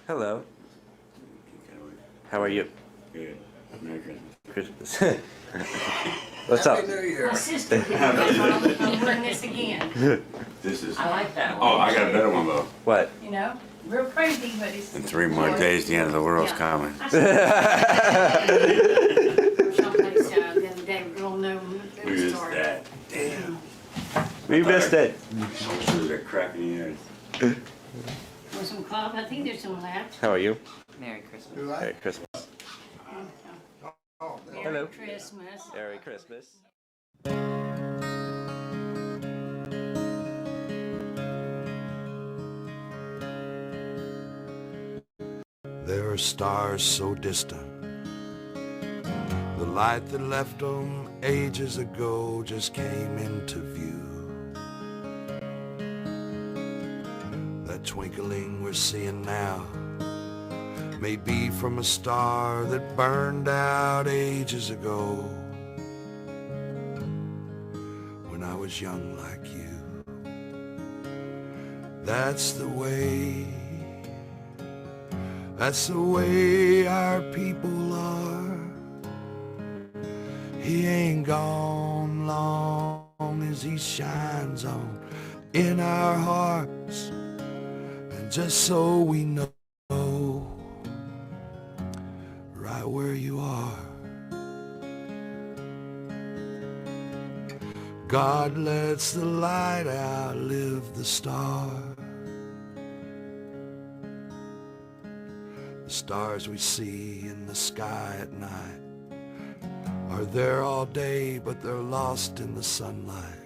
Hello. How are you? Good. Merry Christmas. Christmas. What's up? Happy New Year. My sister did that. I'm wearing this again. This is. I like that one. Oh, I got a better one though. What? You know, real crazy, but it's. In 3 more days, the end of the world's coming. I saw someplace the other day, real new We missed story. that. Damn. We missed it. I'm sure they're cracking ears. Want some coffee? I think there's some left. How are you? Merry Christmas. Do Merry I? Christmas. Oh, Merry Hello. Christmas. Merry Christmas. there are stars so distant. The light that left them ages ago just came into view. That twinkling we're seeing now may be from a star that burned out ages ago, when I was young like you. That's the way our people are. He ain't gone long as he shines on in our hearts. And just so we know right where you are, God lets the light outlive the star. The stars we see in the sky at night are there all day, but they're lost in the sunlight.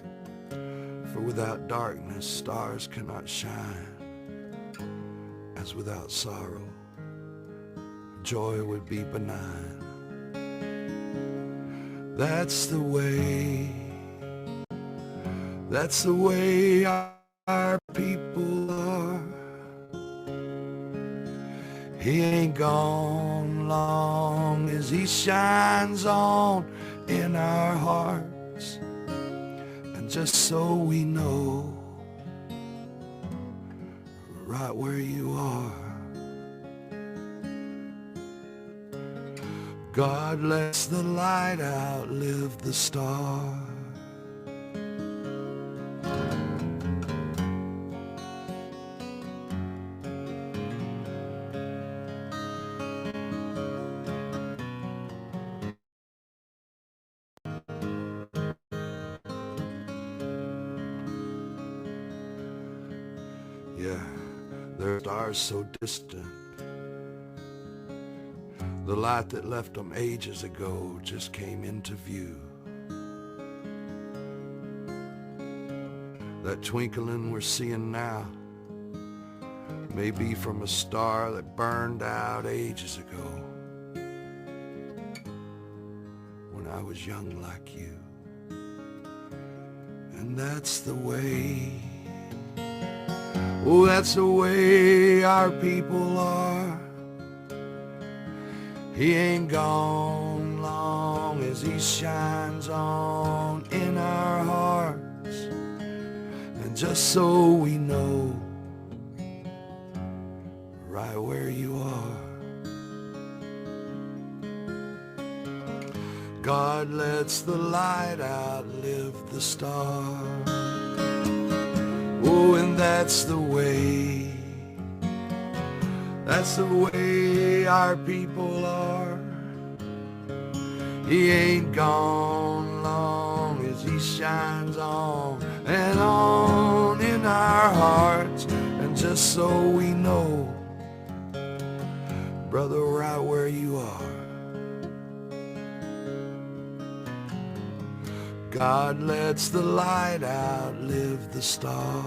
For without darkness, stars cannot shine. As without sorrow, joy would be benign. That's the way our people are. He ain't gone long as he shines on in our hearts. And just so we know right where you are, God lets the light outlive the star. Yeah, there are stars so distant. The light that left them ages ago just came into view. That twinkling we're seeing now may be from a star that burned out ages ago, when I was young like you. And that's the way, oh, that's the way our people are. He ain't gone long as he shines on in our hearts. And just so we know right where you are, God lets the light outlive the star. Oh, and that's the way our people are. He ain't gone long as he shines on and on in our hearts. And just so we know, brother, right where you are, God lets the light outlive the star.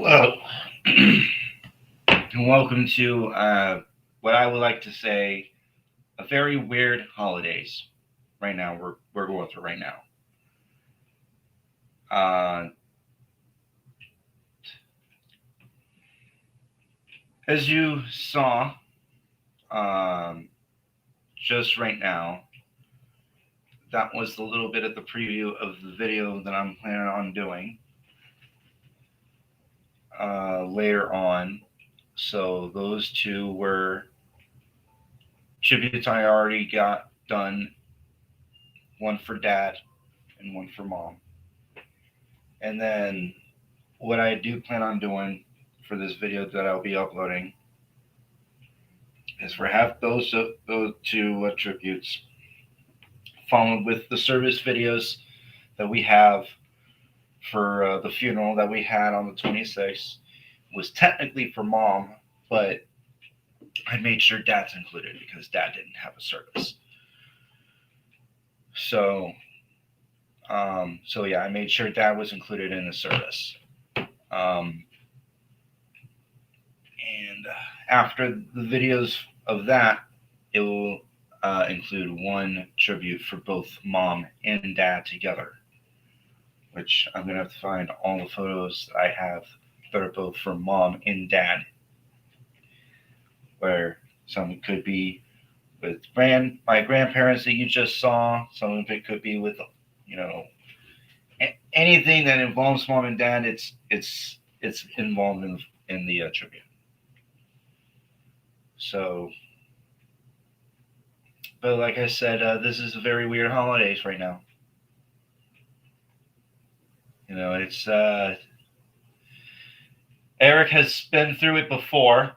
Hello, and welcome to what I would like to say a very weird holidays. Right now, we're going through right now. As you saw, just right now, that was a little bit of the preview of the video that I'm planning on doing later on. So those two were tributes I already got done, one for dad and one for mom. And then what I do plan on doing for this video that I'll be uploading is for have those two tributes followed with the service videos that we have for the funeral that we had on the 26th. Was technically for mom, but I made sure dad's included because dad didn't have a service. So yeah, I made sure dad was included in the service. And after the videos of that, it will include one tribute for both mom and dad together, which I'm going to have to find all the photos that I have that are both for mom and dad, where some could be with my grandparents that you just saw, some of it could be with, anything that involves mom and dad, it's involved in the tribute. So, but like I said, this is a very weird holidays right now. It's Eric has been through it before.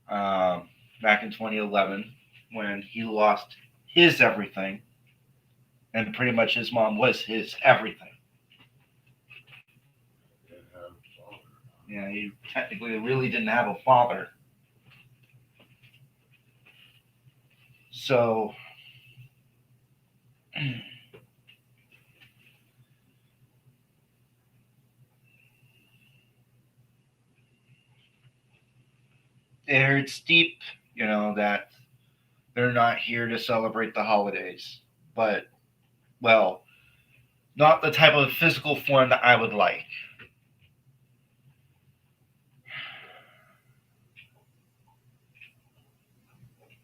Back in 2011, when he lost his everything, and pretty much his mom was his everything. Yeah, he technically really didn't have a father. So, it's deep, that they're not here to celebrate the holidays. But, well, not the type of physical form that I would like.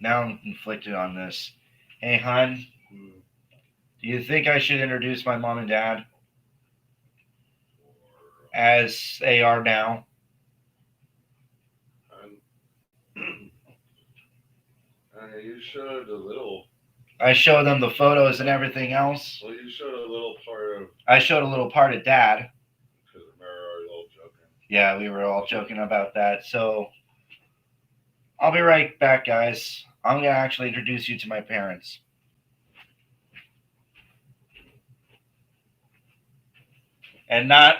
Now I'm conflicted on this. Hey, hon, do you think I should introduce my mom and dad as they are now? You showed a little. I showed them the photos and everything else. Well, you showed a little part of. I showed a little part of dad. Because we were all joking. Yeah, we were all joking about that. So I'll be right back, guys. I'm going to actually introduce you to my parents. And not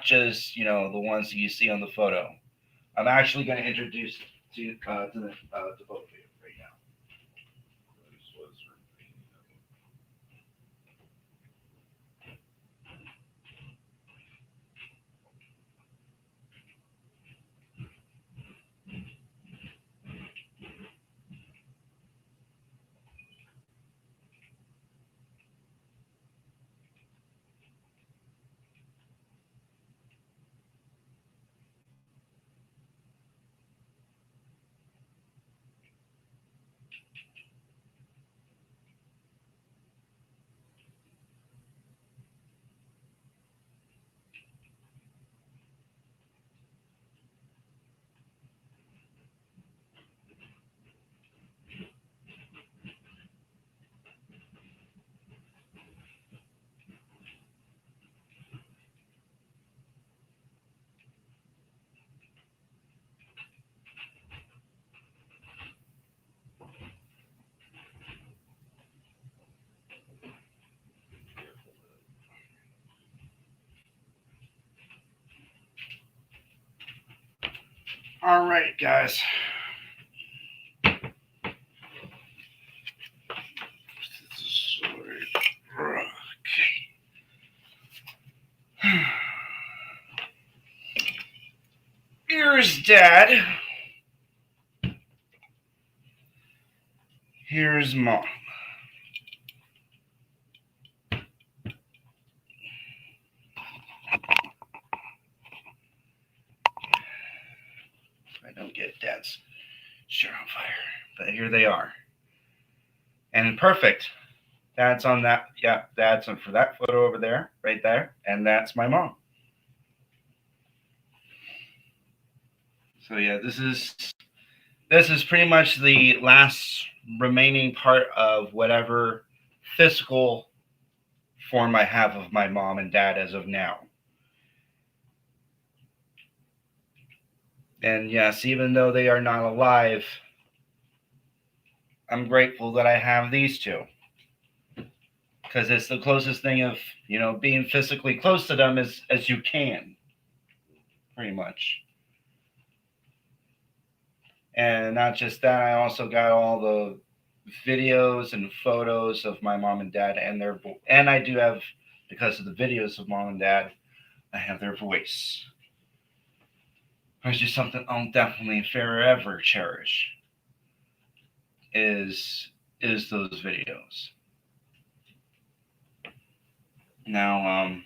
just, the ones that you see on the photo. I'm actually going to introduce to both of you right now. All right, guys. Okay. Dad. Here's Mom. I don't get Dad's shirt on fire, but here they are. And perfect. That's on that. Yeah, that's on for that photo over there, right there, and that's my mom. So yeah, this is pretty much the last remaining part of whatever physical form I have of my mom and dad as of now. And yes, even though they are not alive, I'm grateful that I have these two. Because it's the closest thing of, being physically close to them as you can. Pretty much. And not just that, I also got all the videos and photos of my mom and dad and I do have, because of the videos of mom and dad, I have their voice. Which is something I'll definitely forever cherish. Is those videos. Now,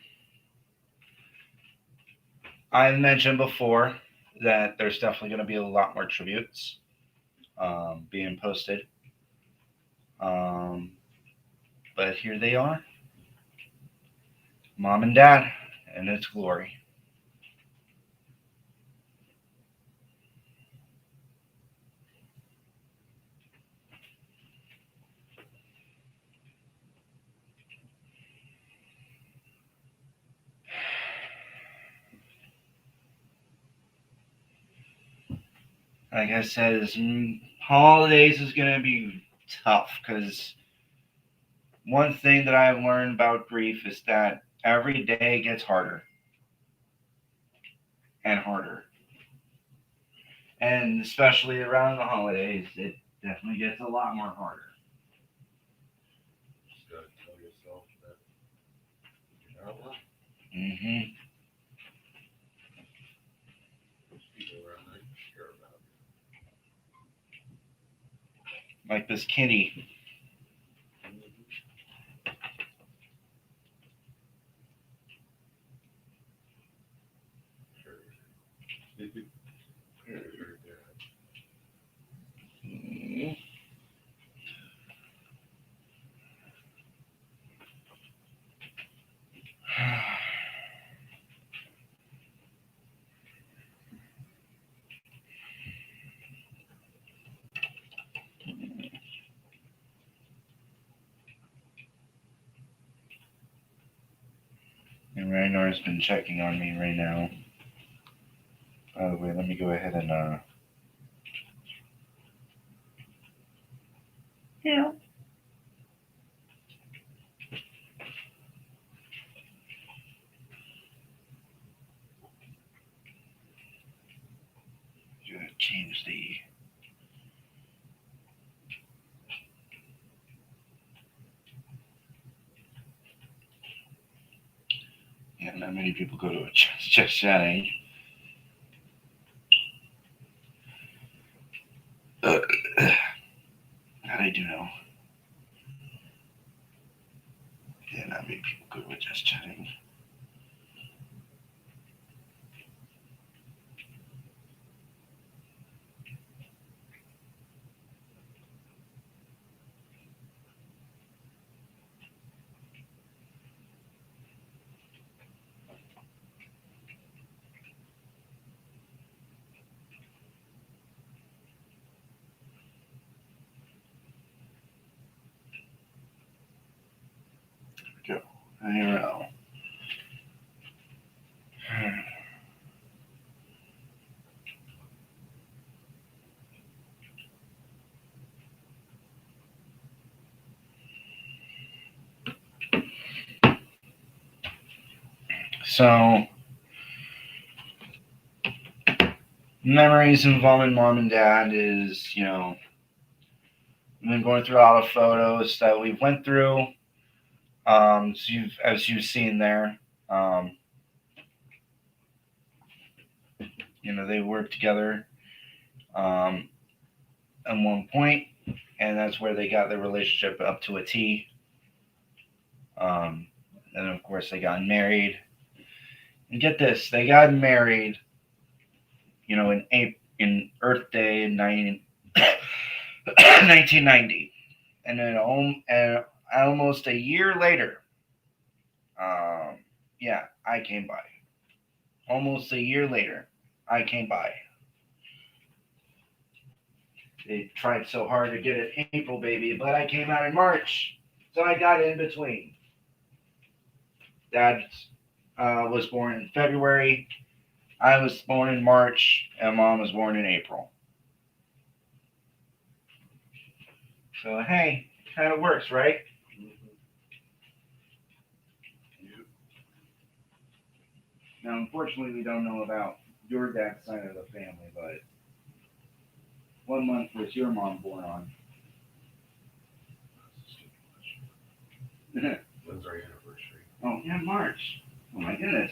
I mentioned before that there's definitely going to be a lot more tributes being posted. But here they are. Mom and Dad in its glory. Like I said, holidays is going to be tough because one thing that I've learned about grief is that every day gets harder and harder. And especially around the holidays, it definitely gets a lot more harder. Just gotta tell yourself that you're not alone. Mm-hmm. There's people around that you care about. Like this kitty. Sure. Yeah, sure, yeah. Mm. And Ragnor's been checking on me right now. By the way, let me go ahead and yeah. Gonna change the not many people go to a just chatting. That I do know. Yeah, not many people go to a just chatting. Go. I know. So, memories involving mom and dad is, I've been going through all the photos that we went through. So as you've seen there, they worked together at one point, and that's where they got their relationship up to a T. And of course, they got married. And get this, they got married, in Earth Day in 1990, and then almost a year later, I came by. Almost a year later, I came by. They tried so hard to get an April baby, but I came out in March, so I got in between. Dad was born in February. I was born in March, and Mom was born in April. So hey, kind of works, right? Now, unfortunately, we don't know about your dad's side of the family, but what month was your mom born on? When's our anniversary? Oh, yeah, March. Oh, my goodness.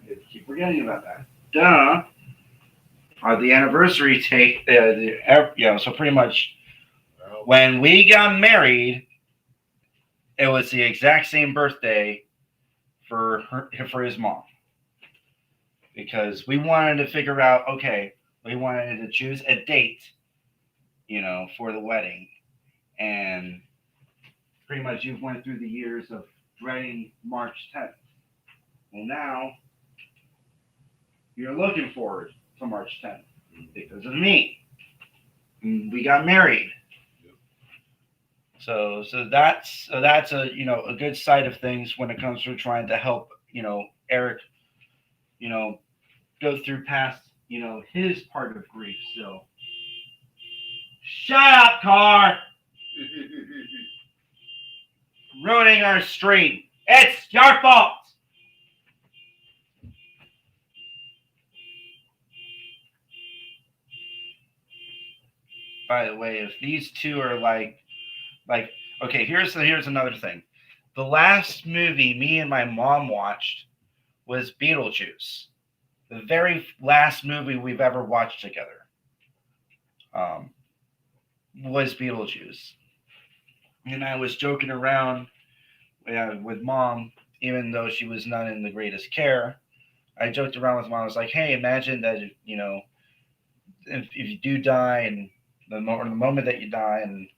I keep forgetting about that. Duh. The anniversary so pretty much Well, when we got married, it was the exact same birthday for his mom. Because we wanted to figure out, okay, we wanted to choose a date, for the wedding. And pretty much you went through the years of dreading March 10th. Well, now you're looking forward to March 10th because of me. And we got married. So that's a a good side of things when it comes to trying to help Eric go through past his part of grief still. Shut up, car! Ruining our stream. It's your fault. By the way, if these two are like okay, here's another thing. The last movie me and my mom watched was Beetlejuice. The very last movie we've ever watched together was Beetlejuice. And I was joking around with Mom, even though she was not in the greatest care. I joked around with Mom. I was like, hey, imagine that, if you do die, and the moment that you die, and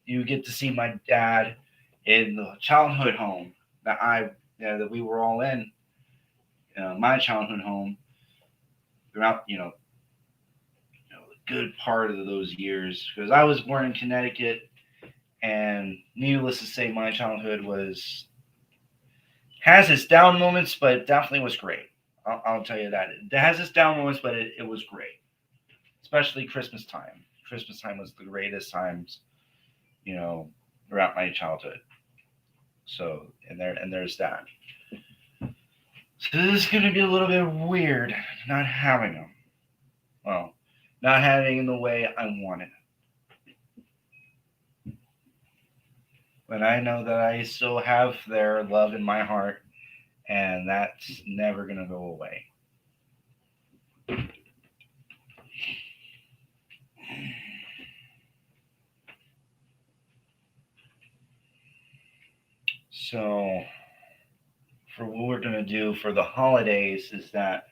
you get to see my dad in the childhood home that we were all in, my childhood home, throughout, a good part of those years, because I was born in Connecticut, and needless to say, my childhood has its down moments, but it definitely was great. I'll tell you that. It has its down moments, but it was great, especially Christmas time. Christmas time was the greatest times, throughout my childhood. So, there's that. So this is going to be a little bit weird, not having them. Well, not having in the way I wanted. But I know that I still have their love in my heart, and that's never going to go away. So, for what we're going to do for the holidays is that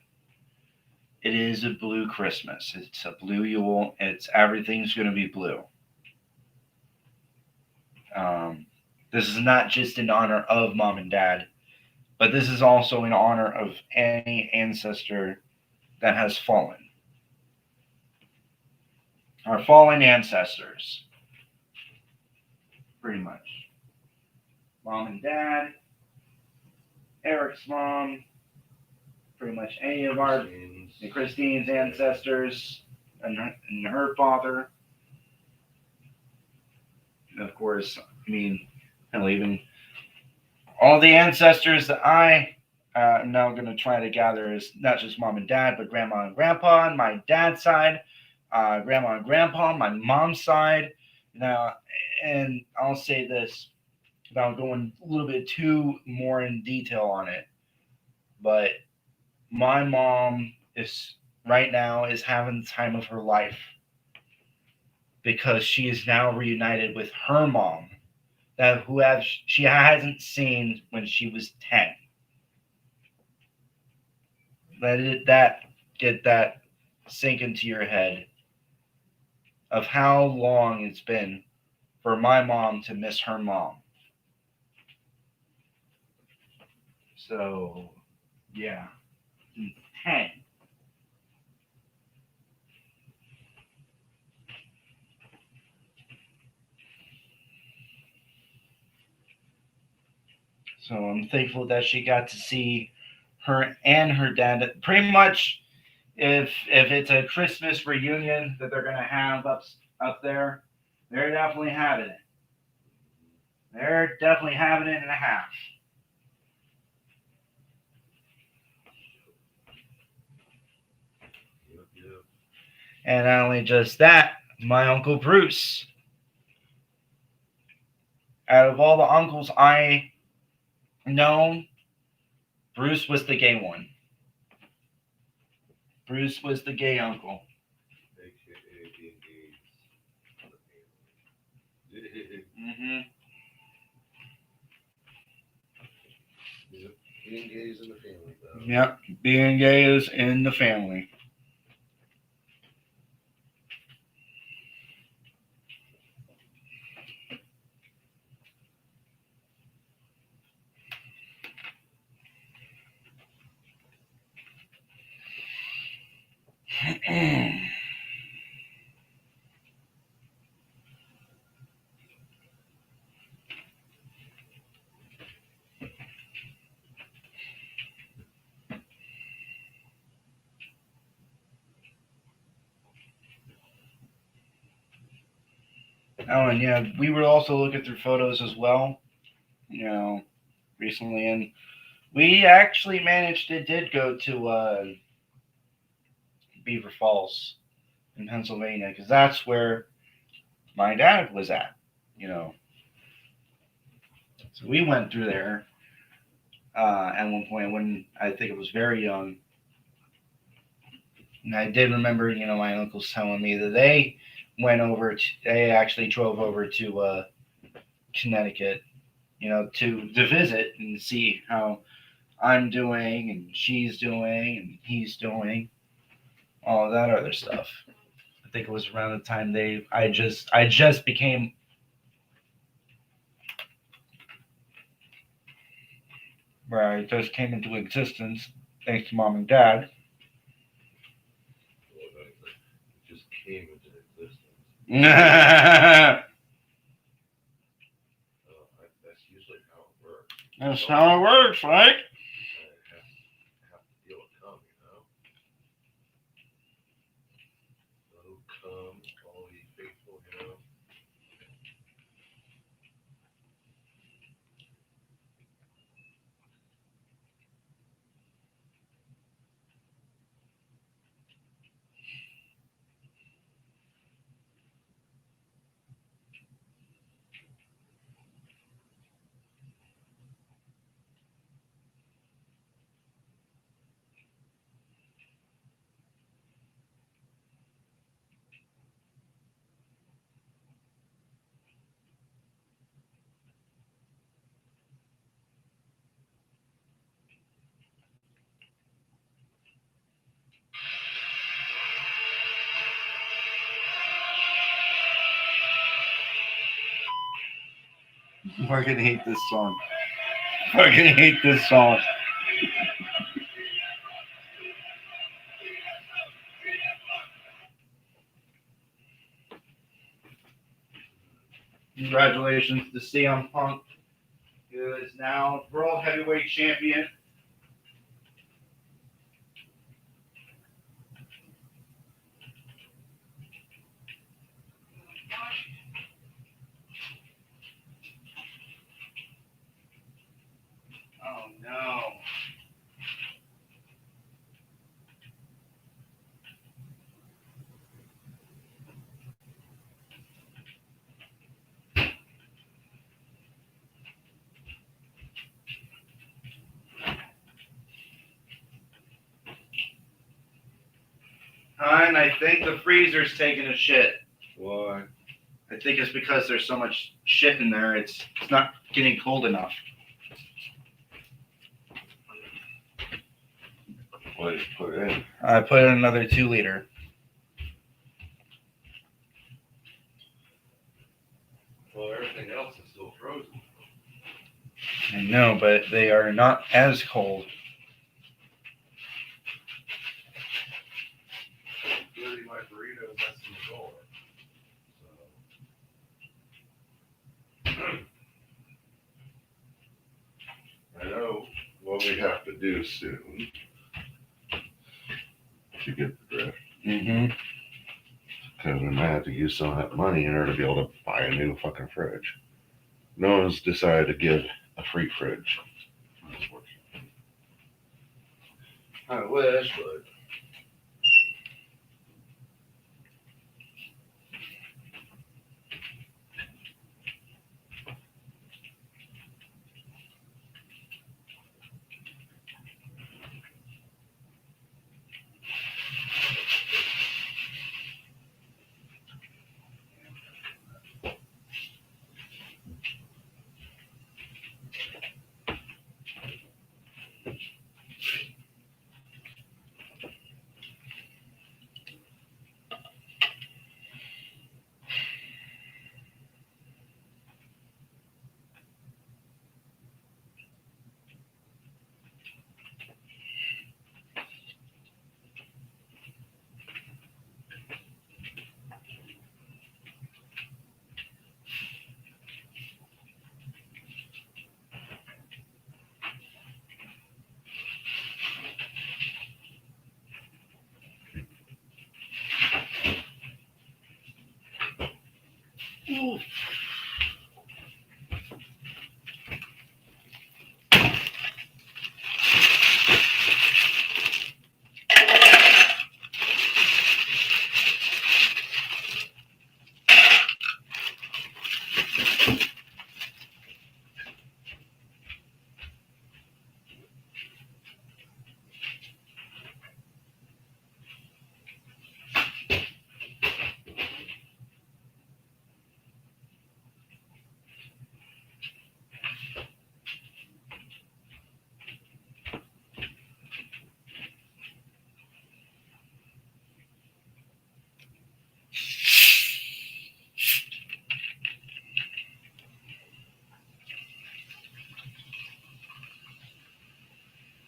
it is a blue Christmas. It's a blue Yule. Everything's going to be blue. This is not just in honor of Mom and Dad, but this is also in honor of any ancestor that has fallen. Our fallen ancestors, pretty much. Mom and Dad, Eric's mom, pretty much any of our and Christine's ancestors, and her father. And of course, even all the ancestors that I am now going to try to gather is not just Mom and Dad, but Grandma and Grandpa on my dad's side, Grandma and Grandpa on my mom's side. Now, and I'll say this without going a little bit too more in detail on it, but my mom is right now is having the time of her life because she is now reunited with her mom she hasn't seen when she was 10. Get that sink into your head of how long it's been for my mom to miss her mom. So, yeah, 10. So I'm thankful that she got to see her and her dad. Pretty much, if it's a Christmas reunion that they're gonna have up there, they're definitely having it. They're definitely having it and a half. Yep, yep. And not only just that, my uncle Bruce. Out of all the uncles I know, Bruce was the gay one. Bruce was the gay uncle. AKA being engaged. Mm-hmm. Yep. Being gay is in the family, though. Yep, being gay is in the family. Oh, and yeah, we were also looking through photos as well, recently, and we actually did go to Beaver Falls in Pennsylvania because that's where my dad was at. So we went through there at one point when I think it was very young. And I did remember, my uncles telling me that they actually drove over to Connecticut, to visit and see how I'm doing and she's doing and he's doing, all that other stuff. I think it was around the time I just became where I just came into existence thanks to mom and dad. Well, it just came into existence. That's usually how it works. That's how it works, right? Have to feel it come, Oh, come, all ye faithful. Fucking hate this song. Fucking hate this song. Congratulations to CM Punk, who is now World Heavyweight Champion. Oh no. Hon, I think the freezer's taking a shit. Why? I think it's because there's so much shit in there. It's not getting cold enough. What did you put in? I put in another 2-liter. Well, everything else is still frozen. I know, but they are not as cold. Literally, my burrito that's in the door. So. I know what we have to do soon. To get the drift. Mm-hmm. Because we might have to use some of that money in order to be able to buy a new fucking fridge. No one's decided to give a free fridge. I wish, but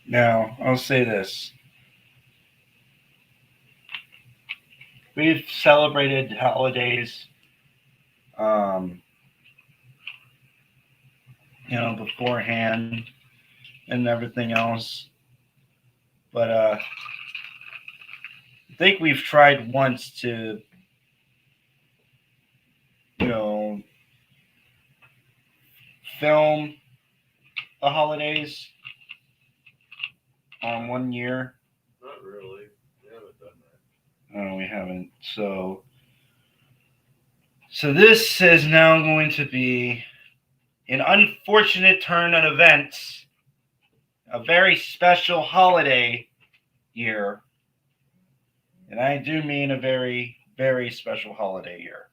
Now, I'll say this. We've celebrated holidays, beforehand and everything else. But I think we've tried once to, film the holidays on 1 year. not really. We haven't done that. No, we haven't. So this is now going to be an unfortunate turn of events, a very special holiday year. And I do mean a very, very special holiday year.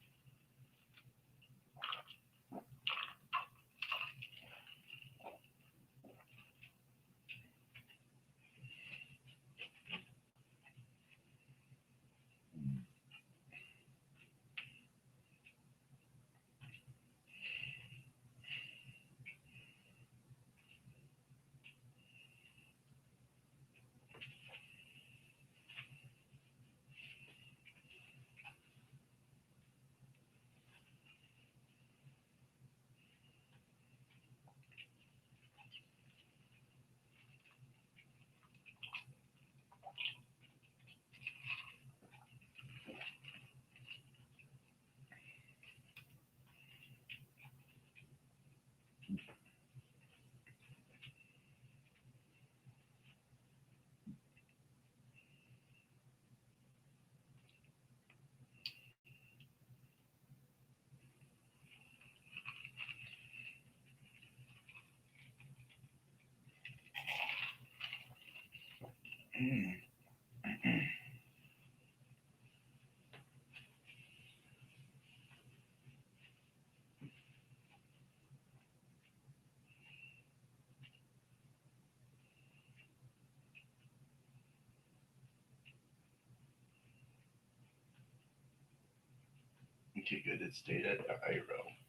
Okay, good. It's data IRO.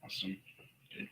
Awesome. Good.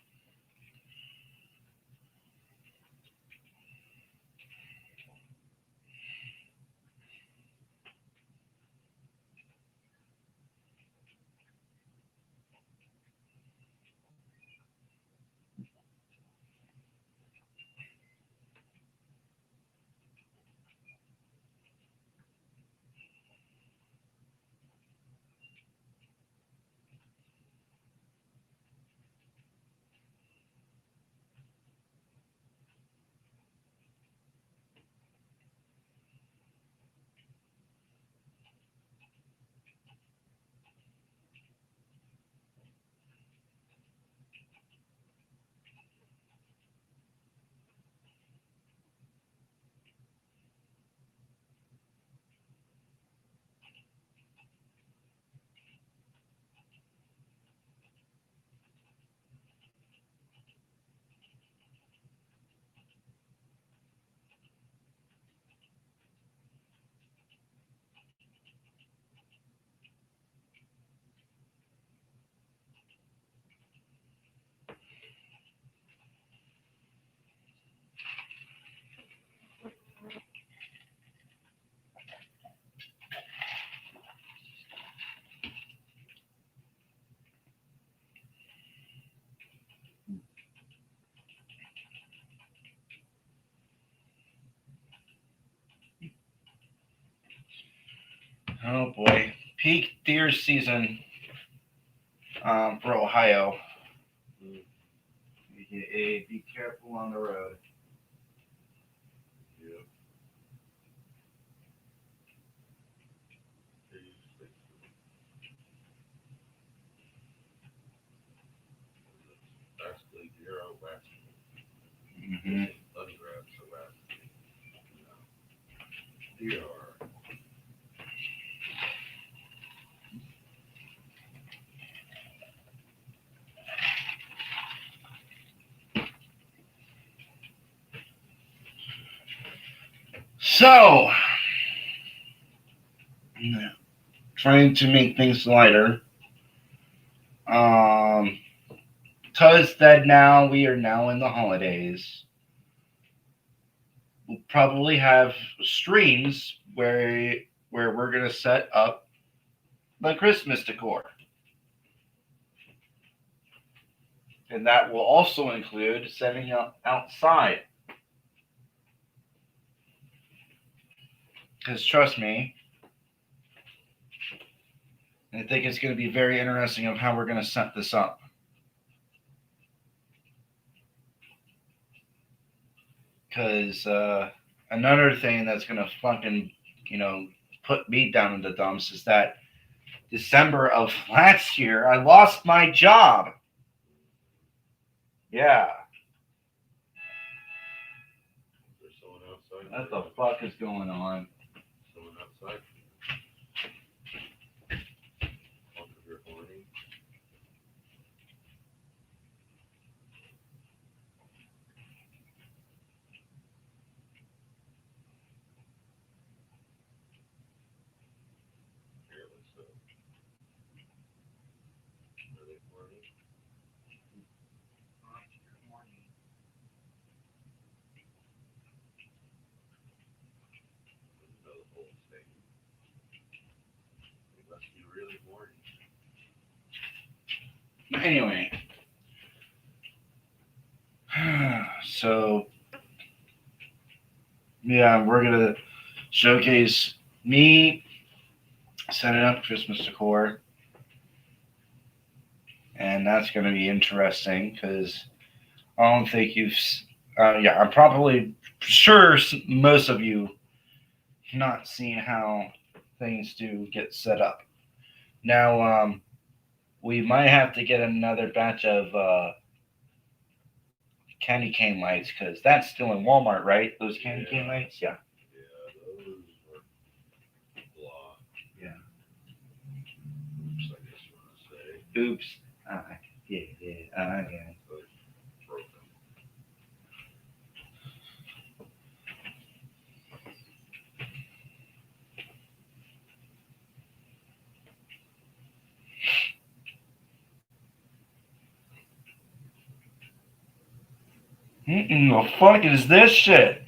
Oh boy. Peak deer season for Ohio. AKA be careful on the road. Yep. Basically, deer out west. Mm-hmm. Bunny rabbits are west. Deer are. So, trying to make things lighter. Because that now we are now in the holidays. We'll probably have streams where we're gonna set up the Christmas decor. And that will also include setting up outside. Because trust me, I think it's going to be very interesting of how we're going to set this up. Because another thing that's going to fucking, put me down in the dumps is that December of last year, I lost my job. Yeah. There's someone outside. What the fuck is going on? Someone outside. Fuck if you're horny. Apparently so. Are they horny? No, the whole thing. They must be really horny. Anyway. So, yeah, we're going to showcase me setting up Christmas decor. And that's going to be interesting because I don't think I'm probably sure most of you have not seen how things do get set up. Now, we might have to get another batch of candy cane lights because that's still in Walmart, right? Those candy cane lights? Yeah. Yeah, those were blah. Yeah. Oops, I guess you want to say. Oops. Yeah. But broken. The fuck is this shit?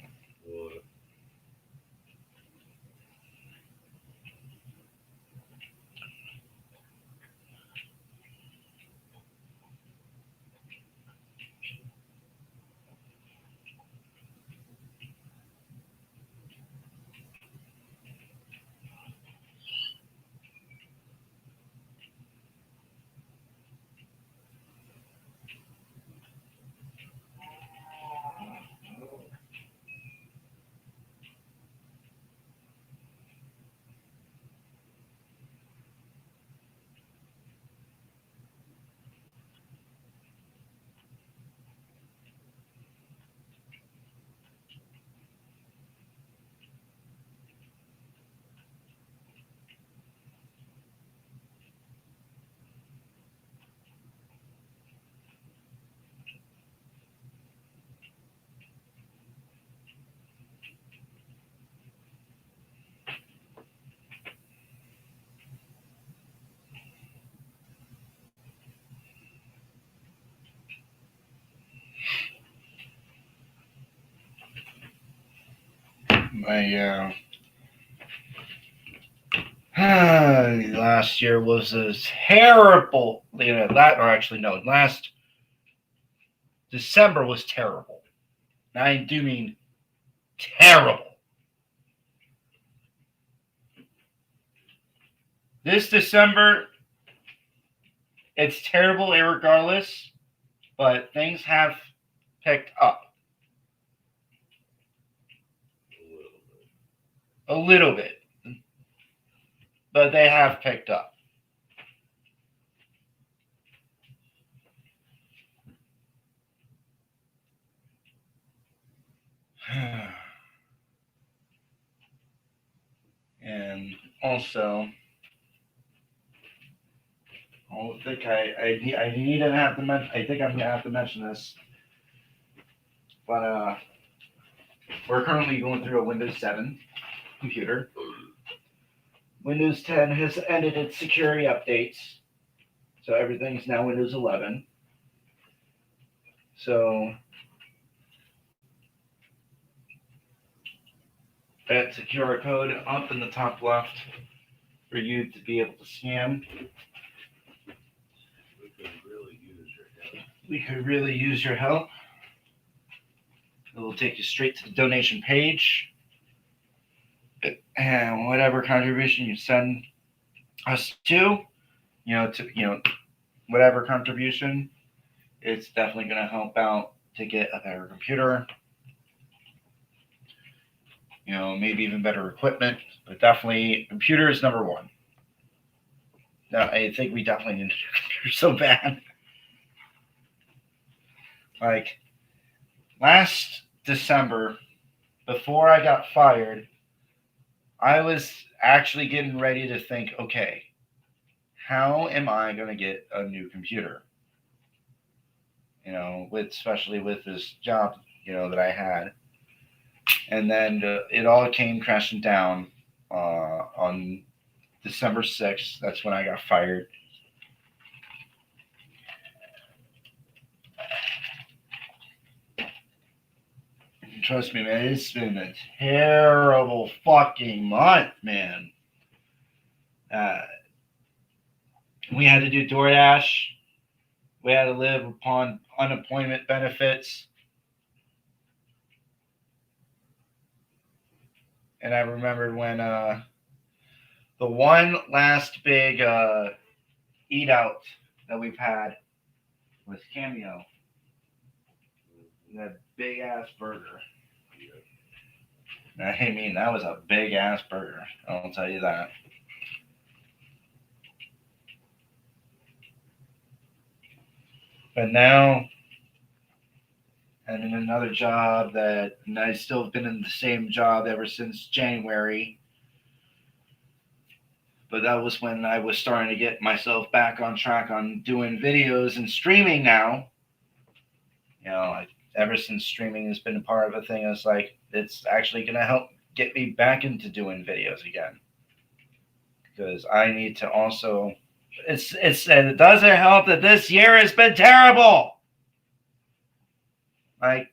My last year was a terrible. Last December was terrible. And I do mean terrible. This December, it's terrible irregardless, but things have picked up. A little bit. But they have picked up. And also, I think I need to have to mention. I think I'm gonna have to mention this, but we're currently going through a Windows 7 computer. Windows 10 has ended its security updates, so everything's now Windows 11. So that's a QR code up in the top left for you to be able to scan. We could really use your help. It will take you straight to the donation page. And whatever contribution you send us to whatever contribution, it's definitely going to help out to get a better computer. Maybe even better equipment, but definitely computer is number one. Now, I think we definitely need a computer so bad. Like last December, before I got fired, I was actually getting ready to think, okay, how am I going to get a new computer? Especially with this job, that I had. And then it all came crashing down on December 6th. That's when I got fired. Trust me, man, it's been a terrible fucking month, man. We had to do DoorDash. We had to live upon unemployment benefits. And I remembered when the one last big eat out that we've had was Cameo. That big ass burger. I mean, that was a big ass burger. I'll tell you that. But now I'm in another job and I still have been in the same job ever since January. But that was when I was starting to get myself back on track on doing videos and streaming now. Ever since streaming has been a part of a thing, it's like, it's actually going to help get me back into doing videos again. Because I need to also, it doesn't help that this year has been terrible. Like,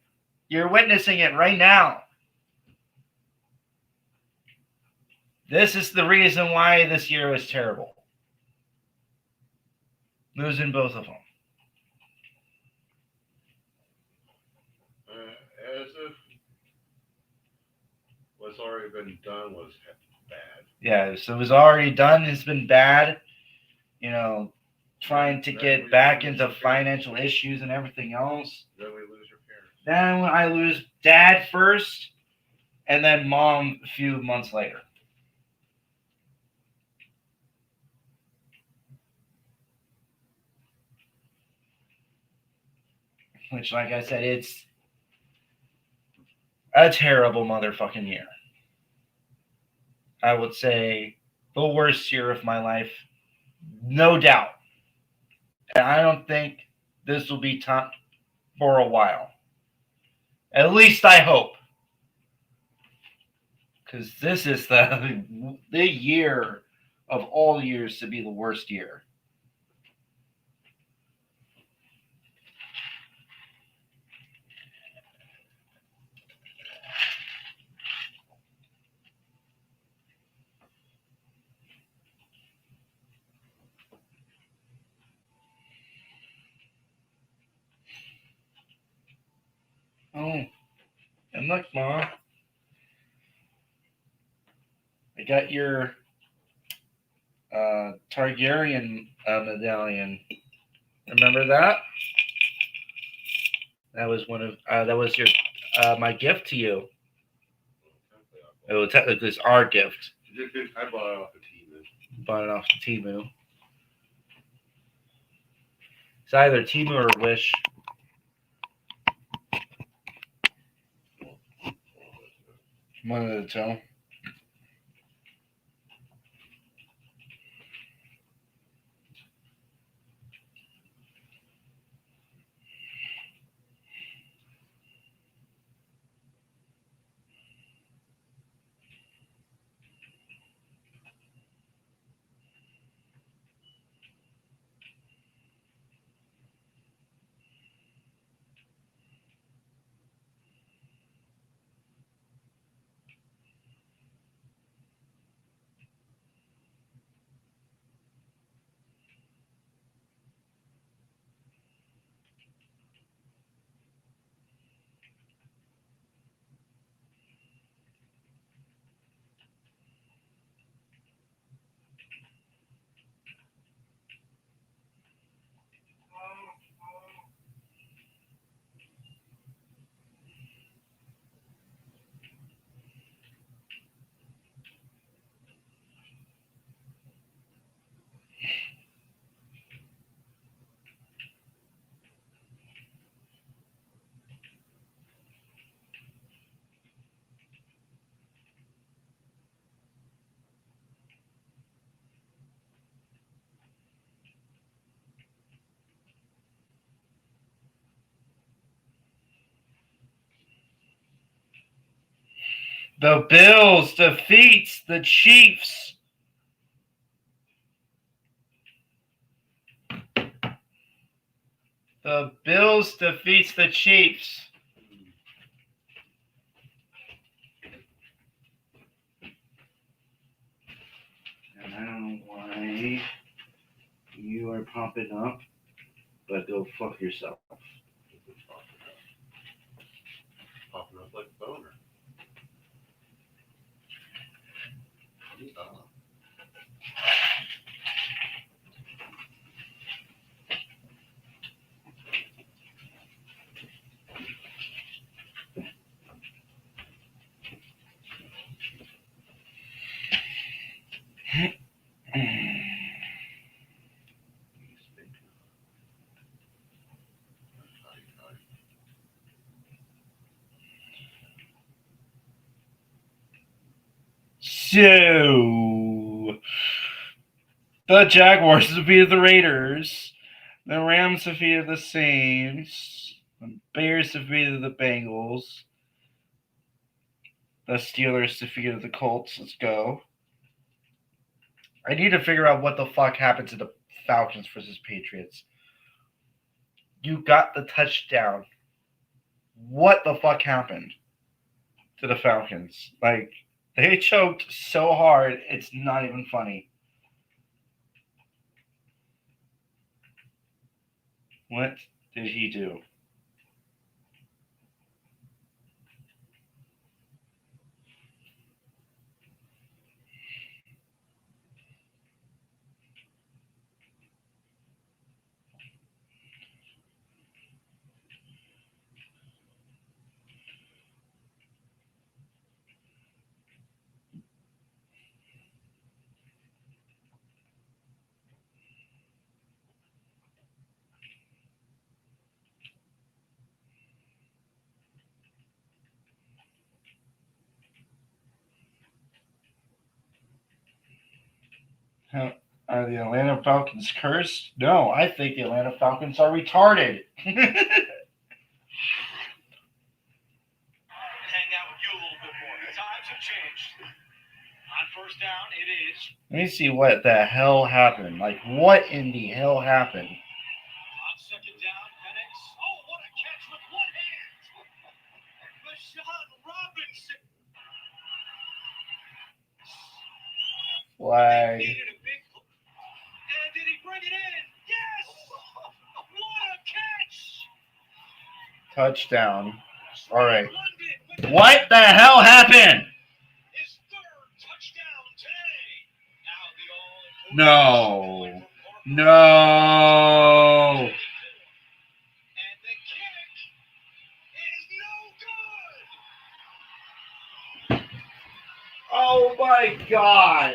You're witnessing it right now. This is the reason why this year was terrible. Losing both of them. As if what's already been done was bad. Yeah, so it was already done. It's been bad. You know, trying to get back into financial issues and everything else. Then we lose your parents. Then I lose dad first, and then mom a few months later. Which, like I said, it's a terrible motherfucking year. I would say the worst year of my life, no doubt. And I don't think this will be topped for a while. At least I hope. Because this is the year of all years to be the worst year. Oh, and look, Mom. I got your Targaryen medallion. Remember that? That was one of that was your my gift to you. It was technically it's our gift. I bought it off the TV. Bought it off the Temu. It's either Temu or Wish. One of the two. The Bills defeats the Chiefs. The Bills defeats the Chiefs. And I don't know why you are popping up, but go fuck yourself. Popping up like a boner. So, the Jaguars defeated the Raiders. The Rams defeated the Saints. The Bears defeated the Bengals. The Steelers defeated the Colts. Let's go. I need to figure out what the fuck happened to the Falcons versus Patriots. You got the touchdown. what the fuck happened to the Falcons? Like, they choked so hard, it's not even funny. What did he do? How, are the Atlanta Falcons cursed? No, I think the Atlanta Falcons are retarded. Hang out with you a little bit more. The times have changed. On first down, it is. Let me see what the hell happened. Like, what in the hell happened? On second down, Penix. Oh, what a catch with one hand. Rashawn Robinson. Flag. Needed a big. And did he bring it in? Yes! What a catch! Touchdown. All right. What the hell happened? His third touchdown today. No. No. And the kick is no good. Oh my God.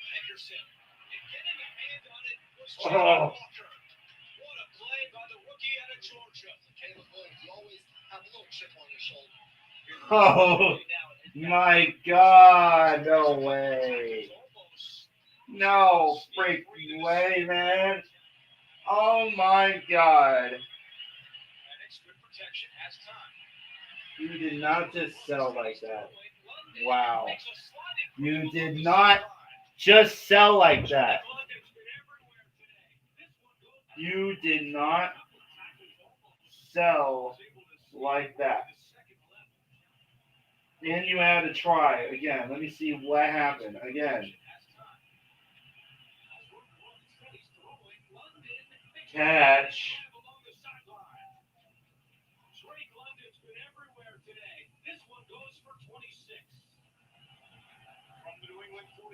Henderson. And getting a hand on it was Oh. Walker. What a play by the rookie out of Georgia. Caleb Williams, you always have a little chip on your shoulder. Oh my God. No way. No freaking way, man. Oh my God. You did not just sell like that. Wow. You did not just sell like that. You did not sell like that. And you had to try again. Let me see what happened again. Catch.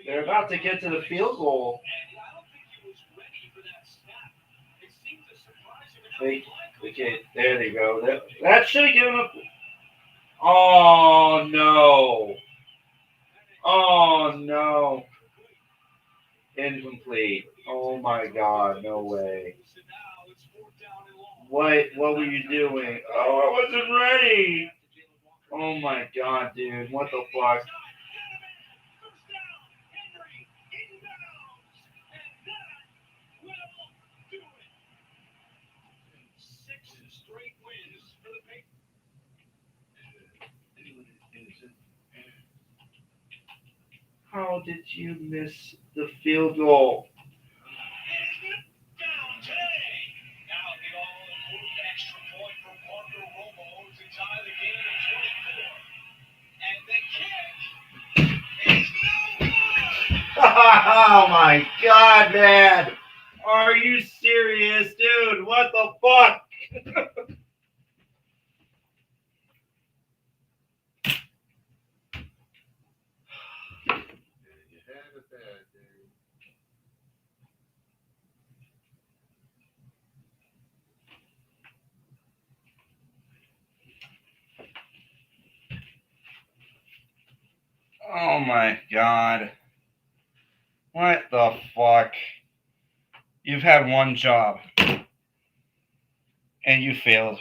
They're about to get to the field goal. Okay, there they go. That should have given up. Oh no. Oh no. Incomplete. Oh my God, no way. What were you doing? Oh, I wasn't ready. Oh my God, dude. What the fuck? How did you miss the field goal? Oh my God, man. Are you serious, dude? What the fuck? Oh my God. What the fuck? You've had one job and you failed.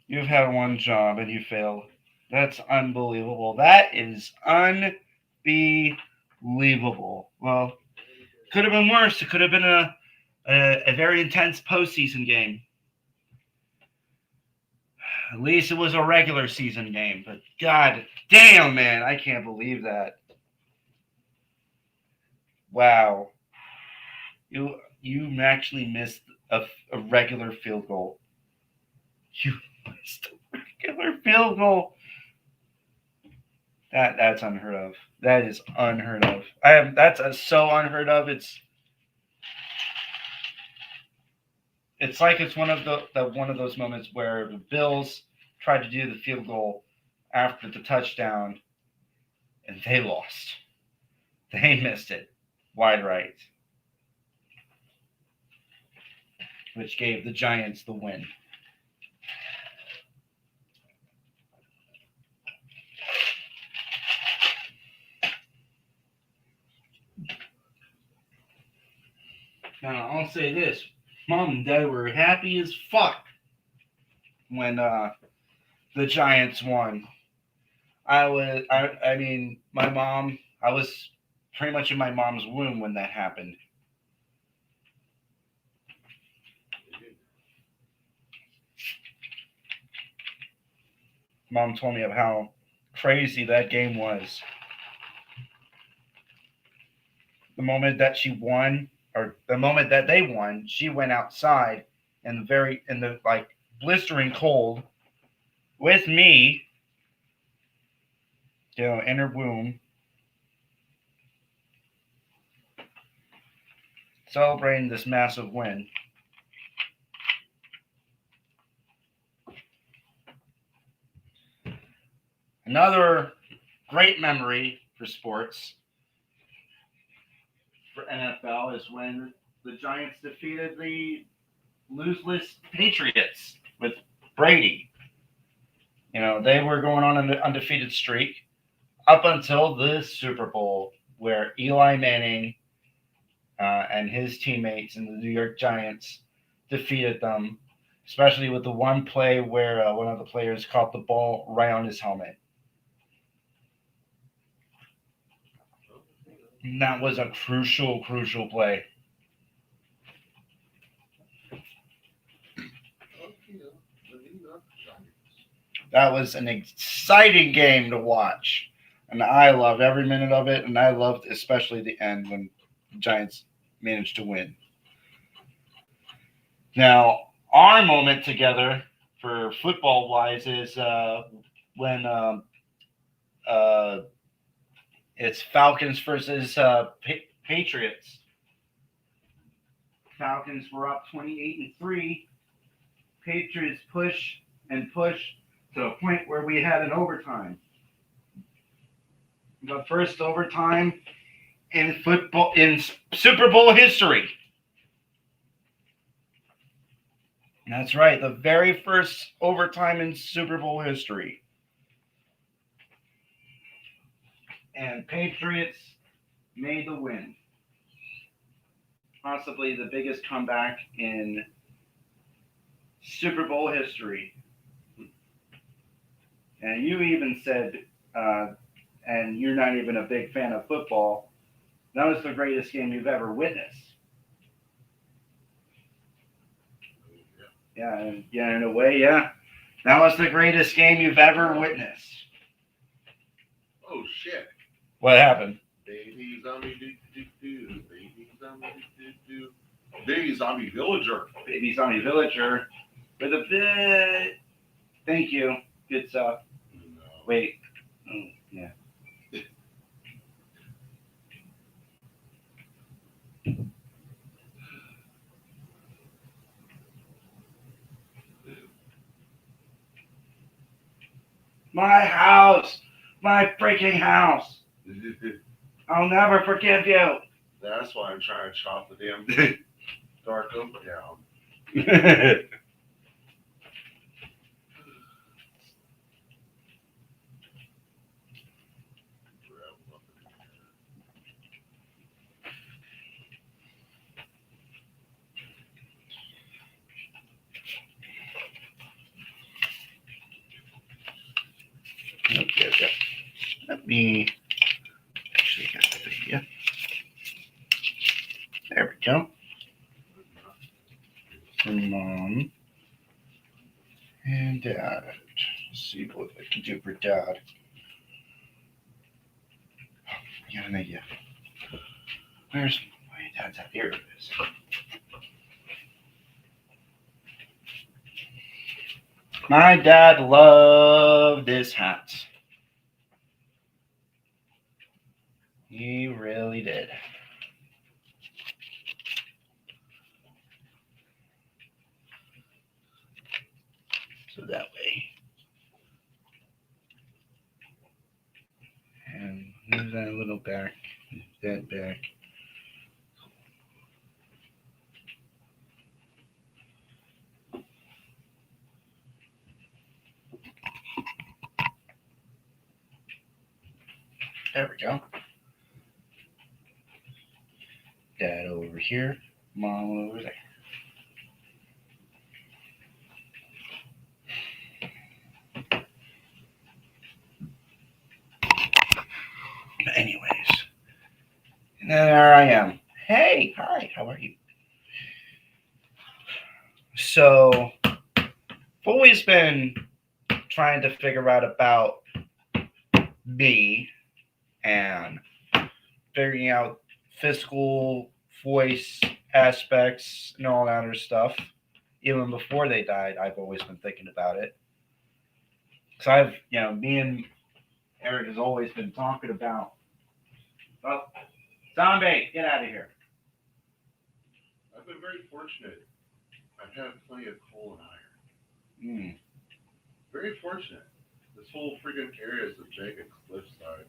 You've had one job and you failed. That's unbelievable. That is unbelievable. Well, could have been worse. It could have been a very intense postseason game. At least it was a regular season game. But God damn, man, I can't believe that. Wow. You actually missed a regular field goal. You missed a regular field goal. That's unheard of. That is unheard of. So unheard of. It's like it's one of one of those moments where the Bills tried to do the field goal after the touchdown, and they lost. They missed it wide right, which gave the Giants the win. Now I'll say this: Mom and Dad were happy as fuck when the Giants won. I mean, my mom. I was pretty much in my mom's womb when that happened. Mom told me of how crazy that game was. The moment that she won, or the moment that they won, she went outside in the like blistering cold with me, in her womb, celebrating this massive win. Another great memory for sports, for NFL, is when the Giants defeated the loseless Patriots with Brady. They were going on an undefeated streak up until the Super Bowl, where Eli Manning and his teammates in the New York Giants defeated them, especially with the one play where one of the players caught the ball right on his helmet. And that was a crucial play. That was an exciting game to watch. And I loved every minute of it. And I loved especially the end when the Giants managed to win. Now, our moment together for football-wise is when it's Falcons versus Patriots. Falcons were up 28-3. Patriots push to a point where we had an overtime. The first overtime in Super Bowl history. That's right, the very first overtime in Super Bowl history. And Patriots made the win. Possibly the biggest comeback in Super Bowl history. And you even said, and you're not even a big fan of football, that was the greatest game you've ever witnessed. Yeah, in a way, yeah. That was the greatest game you've ever witnessed. Oh shit! What happened? Baby zombie do. Baby zombie do. Baby zombie villager. Baby Zombie Villager with a bit. Thank you. Good stuff. No. Wait. Oh, yeah. My house! My freaking house! I'll never forgive you! That's why I'm trying to chop the damn dark oak down. Okay. Let me actually get the video. There we go. From Mom and Dad. Let's see what I can do for Dad. Oh, I got an idea. Where's my dad's at? Here it is. My dad loved this hat. He really did. So that way. And move that a little back. That back. There we go. Dad over here. Mom over there. But anyways. And then there I am. Hey, hi, how are you? So, I've always been trying to figure out about me and figuring out physical voice aspects and all that other stuff. Even before they died, I've always been thinking about it. Because me and Eric has always been talking about, oh, zombie, get out of here. I've been very fortunate. I've had plenty of coal and iron. Very fortunate. This whole freaking area is a jagged cliffside.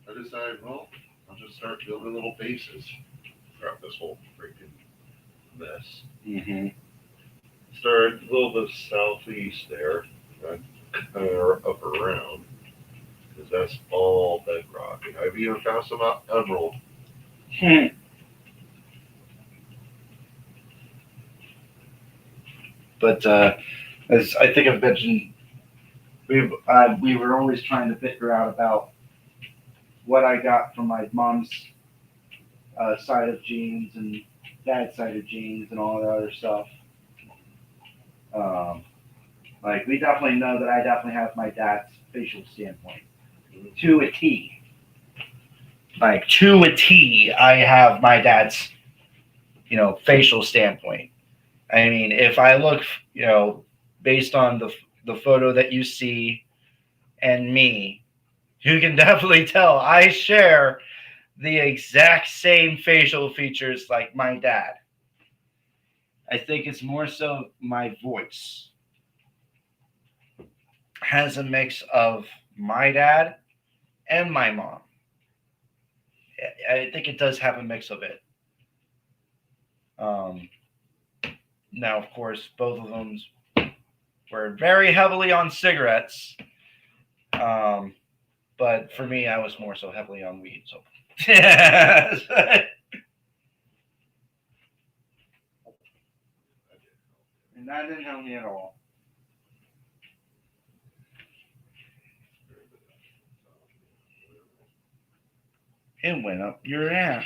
I decided, well, I'll just start building little bases throughout this whole freaking mess. Mm-hmm. Started a little bit southeast there, up around, because that's all bedrock. And I've even found some emerald. But as I think I've mentioned, we were always trying to figure out about what I got from my mom's side of genes and dad's side of genes and all that other stuff. Like we definitely know that I definitely have my dad's facial standpoint to a T. Like to a T, I have my dad's, facial standpoint. I mean, if I look, based on the photo that you see and me, you can definitely tell I share the exact same facial features like my dad. I think it's more so my voice has a mix of my dad and my mom. I think it does have a mix of it. Now, of course, both of them were very heavily on cigarettes. But for me, I was more so heavily on weed. So, and that didn't help me at all. It went up your ass.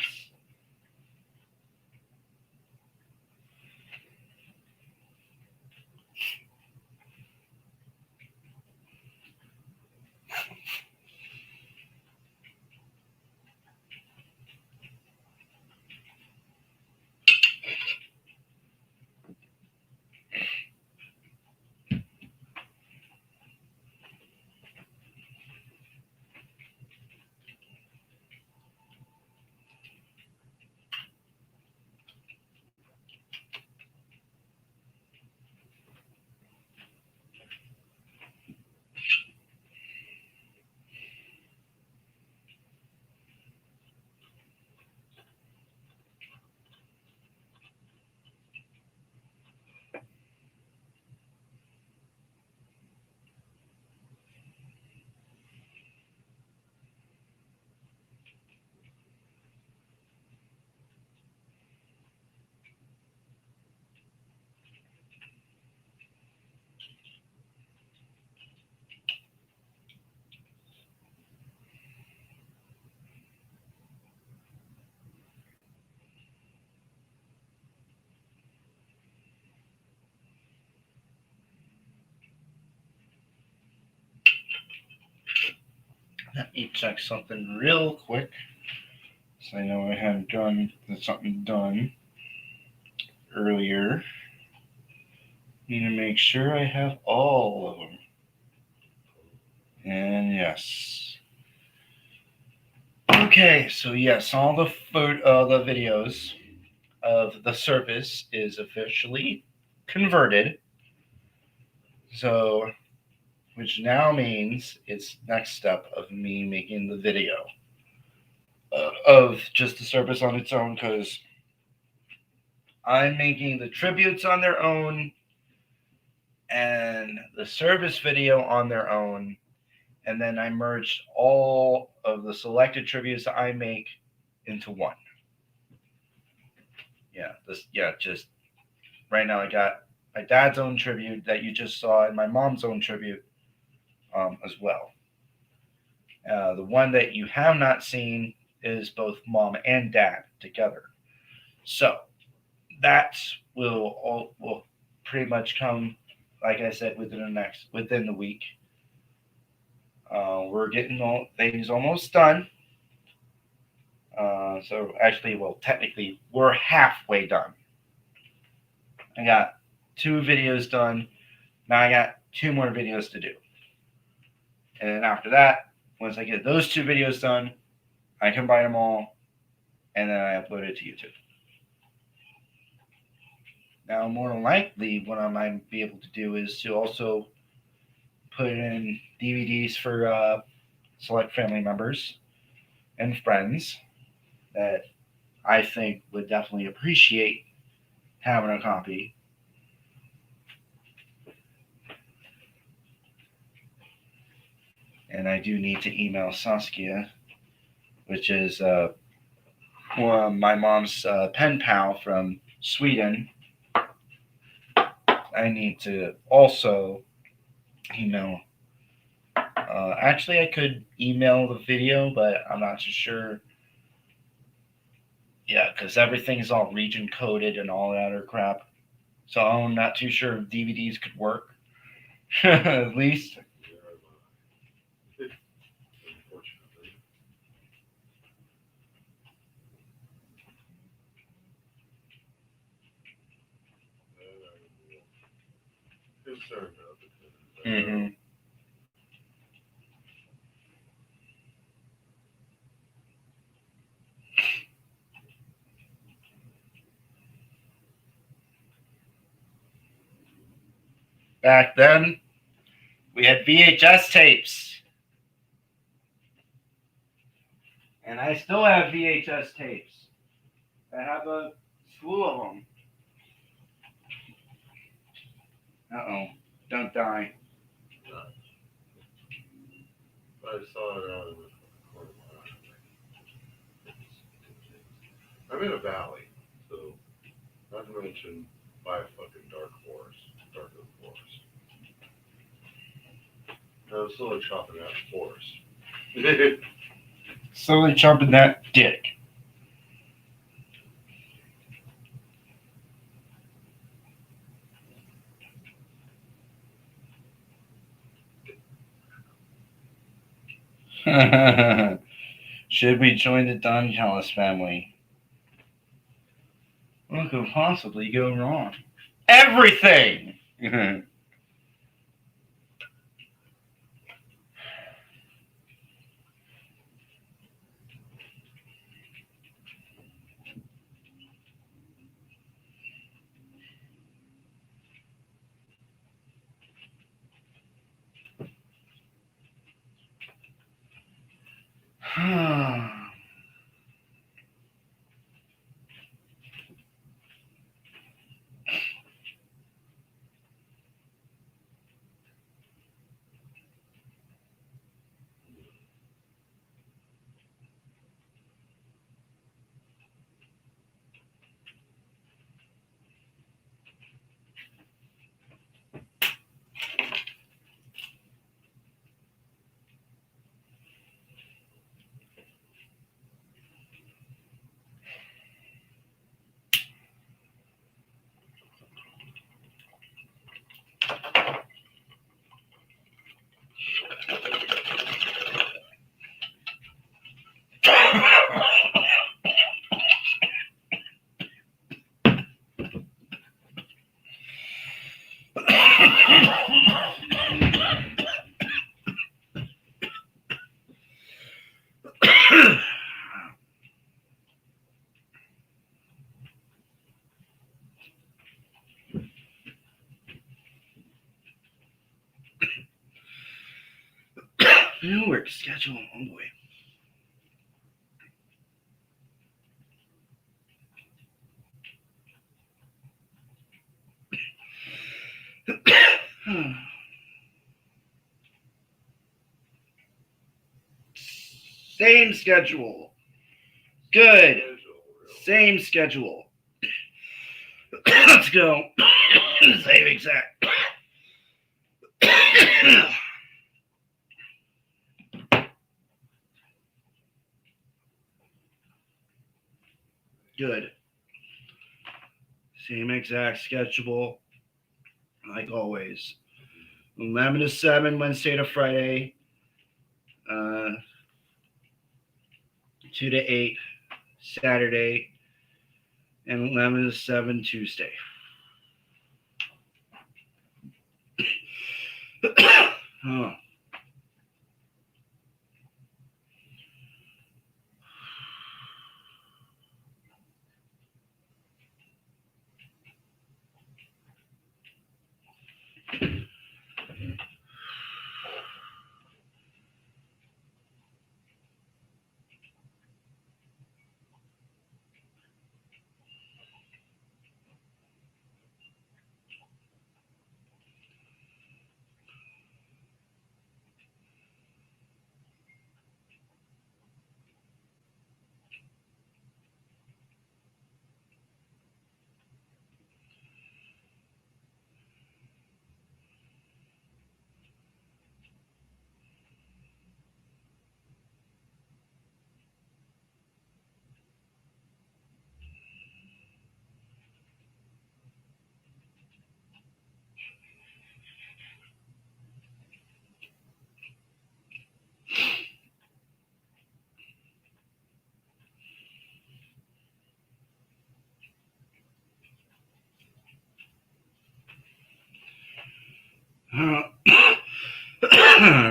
Let me check something real quick. So I know I had done something done earlier. Need to make sure I have all of them. And yes. Okay, so yes, all the the videos of the service is officially converted. So, which now means it's next step of me making the video of just the service on its own, because I'm making the tributes on their own and the service video on their own, and then I merged all of the selected tributes that I make into one. Just right now I got my dad's own tribute that you just saw and my mom's own tribute as well. The one that you have not seen is both mom and dad together. So that will pretty much come, like I said, within the week. We're getting all things almost done. So actually, well, technically, we're halfway done. I got 2 videos done. Now I got 2 more videos to do. And then after that, once I get those 2 videos done, I combine them all, and then I upload it to YouTube. Now, more than likely, what I might be able to do is to also put in DVDs for select family members and friends that I think would definitely appreciate having a copy. And I do need to email Saskia, which is my mom's pen pal from Sweden. I need to also email. Actually, I could email the video, but I'm not too sure. Yeah, because everything's all region coded and all that other crap. So I'm not too sure if DVDs could work. At least. Unfortunately. Concerned of it. Mm-hmm. Back then, we had VHS tapes. And I still have VHS tapes. I have a slew of them. Uh-oh. Don't die. I saw it out in the corner of my eye. I'm in a valley, so not to mention by a fucking dark forest. Dark of the forest. I'm slowly chopping that forest. Slowly chomping that dick. Should we join the Don Callis family? What could possibly go wrong? Everything! New work schedule. Oh boy. Same schedule. Good. Same schedule. Let's go. Same exact. Good. Same exact schedule, like always. 11 to 7, Wednesday to Friday. 2 to 8, Saturday. And 11 to 7, Tuesday. Oh.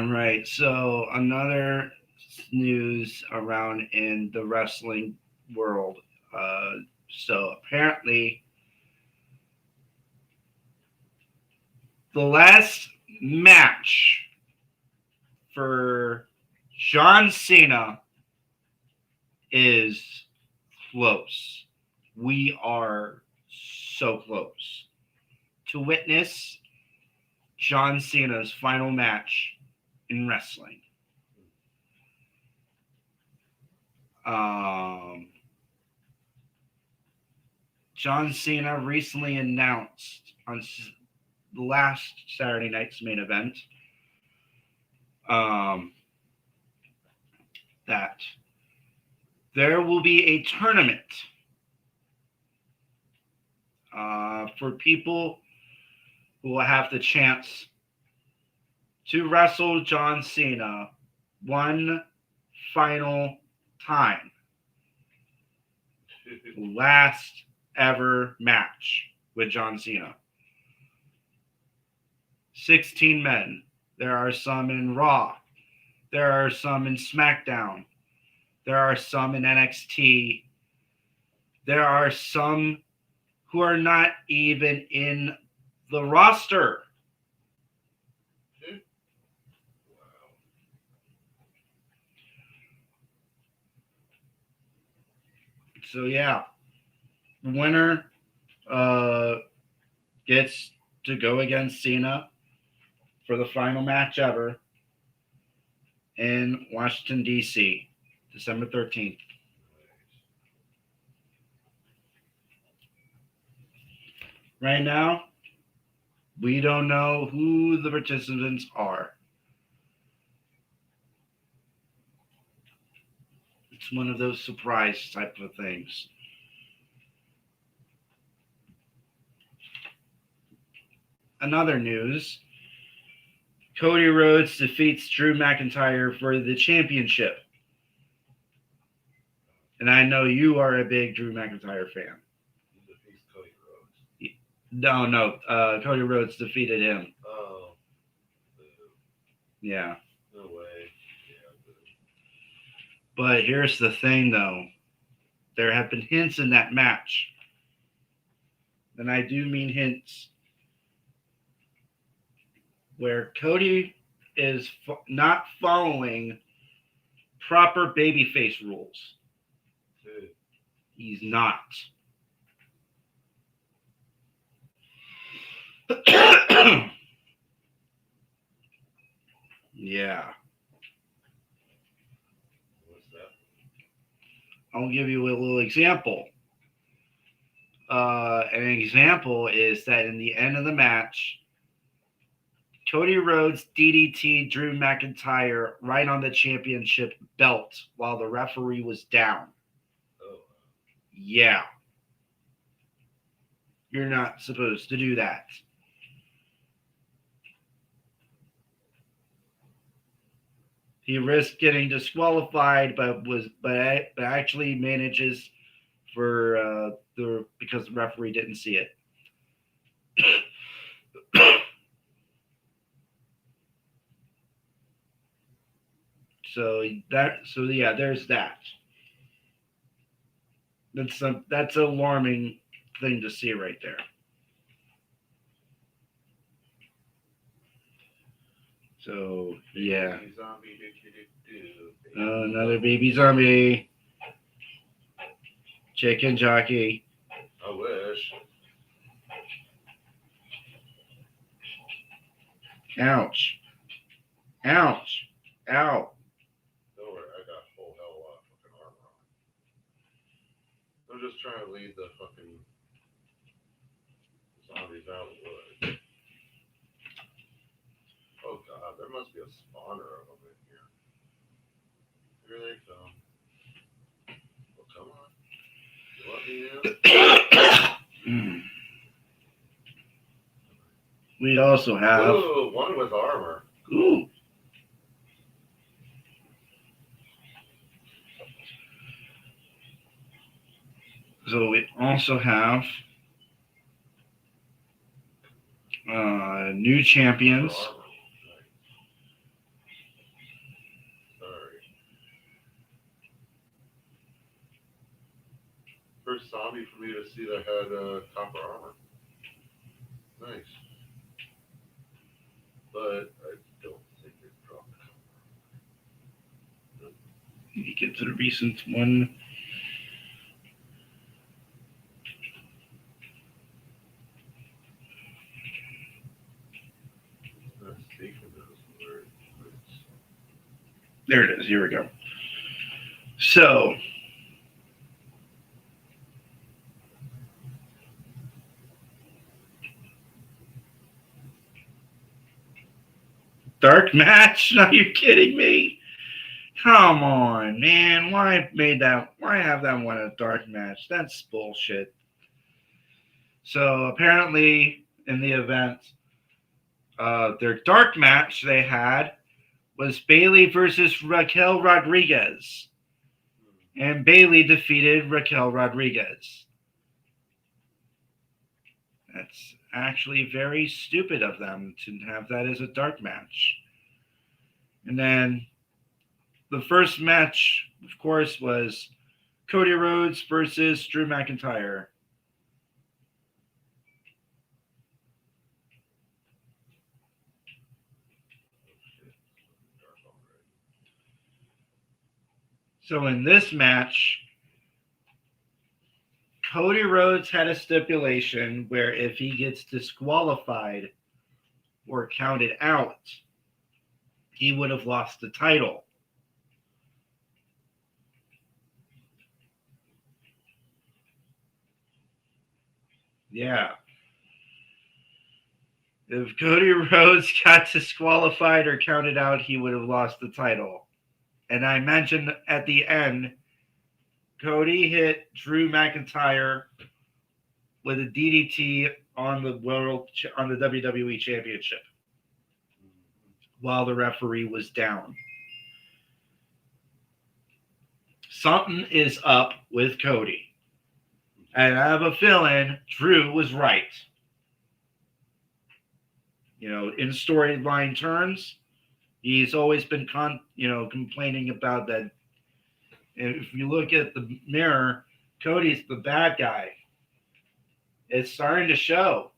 Right. So another news around in the wrestling world. So apparently, the last match for John Cena is close. We are so close to witness John Cena's final match in wrestling. John Cena recently announced on the last Saturday night's main event that there will be a tournament for people who will have the chance to wrestle John Cena one final time. Last ever match with John Cena. 16 men. There are some in Raw. There are some in SmackDown. There are some in NXT. There are some who are not even in the roster. So yeah, the winner gets to go against Cena for the final match ever in Washington, D.C., December 13th. Right now, we don't know who the participants are. It's one of those surprise type of things. Another news, Cody Rhodes defeats Drew McIntyre for the championship. And I know you are a big Drew McIntyre fan. No, Cody Rhodes defeated him. Oh. Yeah. No way. But here's the thing, though. There have been hints in that match. And I do mean hints. Where Cody is not following proper babyface rules. He's not. Yeah. What's that? I'll give you a little example. An example is that in the end of the match, Cody Rhodes DDT Drew McIntyre right on the championship belt while the referee was down. Oh, Yeah. You're not supposed to do that. He risked getting disqualified, but actually manages for because the referee didn't see it. So yeah, there's that. That's an alarming thing to see right there. So yeah, baby zombie, do. another baby zombie, chicken jockey. I wish. Ouch! Ouch! Ow! Don't worry, I got full hell lot of fucking armor on. I'm just trying to lead the fucking zombies out of the woods. Oh god, there must be a spawner of them in here. Here they come. Well, come on. You let me in? We also have. Ooh, one with armor. Ooh. So we also have new champions. Armor. Sorry. First zombie for me to see that had copper armor. Nice. But I don't think it dropped copper. Let me get to the recent one. There it is. Here we go. So, dark match? Are you kidding me? Come on, man. Why have that one a dark match? That's bullshit. So apparently in the event, their dark match they had was Bayley versus Raquel Rodriguez. And Bayley defeated Raquel Rodriguez. That's actually very stupid of them to have that as a dark match. And then the first match, of course, was Cody Rhodes versus Drew McIntyre. So in this match, Cody Rhodes had a stipulation where if he gets disqualified or counted out, he would have lost the title. Yeah. If Cody Rhodes got disqualified or counted out, he would have lost the title. And I mentioned at the end, Cody hit Drew McIntyre with a DDT on the WWE Championship while the referee was down. Something is up with Cody. And I have a feeling Drew was right. You know, in storyline terms, he's always been complaining about that. And if you look at the mirror, Cody's the bad guy. It's starting to show.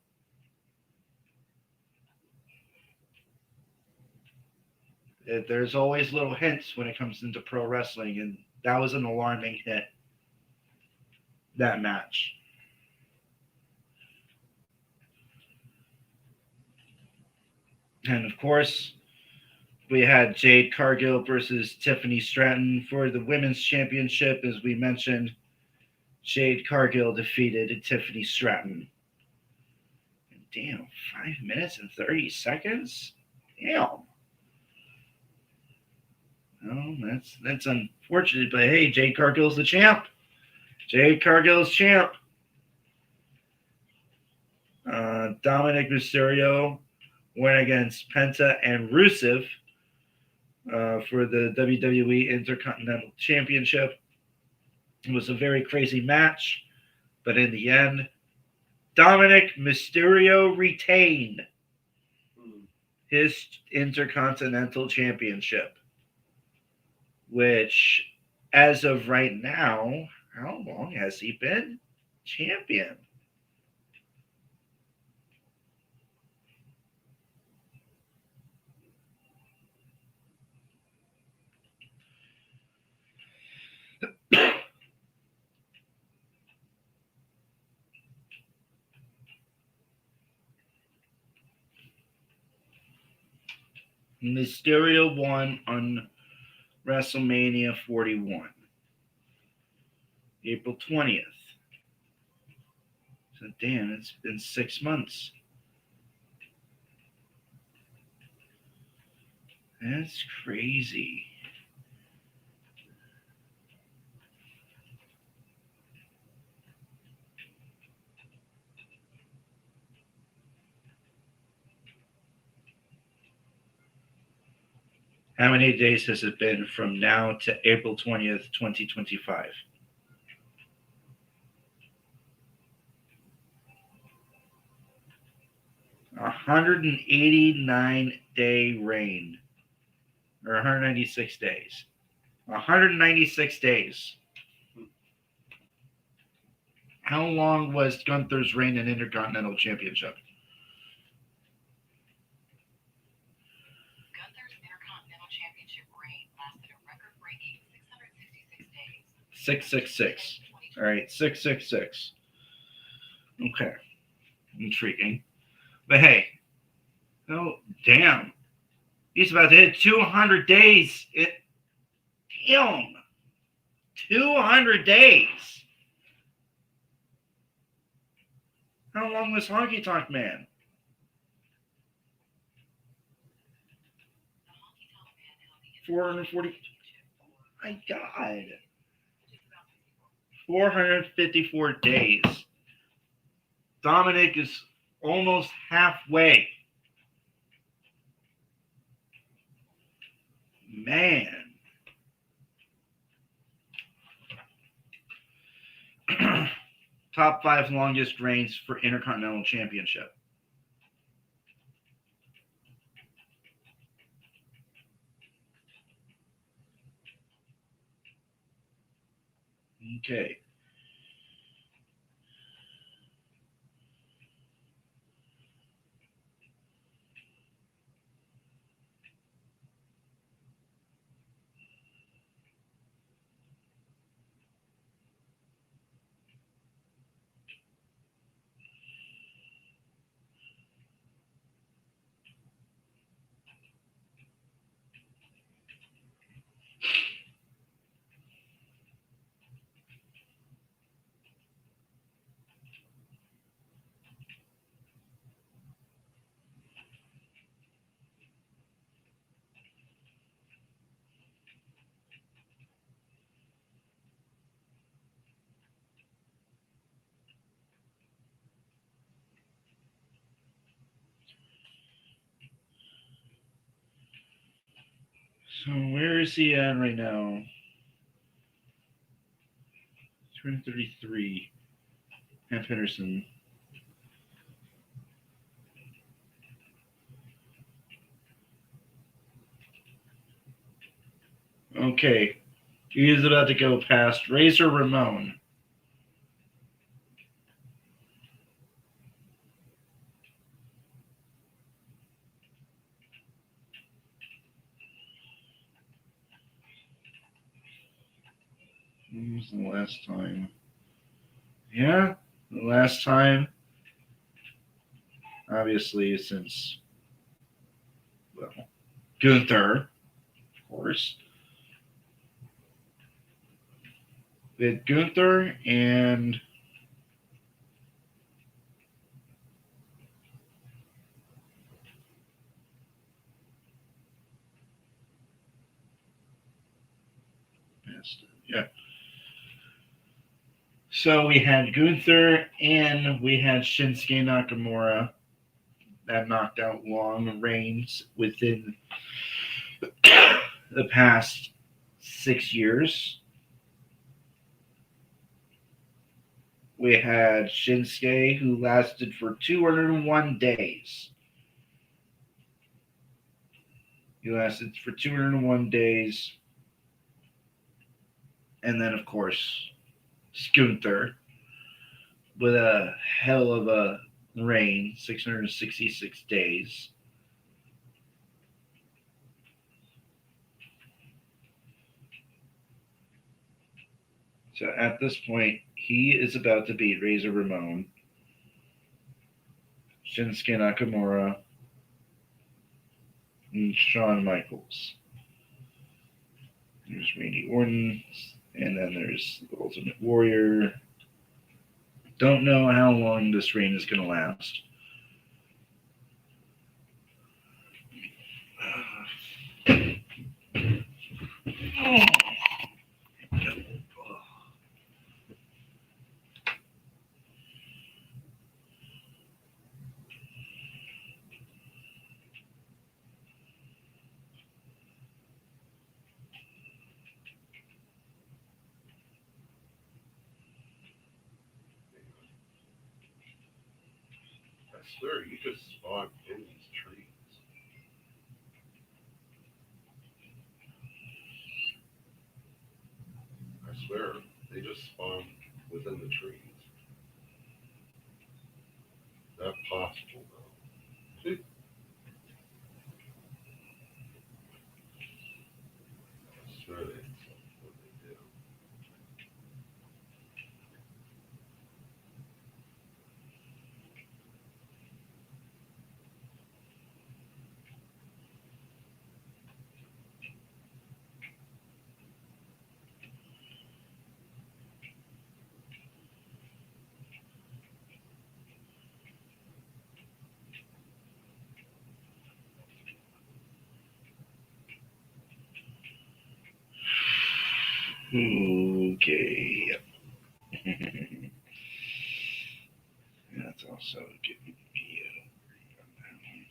There's always little hints when it comes into pro wrestling, and that was an alarming hit. That match. And of course, we had Jade Cargill versus Tiffany Stratton for the women's championship. As we mentioned, Jade Cargill defeated Tiffany Stratton. Damn, 5 minutes and 30 seconds? Damn. Oh, that's unfortunate, but hey, Jade Cargill's the champ. Jade Cargill's champ. Dominic Mysterio went against Penta and Rusev for the WWE Intercontinental Championship. It was a very crazy match, but in the end, Dominic Mysterio retained his Intercontinental Championship, which, as of right now, how long has he been champion? Mysterio won on WrestleMania 41, April 20th. So, damn, it's been 6 months. That's crazy. How many days has it been from now to April 20th, 2025? A 189-day reign, or 196 days. 196 days. How long was Gunther's reign in Intercontinental Championship? Gunther's Intercontinental Championship reign lasted a record-breaking 666 days. 666. All right, 666. Okay. Intriguing. But hey, oh, damn. He's about to hit 200 days. Damn. 200 days. How long was Honky Tonk Man? The Honky Tonk Man held the 440. Championship for My God. just about 454 days. Dominic is almost halfway. Man. Top 5 longest reigns for Intercontinental Championship. Okay. So where is he at right now? 233. Half Henderson. Okay. He is about to go past Razor Ramon. When was the last time? Yeah, the last time. Obviously, since, well, Gunther, of course. We had Gunther and yeah. So we had Gunther and we had Shinsuke Nakamura that knocked out long reigns within the past 6 years. We had Shinsuke, who lasted for 201 days. He lasted for 201 days. And then, of course, Gunther with a hell of a reign, 666 days. So at this point, he is about to beat Razor Ramon, Shinsuke Nakamura, and Shawn Michaels. There's Randy Orton, and then there's the Ultimate Warrior. Don't know how long this reign is going to last. I swear, you just spawned in these trees. I swear, they just spawned within the trees. Not possible, though. I swear that's what they do. Okay. That's also getting me on that one.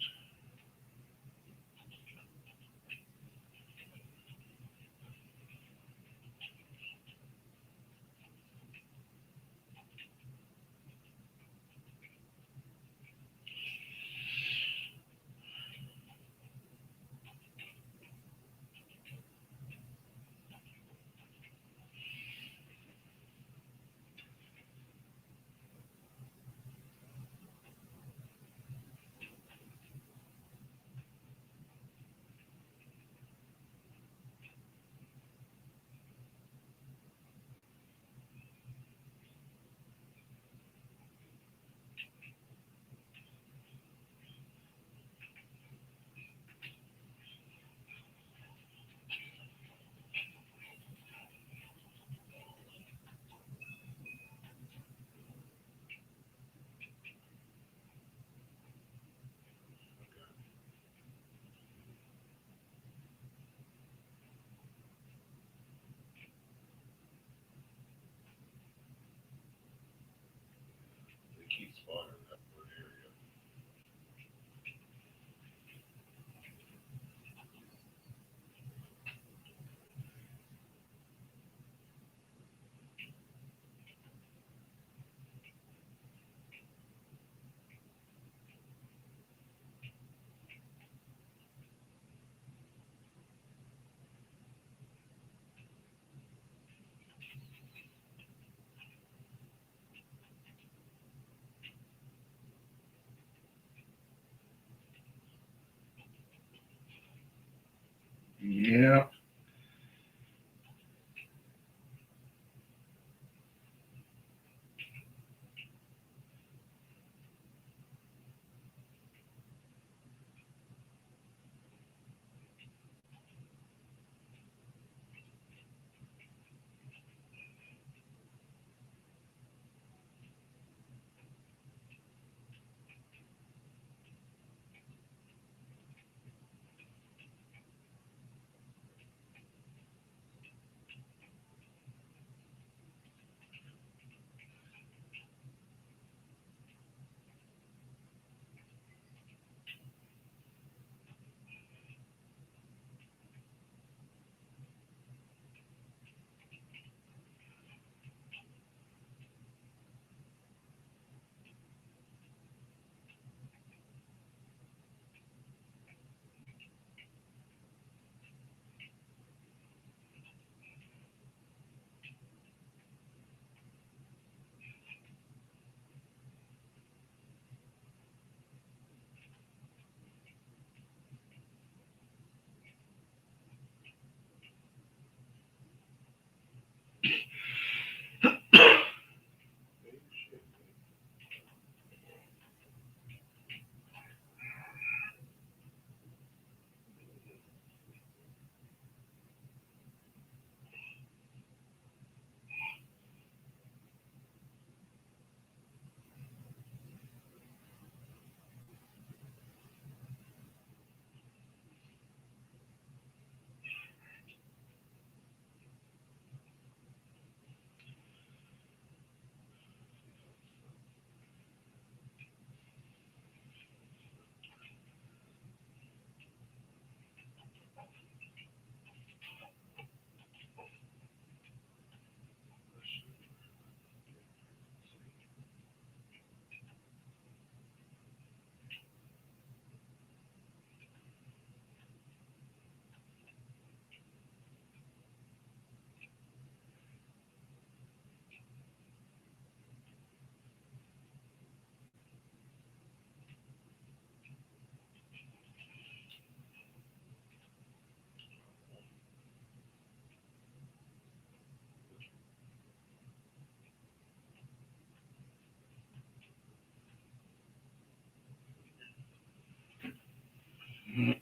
Still not a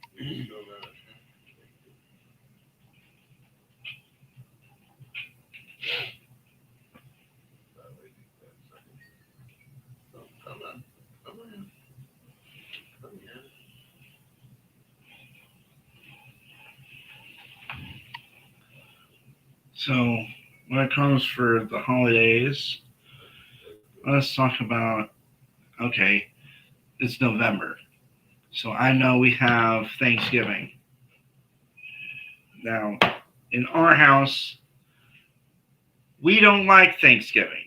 Oh, come on. Come on. Come here. So, when it comes for the holidays, let's talk about, okay, it's November. So I know we have Thanksgiving. Now, in our house, we don't like Thanksgiving.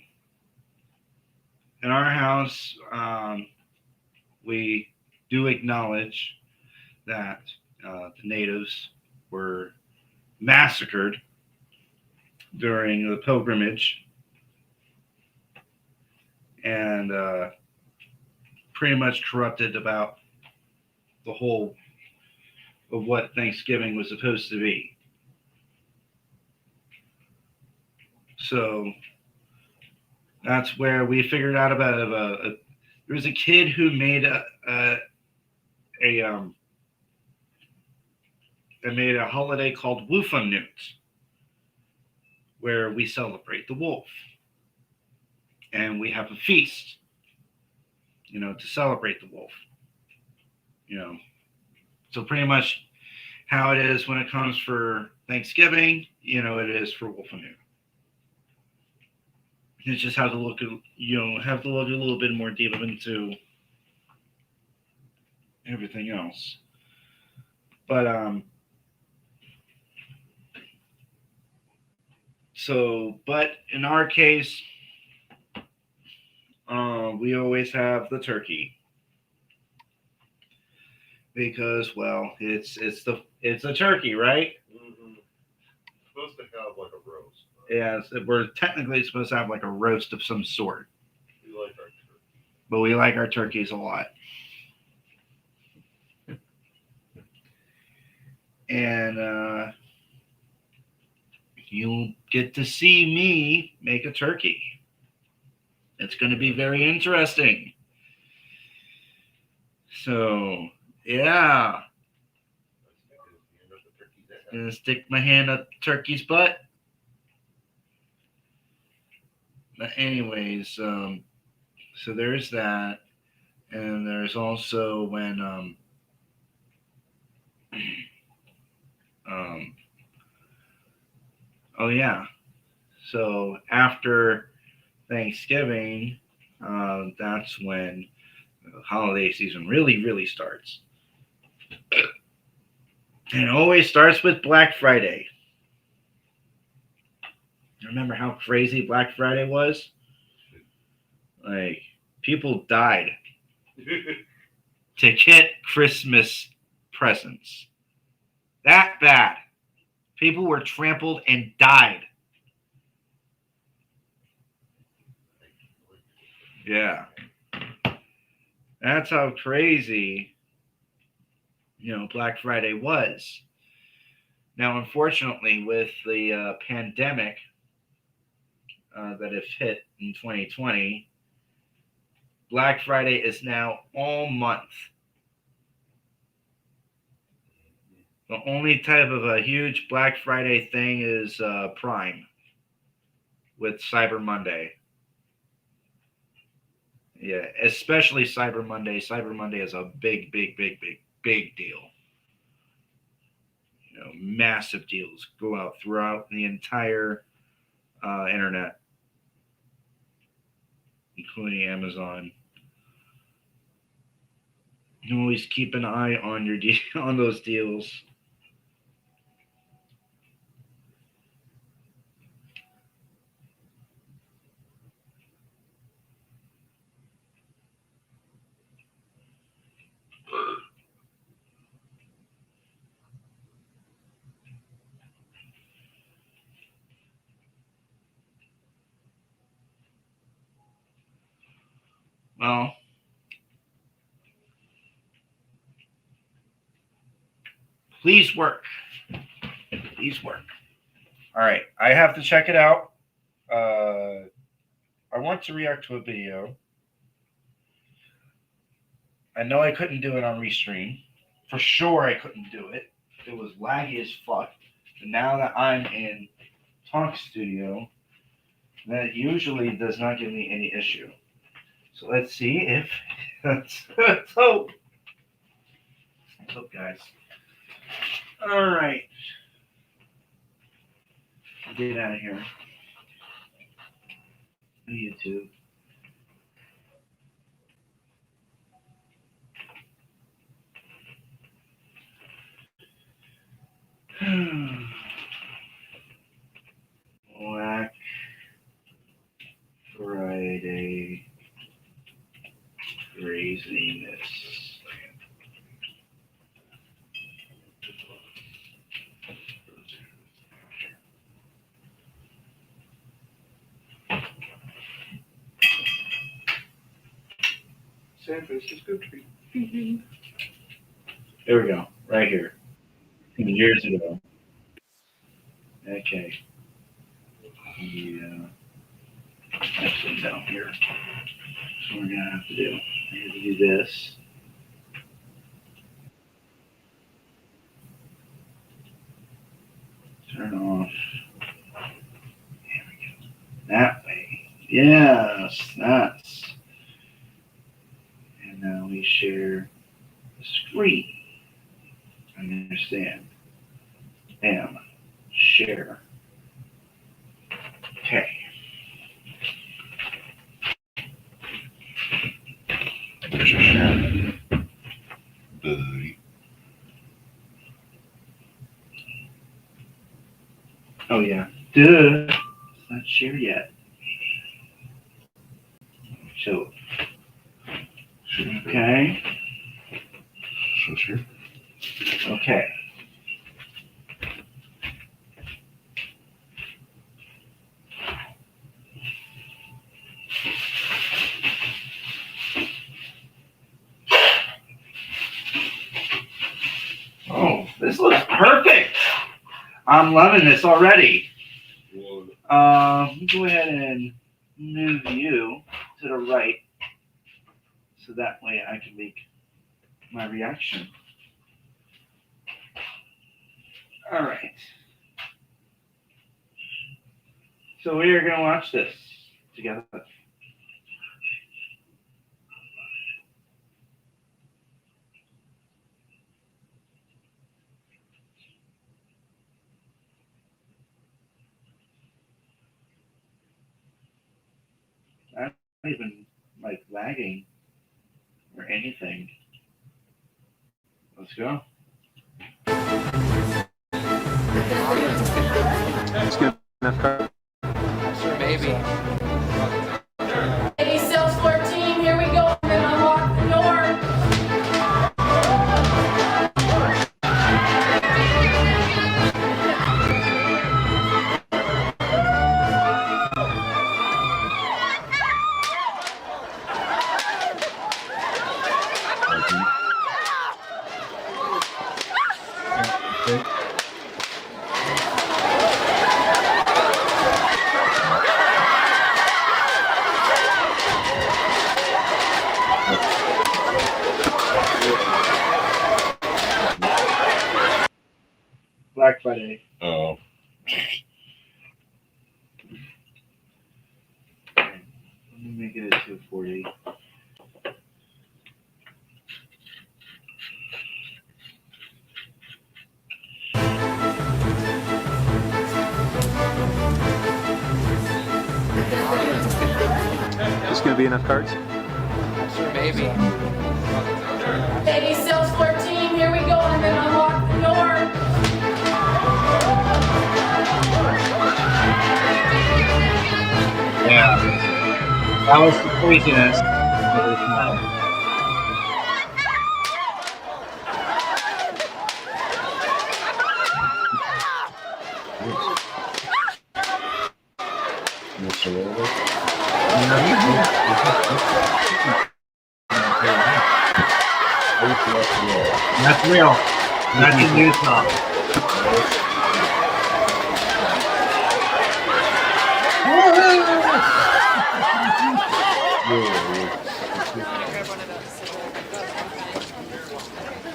In our house, we do acknowledge that the natives were massacred during the pilgrimage and pretty much corrupted about the whole of what Thanksgiving was supposed to be. So that's where we figured out about there was a kid who made a holiday called Wolfenut, where we celebrate the wolf, and we have a feast, to celebrate the wolf. So pretty much how it is when it comes for Thanksgiving, it is for Wolfenut. You just have to look a little bit more deep into everything else. But but in our case, we always have the turkey because, well, it's a turkey, right? Mm-hmm. Supposed to have like a roast. Yeah, we're technically supposed to have like a roast of some sort. We like our turkey. But we like our turkeys a lot. And you'll get to see me make a turkey. It's going to be very interesting. So, yeah. Gonna stick my hand up the turkey's butt. But anyways, so there's that. And there's also when oh yeah. So after Thanksgiving, that's when the holiday season really, really starts. And it always starts with Black Friday. Remember how crazy Black Friday was? Like, people died to get Christmas presents. That bad. People were trampled and died. Yeah. That's how crazy, Black Friday was. Now, unfortunately, with the pandemic that has hit in 2020, Black Friday is now all month. The only type of a huge Black Friday thing is Prime with Cyber Monday. Yeah, especially Cyber Monday. Cyber Monday is a big, big, big, big, big deal. Massive deals go out throughout the entire internet, including Amazon. You always keep an eye on your on those deals. Well, please work. Please work. All right, I have to check it out. I want to react to a video. I know I couldn't do it on Restream for sure I couldn't do it. It was laggy as fuck. And now that I'm in Talk Studio, that usually does not give me any issue. So let's see if let's hope. Let's hope, guys. All right. Get out of here. YouTube. Black Friday craziness. San Francisco tree. There we go. Right here. Years ago. Okay. Yeah. Actually down here. So we're gonna have to do. I have to do this. Turn off. There we go. That way. Yes, that's. And now we share the screen. Understand. And share. Okay. Buddy. Oh yeah. Duh. It's not shared yet. So. Okay. So sure. Okay. Oh, this looks perfect. I'm loving this already. Go ahead and move you to the right so that way I can make my reaction. All right. So we are going to watch this together. I'm not even like lagging or anything. Let's go. Sure, maybe. Hey, Salesforce team, here we go. I'm gonna unlock the door. Black Friday. Oh. Let me make it a 240. This gonna be enough cards? Sure, maybe. Hey, Salesforce team, here we go. I'm gonna unlock the door. Yeah. That was the craziness. That's real. That's a new song.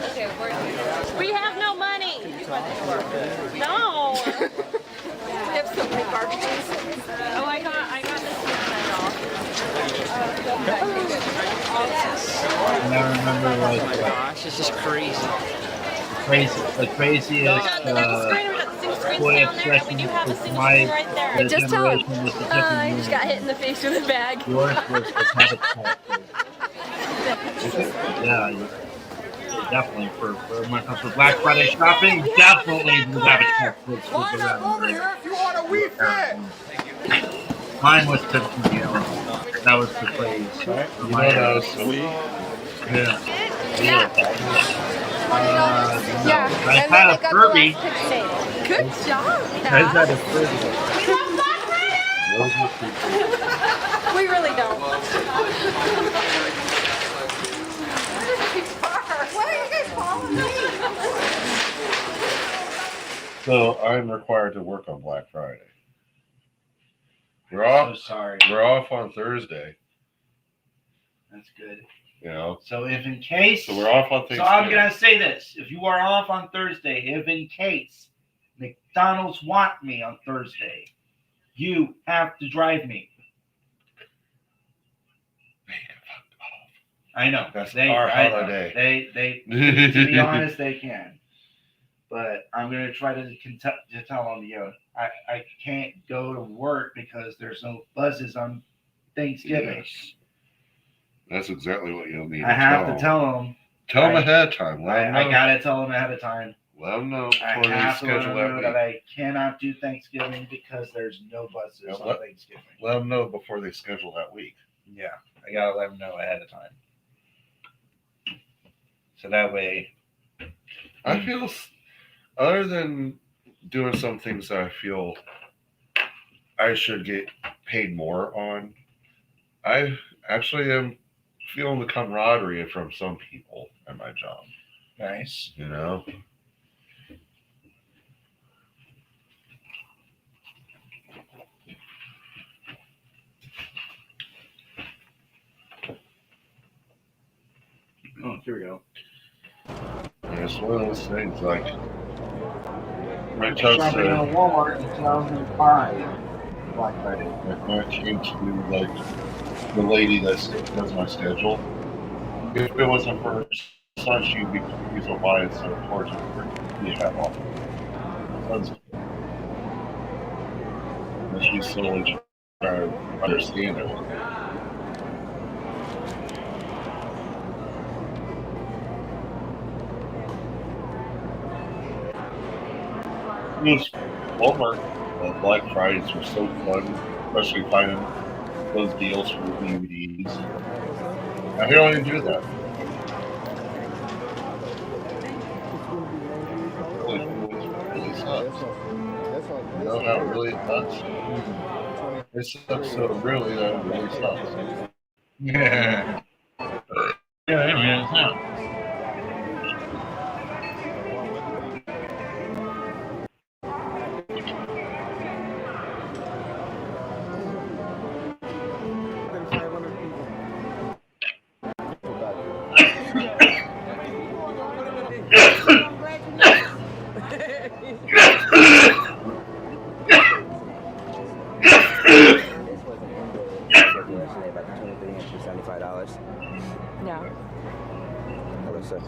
Okay, We have no money. No. We have so many barbecues. Oh, I got this And I remember like Oh my gosh, this is crazy. the craziest toy obsession was my Just tell him. generation was the I different just got hit in the face with a bag. Yours was the Habitat. Yeah, definitely for when it comes to Black Friday shopping, definitely the Habitat. Line up over here if you want a Wii Fit. Mine was Tiffany. That was the craze. Right? For You my know house. those Wii? Yeah. Yeah. I had a Furby. Good job. I had a Furby. We really don't. Why are you guys following me? So I'm required to work on Black Friday. We're So off. sorry. We're off on Thursday. That's good. You know. So if in case, So we're off on so Thanksgiving. I'm gonna say this: if you are off on Thursday, if in case McDonald's want me on Thursday, you have to drive me. I know That's our holiday. They to be honest, they can. But I'm gonna try to tell them, I can't go to work because there's no buses on Thanksgiving. Yes. That's exactly what you'll need. I have to tell them. Tell them ahead of time. Let them know. I gotta tell them ahead of time. Let them know I before they have to let schedule them know that that week. I cannot do Thanksgiving because there's no buses Yeah, on Thanksgiving. Let them know before they schedule that week. Yeah, I gotta let them know ahead of time. So that way, I feel, other than doing some things that I feel I should get paid more on, I actually am feeling the camaraderie from some people at my job. nice. You know? Oh, here we go. And it's one of those things like my Shopping toast at Walmart in 2005. Black Friday. like when it came to like the lady that does my schedule. If it wasn't for her son, she'd be confused on why it's so important for me to have off. My son's and she's slowly trying to understand it. Walmart Black Fridays were so fun, especially finding those deals for DVDs. I don't even do that. Really sucks. You know how it really sucks? It sucks so really that it really sucks. Yeah. Yeah, I mean, it's not. $75. No. Hello, sir.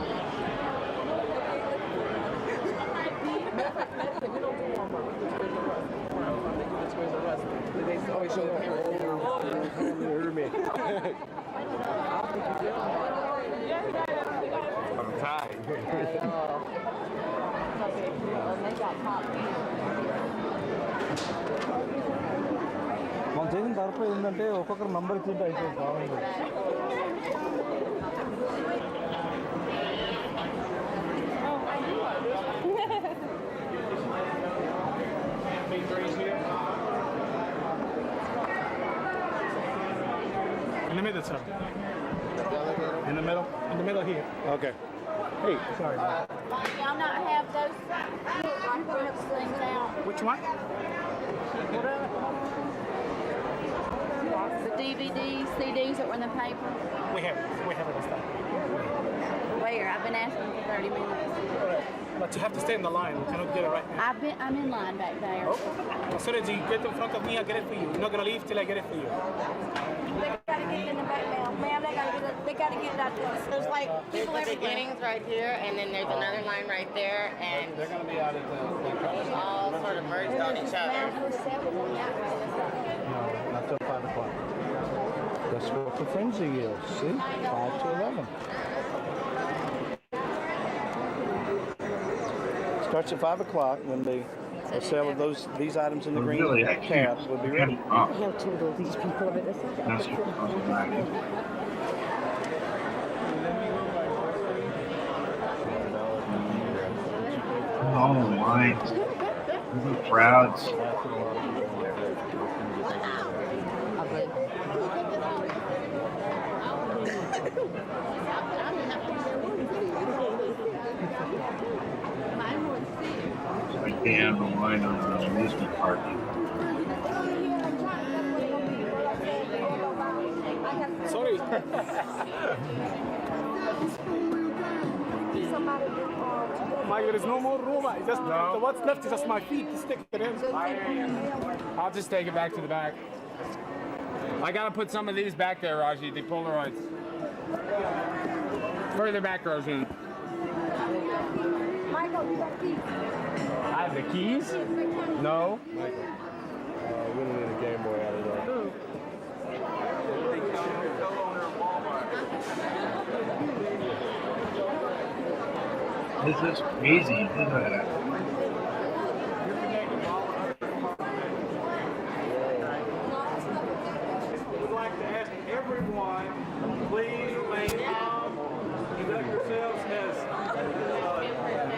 I'm trying. మనం చేసిన తరపు ఏంటంటే ఒక్కొక్కరు number ఇచ్చింటే అయిపోయింది బాగుంది In the middle, sir. In the middle. In the middle here. Okay. Hey, sorry. Y'all not have those things out. Which one? The DVDs, CDs that were in the paper. We have it in stock. Where? I've been asking for 30 minutes. But you have to stay in the line. We cannot get it right now. I'm in line back there. Oh. As soon as you get in front of me, I'll get it for you. You're not gonna leave till I get it for you. They gotta get it in the back, ma'am. Ma'am, they gotta get it out there. There's like There's people the beginnings right here, and then there's another line right there, and They're gonna be out at the all sort of merged on each other. No, not till 5 o'clock. That's what the frenzy is. See? 5 to 11. Starts at 5 o'clock when the sale of these items in the green Really, I tab can't. will be ready. Oh, How two of these people over this. that's what oh, lines. The crowds. Like they have a line on the amusement park. Sorry. Mike, there is no more room. Just what's left is just my feet to stick it in. I'll just take it back to the back. I gotta put some of these back there, Raji, the Polaroids. Further back, Rosine. Michael, you got keys. I have the keys? No. Michael, we need a Game Boy out of there. This is crazy. Look at that. We'd like to ask everyone, please remain calm, conduct yourselves as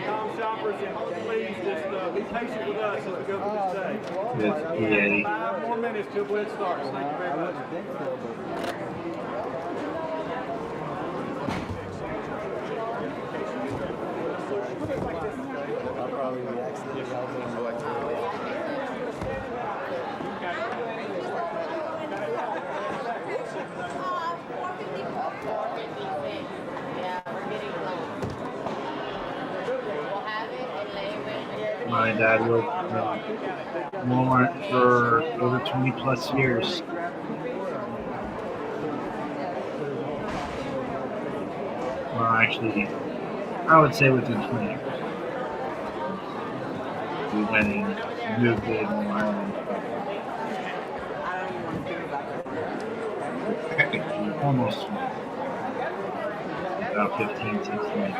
calm shoppers, and please just be patient with us as we go through this day. It's EA. 5 more minutes till blitz starts. Thank you very much. I'll probably accidentally help them. My dad worked Walmart for over 20 plus years. Well, actually, I would say within 20 years. We went and moved to Long Island. Almost 20. About 15, 16.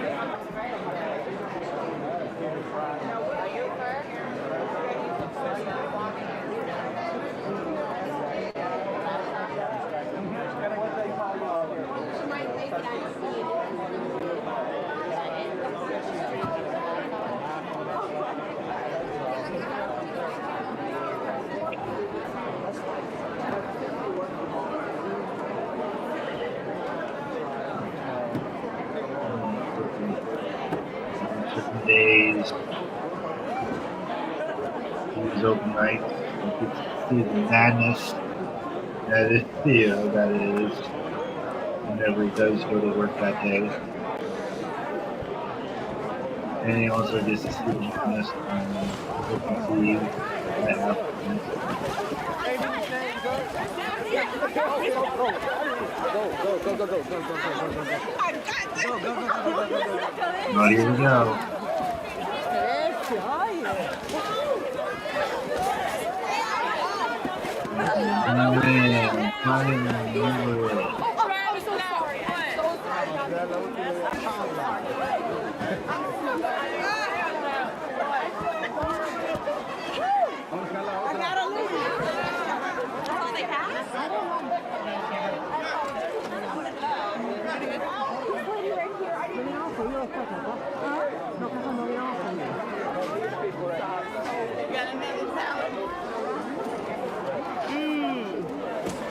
Days. These open nights. You could see the madness that is, that it is whenever he does go to work that day. And he also gets to see the madness open see that happens. Well, here we go.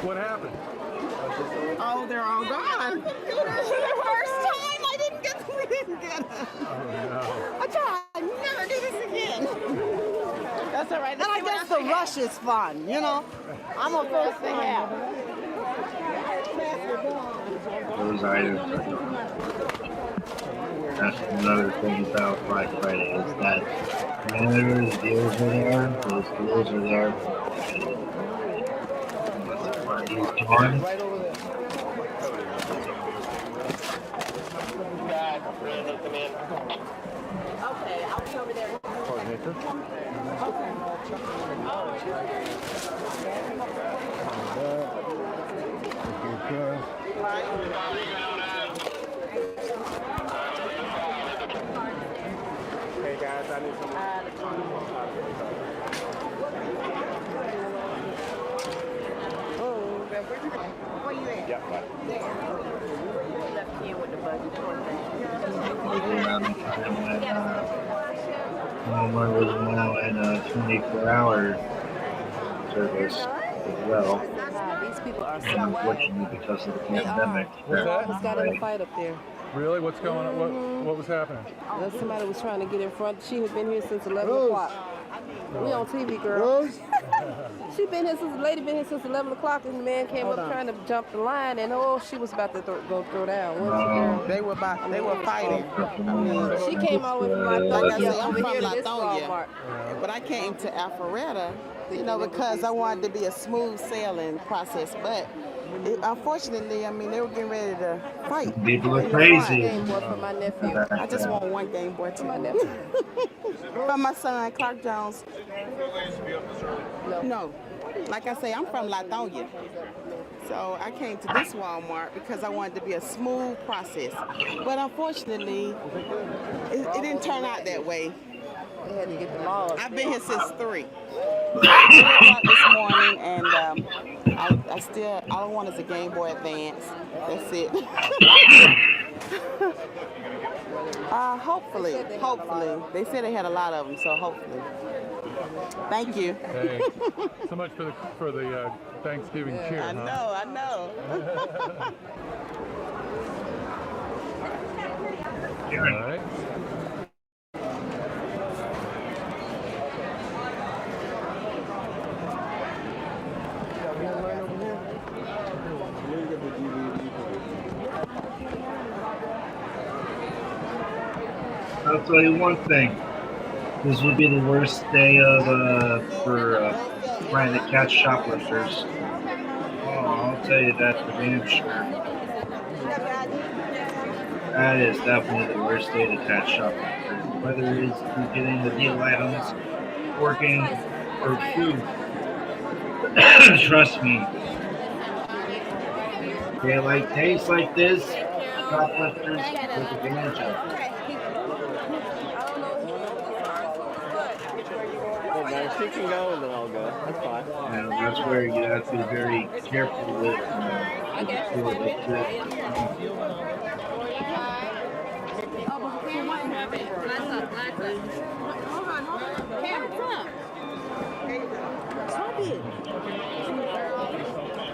What happened? Oh, they're all gone. For the first time, we didn't get it. Oh no. I tried. Never do this again. That's all right. And I guess the rush is fun, you know. I'm supposed to have. Those items are That's another thing about Black Friday is that whenever the deals are there, those deals are there. Unless it's one of these Johns. Okay, I'll be over there. Hey guys, I need some. Where you at? Yeah, bye. Left here with the buggy. Around the time when Walmart was allowing 24-hour service as well. These people are And unfortunately, because of the pandemic, What's got in a fight up there. Really? What's going on? What was happening? Somebody was trying to get in front. She had been here since 11 o'clock. We on TV, girl. She been here since the lady been here since 11 o'clock, and the man came up trying to jump the line, and she was about to go throw down. They were fighting. She came all the way from Lithonia over here to this Walmart. But I came to Alpharetta, because I wanted to be a smooth sailing process. But unfortunately, they were getting ready to fight. People are crazy. Game boy for my nephew. I just want one Game Boy too. My nephew. For my son, Clark Jones. No. Like I say, I'm from Lithonia. So I came to this Walmart because I wanted to be a smooth process. But unfortunately, it didn't turn out that way. They had to get the laws. I've been here since 3 o'clock this morning, and I still, all I want is a Game Boy Advance. That's it. Hopefully. They said they had a lot of them, so hopefully. Thank you. Hey, so much for the Thanksgiving cheer. I know. All right. I'll tell you one thing. This would be the worst day for trying to catch shoplifters. Oh, I'll tell you that for damn sure. That is definitely the worst day to catch shoplifters. Whether it's getting the deal items, working, or food. Trust me. Days like this, shoplifters take advantage of it. She can go and then I'll go. That's fine. And that's where you have to be very careful with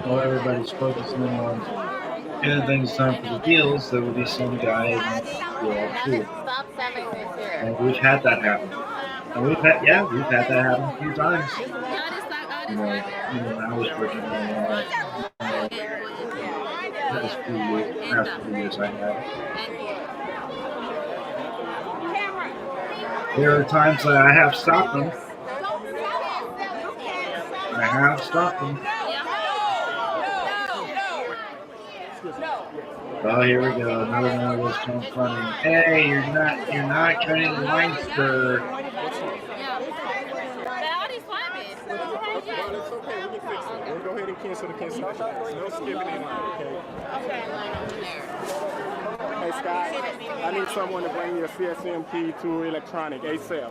While everybody's focusing on getting things done for the deals, there will be some guy too. And we've had that happen. And we've had that happen a few times. When I was working on past few years I had. There are times that I have stopped them. Oh, here we go. Another one of those funny. Hey, you're not cutting the line, sir. We'll go ahead and cancel the cancellation. No skipping in line, okay? Hey, Scott, I need someone to bring me a CSM key to electronic ASAP.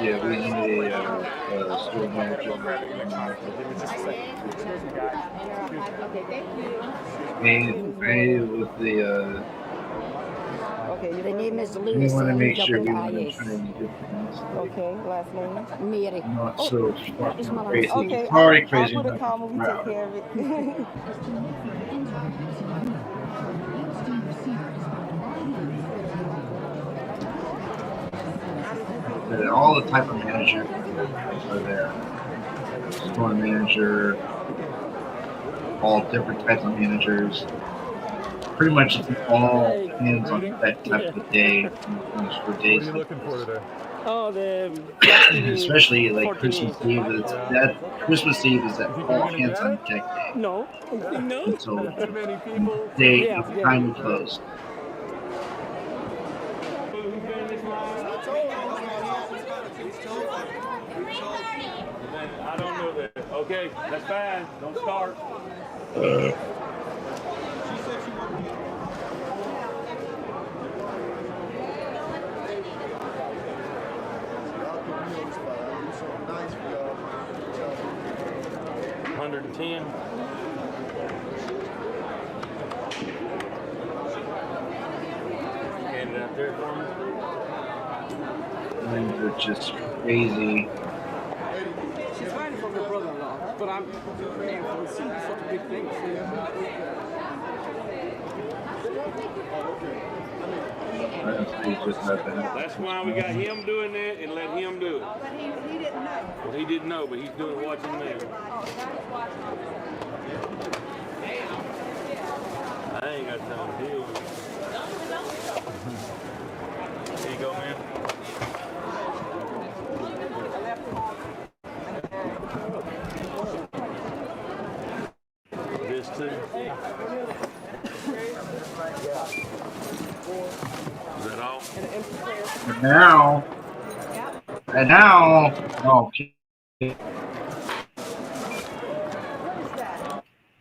Yeah, we need a school manager. Hey, with the Okay, they need Mr. we Lewis. want to make jump sure in we the want to IS. try and get things Okay, last name? Mary. not so fucking crazy. Okay, It's already crazy I'll put a enough. comma, we take care of it. All the type of managers are there. Store manager, all different types of managers. pretty much all hands on deck type of day for days like this. Oh, the Especially like Christmas Eve. That Christmas Eve is that all hands on deck day. No. No. So Too many people. they Yeah. kind of closed. I don't know that. Okay, that's fine. Don't start. $110. Hand it out there for me. Things are just crazy. She's hiding from her brother-in-law, but I'm praying for such a big thing. That's why we got him doing that and let him do it. But he didn't know. Well, he didn't know, but he's doing it watching me. I ain't got time to deal with it. Here you go, man. This too. Is that all? And now, okay.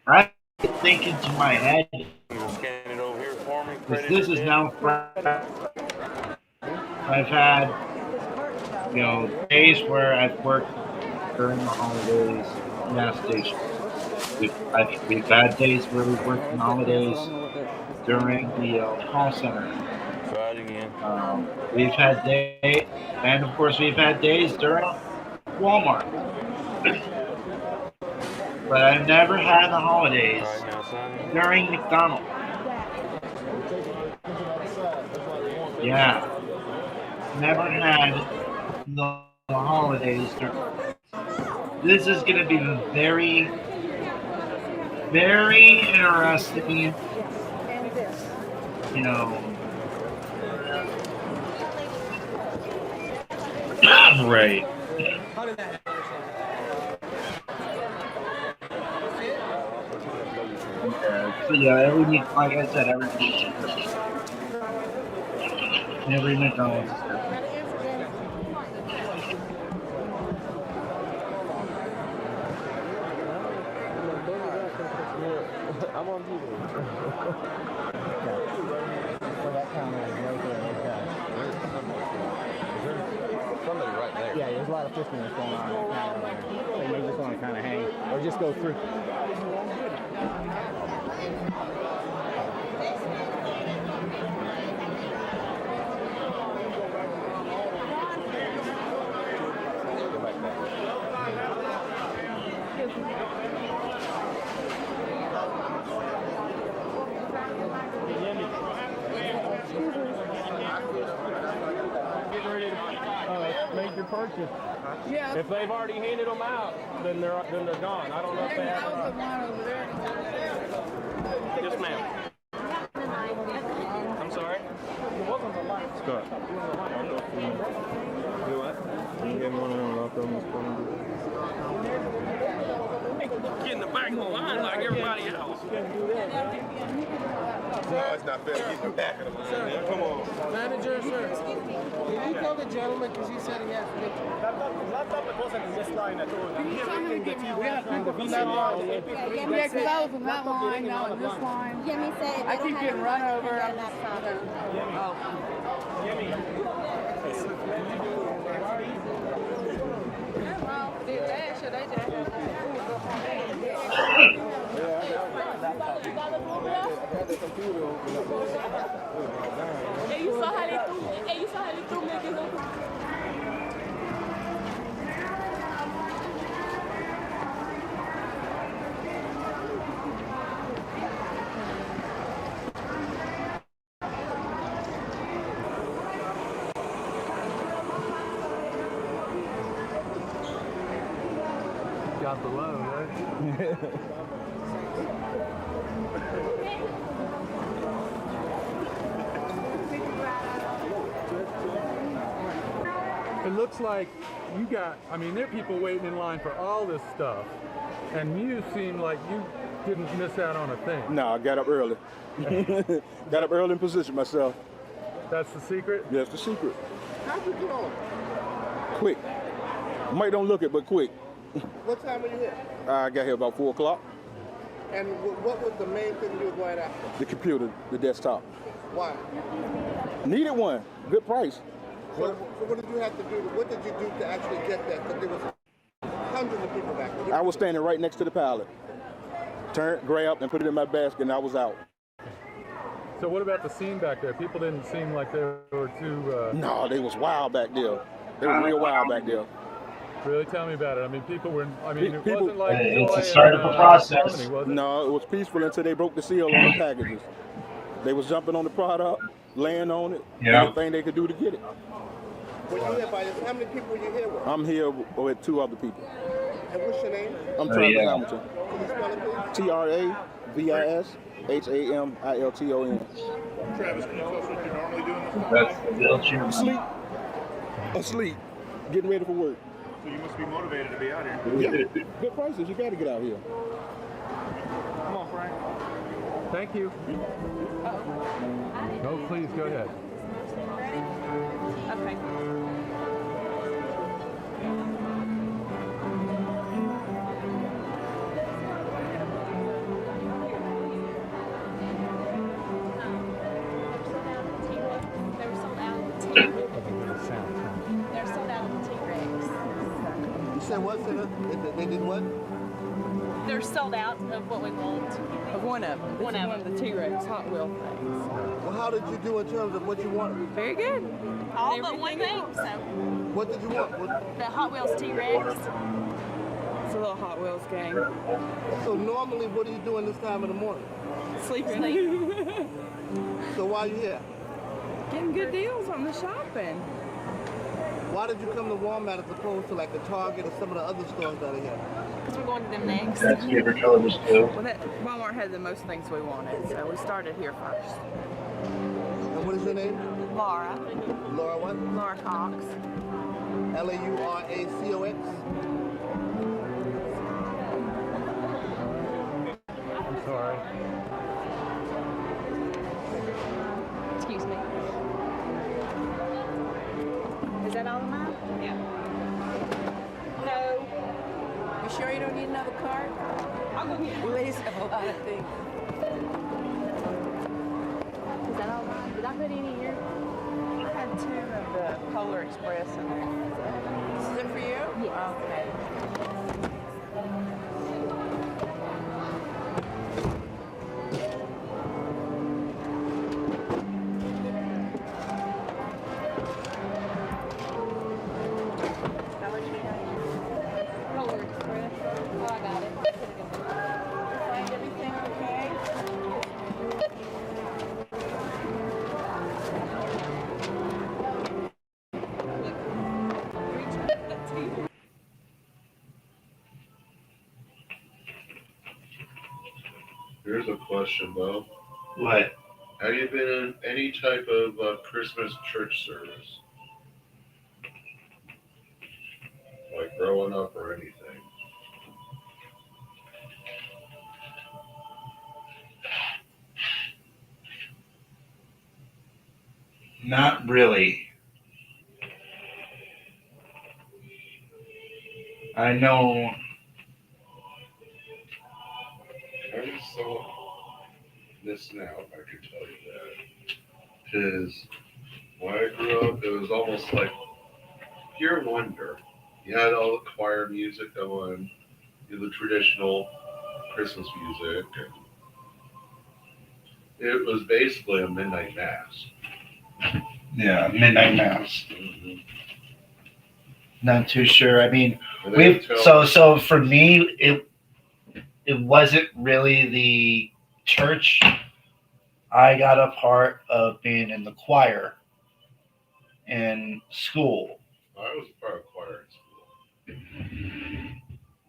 I'm thinking to my head, Scan it over here for me. this is now Friday. I've had, days where I've worked during the holidays in gas station. We've had days where we've worked in holidays during the call center. Try it again. We've had days, and of course we've had days during Walmart. But I've never had the holidays during McDonald's. Yeah. Never had the holidays during. This is going to be very, very interesting, right. So yeah, every week, like I said, every McDonald's is different. I'm on TV. That camera is right there. Somebody right there. Yeah, there's a lot of fishing that's going on right now. So you may just want to kind of hang or just go through. Make your purchase. Yeah. If they've already handed them out, then they're gone. I don't know if they have. Yes, ma'am. I'm sorry. Scott. Do what? You get one of them left on this phone. Get in the back of the line like everybody else. No, it's not fair. Get in the back of the line, man. Come on. Manager, sir. Can you tell the gentleman because he said he has to make laptop wasn't in this line at all. Can you tell him to give me a laptop? Yeah, because I was in that line, now in this line. Jimmy said I keep getting run over. I'm not Hey, you saw how they threw me against them? Got the low, right? it looks like you got, I mean, there are people waiting in line for all this stuff, and you seem like you didn't miss out on a thing. No, I got up early. Got up early and positioned myself. That's the secret? That's the secret. How'd you get on? Quick. Might don't look it, but quick. What time were you here? I got here about 4 o'clock. And what was the main thing you were going after? The computer, the desktop. Why? Needed one. Good price. So what did you have to do? What did you do to actually get that? Because there was hundreds of people back there. I was standing right next to the pallet. Turned, grabbed, and put it in my basket, and I was out. So what about the scene back there? People didn't seem like they were too... No, they was wild back there. They were real wild back there. Really? Tell me about it. I mean, people were... I mean, it People, wasn't like... It's a start of a process. Harmony, was it? No, it was peaceful until they broke the seal on the packages. They was jumping on the product, laying on it, anything they could do to get it. Were you here by yourself? How many people were you here with? I'm here with 2 other people. And what's your name? I'm Travis Hamilton. Can you spell it, please? TRAVISHAMILTON. Travis, can you tell us what you're normally doing? That's Sleep. Asleep. Getting ready for work. So you must be motivated to be out here. Yeah. Good prices. You got to get out here. Come on, Frank. Thank you. No, please, go ahead. Okay. They're sold out of the T-Rex. They're sold out of the T-Rex. You said what? They did what? They're sold out of what we want. Of one of them. One of the T-Rex Hot Wheel things. Well, how did you do in terms of what you wanted? Very good. All but one thing. So What did you want? the Hot Wheels T-Rex. It's a little Hot Wheels game. So normally, what are you doing this time in the morning? Sleeping. So why are you here? Getting good deals on the shopping. Why did you come to Walmart as opposed to like the Target or some of the other stores that are here? Because we're going to them next. That's favorite colors too. Well, Walmart had the most things we wanted, so we started here first. And what is your name? Laura. Laura what? Laura Cox. Lauracox? I'm sorry. Excuse me. Is that all of mine? Yeah. No. You sure you don't need another card? I'll go get it. Ladies have a lot of things. Is that all mine? Did I put any here? I had 2 of the Polar Express in there. This is it for you? Yeah. Okay. Polar Express. Oh, I got it. Find everything okay? Here's a question, Bo. What? Have you been in any type of Christmas church service? Like growing up or anything? Not really. I know. I just saw this now, if I could tell you that. Because when I grew up, it was almost like pure wonder. You had all the choir music going, the traditional Christmas music. And it was basically a midnight mass. Yeah, midnight mass. Mm-hmm. Not too sure. I mean, And they would tell- so for me, it wasn't really the church. I got a part of being in the choir in school. I was a part of choir in school.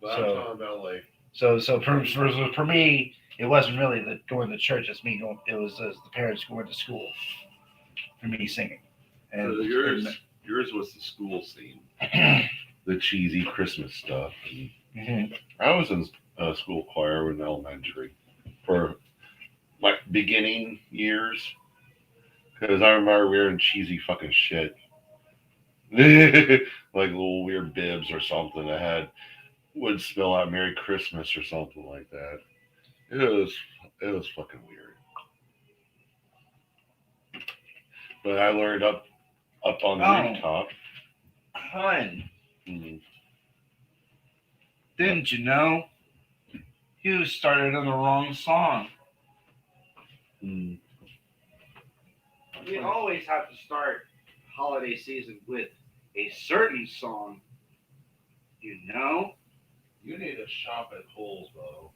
But So- I'm talking about like, So for me, it wasn't really going to church. It's me going. It was the parents going to school for me singing. so yours, Yours was the school scene, the cheesy Christmas stuff. Mm-hmm. I was in a school choir in elementary for my beginning years because I remember wearing cheesy fucking shit, like little weird bibs or something that would spell out "Merry Christmas" or something like that. It was fucking weird. But I learned up on the rooftop. Hun, Mhm. didn't you know? You started on the wrong song. Mm. We always have to start holiday season with a certain song. You know? You need to shop at Kohl's, though.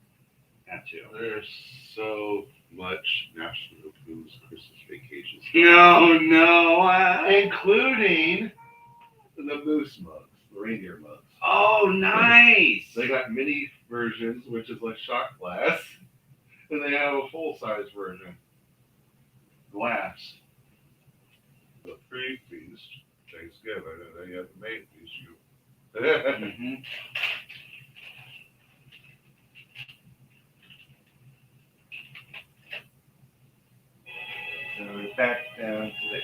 Got to. There's so much National Lampoon's Christmas Vacation stuff. No. Including the moose mugs, the reindeer mugs. Oh, nice. They got mini versions, which is like shot glass, and they have a full-size version. Glass. The pre-feast, Thanksgiving, and then you have the main feast. Mm-hmm. So we're back down to there.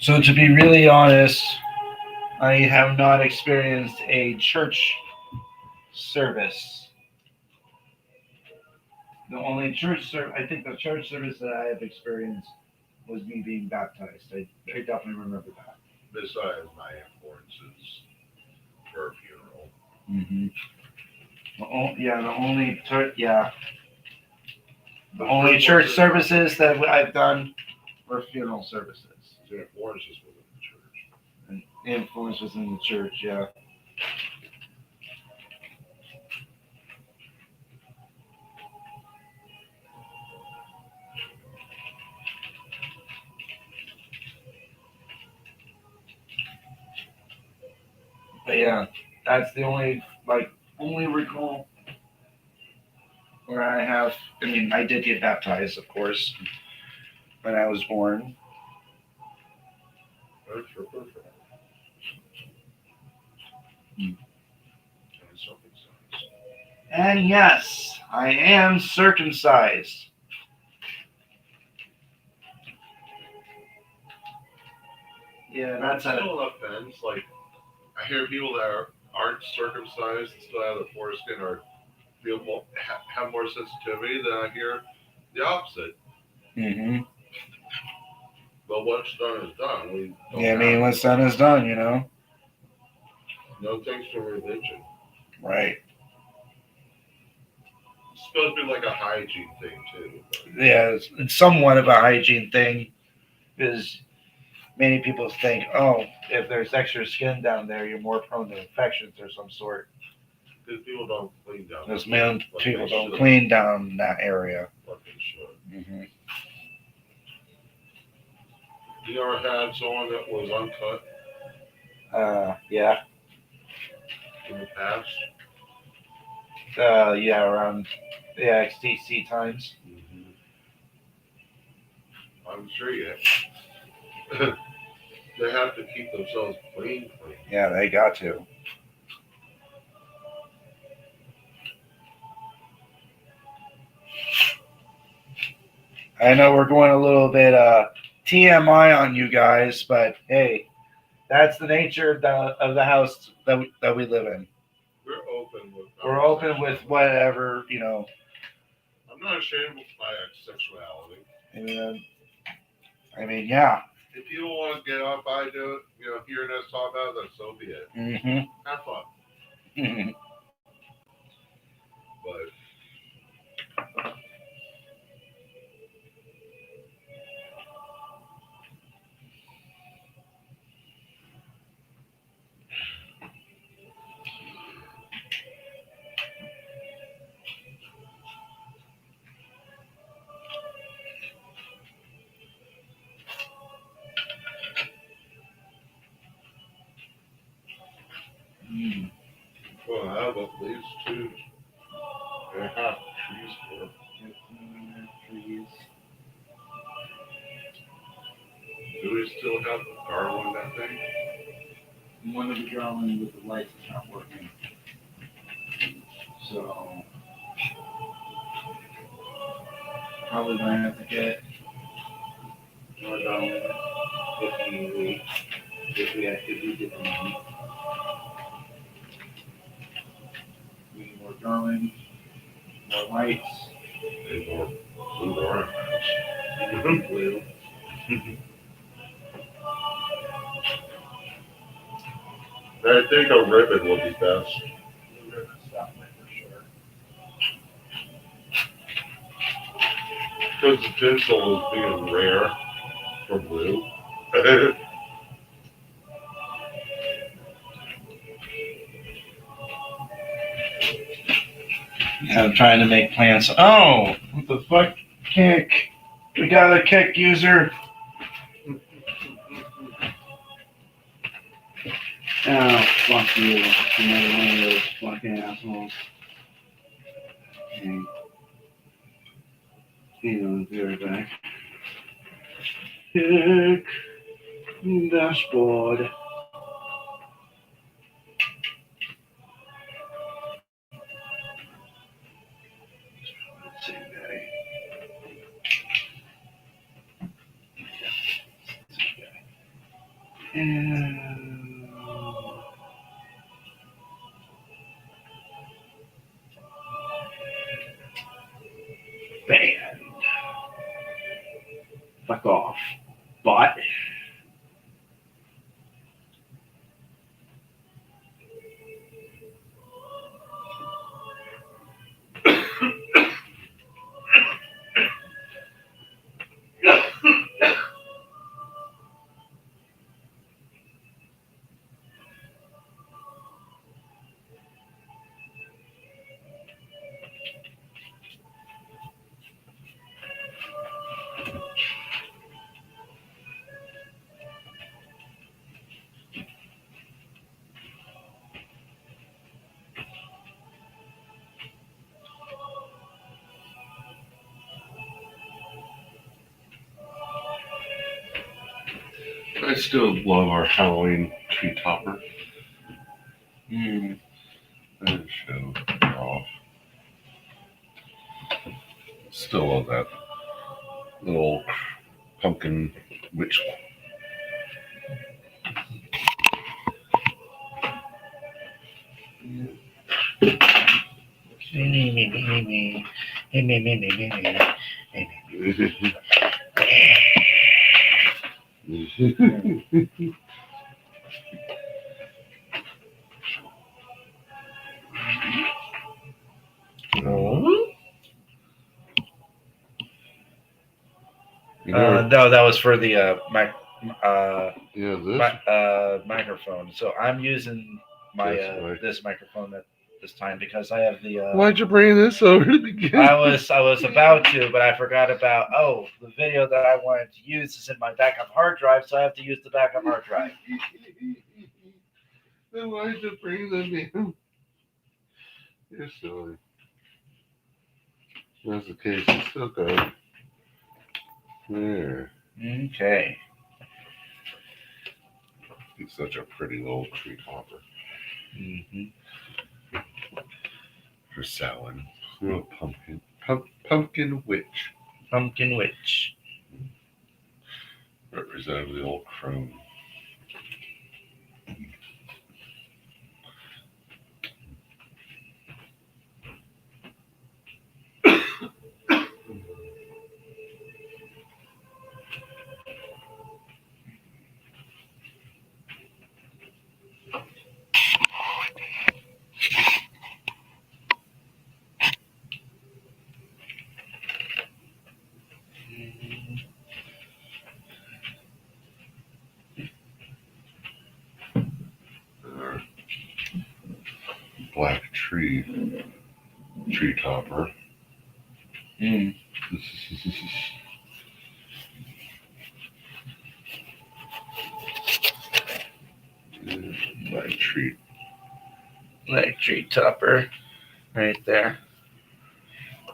So to be really honest, I have not experienced a church service. The only I think the church service that I have experienced was me being baptized. I definitely remember that. Besides my influences for a funeral. Mm-hmm. The only church services that I've done were funeral services. The influences within the church. And influences in the church, yeah. But yeah, that's the only recall where I have. I mean, I did get baptized, of course, when I was born. Perfect. And yes, I am circumcised. Yeah, that's still an offense. Like, I hear people that aren't circumcised and still have the foreskin or feel more, have more sensitivity. Than I hear the opposite. Mm-hmm. But what's done is done. I mean, what's done is done, you know? No thanks to religion. Right. It's supposed to be like a hygiene thing, too. But. Yeah, it's somewhat of a hygiene thing, because many people think, oh, if there's extra skin down there, you're more prone to infections or some sort. Because people don't clean down. Because people don't clean down that area. Like they should. Mm-hmm. You ever had someone that was uncut? Yeah. In the past? Yeah, around the XTC times. Mm-hmm. I'm sure you. They have to keep themselves clean. Yeah, they got to. I know we're going a little bit TMI on you guys, but hey, that's the nature of the house that we live in. We're open with whatever, you know. I'm not ashamed of my sexuality. I mean, yeah. If you don't want to get up, I do it. You know, hearing us talk about it, then so be it. Mm-hmm. Have fun. Mm-hmm. But well, I have at least two Yeah, trees for. Trees. Do we still have the Garland that thing? One of the drawing with the lights is not working. So probably gonna have to get more Garland if we actually get the money. We need more Garland, more lights. And more blue orange. Blue. I think a ribbon will be best. Blue ribbon stuff for sure. Because the tinsel is being rare for blue. Yeah, I'm trying to make plans. Oh, what the fuck? Kick. We got a kick user. Oh, fuck you. Another one of those fucking assholes. Okay. Hang on, be right back. Kick. Dashboard. Same guy. And band. Fuck off. But I still love our Halloween tree topper. That show off. Still love that little pumpkin witch. no, that was for the this? microphone. So I'm using my this microphone at this time because I have the. Why'd you bring this over to begin? I was about to, but I forgot about. Oh, the video that I wanted to use is in my backup hard drive, so I have to use the backup hard drive. Then why'd you bring them in? You're silly. That's the case. It's still good. There. Okay. He's such a pretty little tree topper. For Samhain. Little pumpkin. Pumpkin witch. Pumpkin witch. Representative of the old crone. Black tree topper. Black tree topper, right there.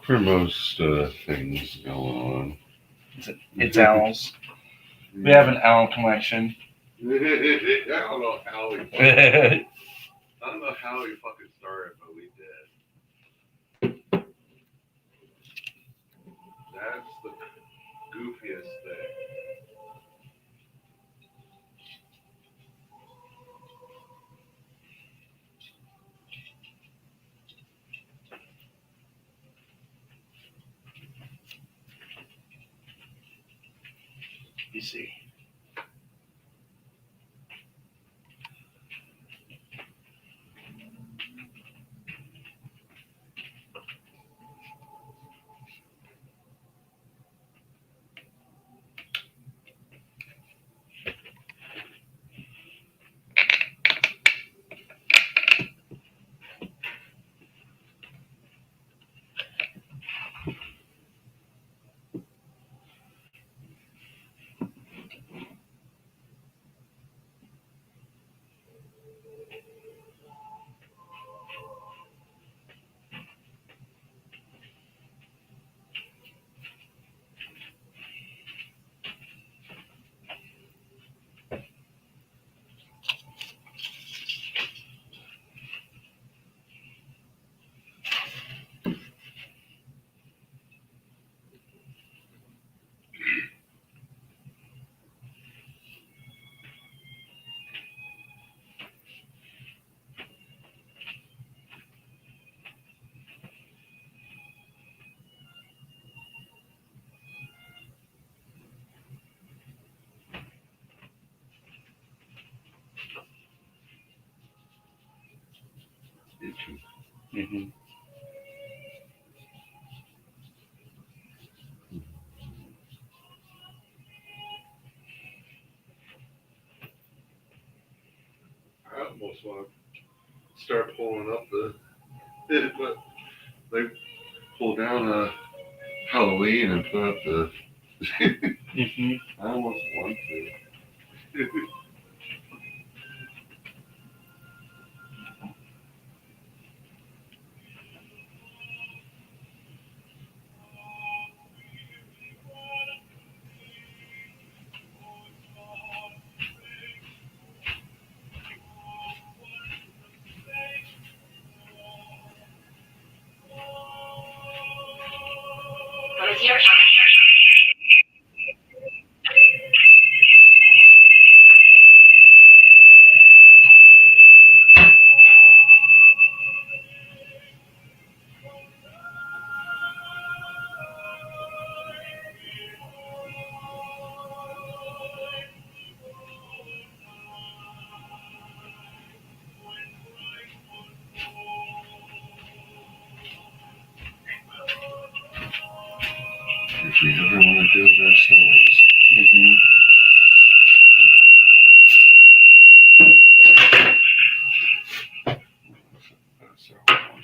For most things going on. It's owls. We have an owl collection. I don't know how we fucking started, but we did. That's the goofiest thing. You see. Mm-hmm. I almost want to start pulling up but they pull down Halloween and put up the. I almost want to. What is your If we ever want to do it ourselves. That's our one.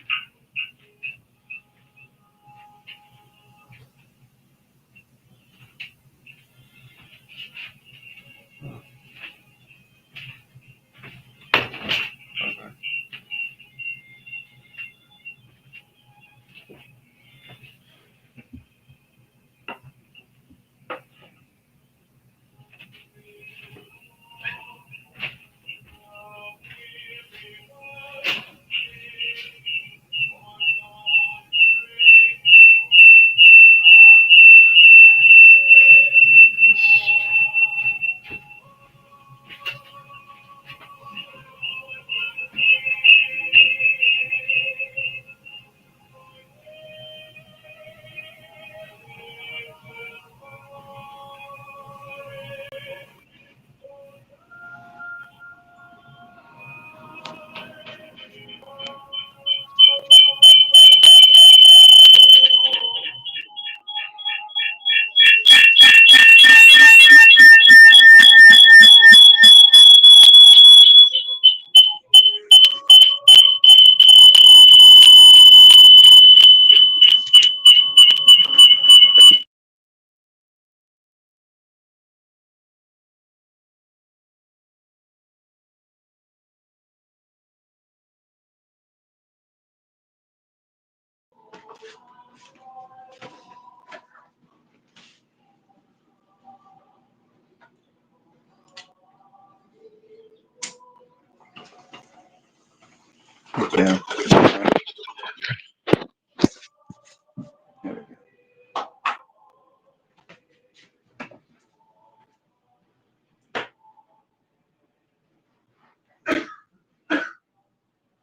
Yeah.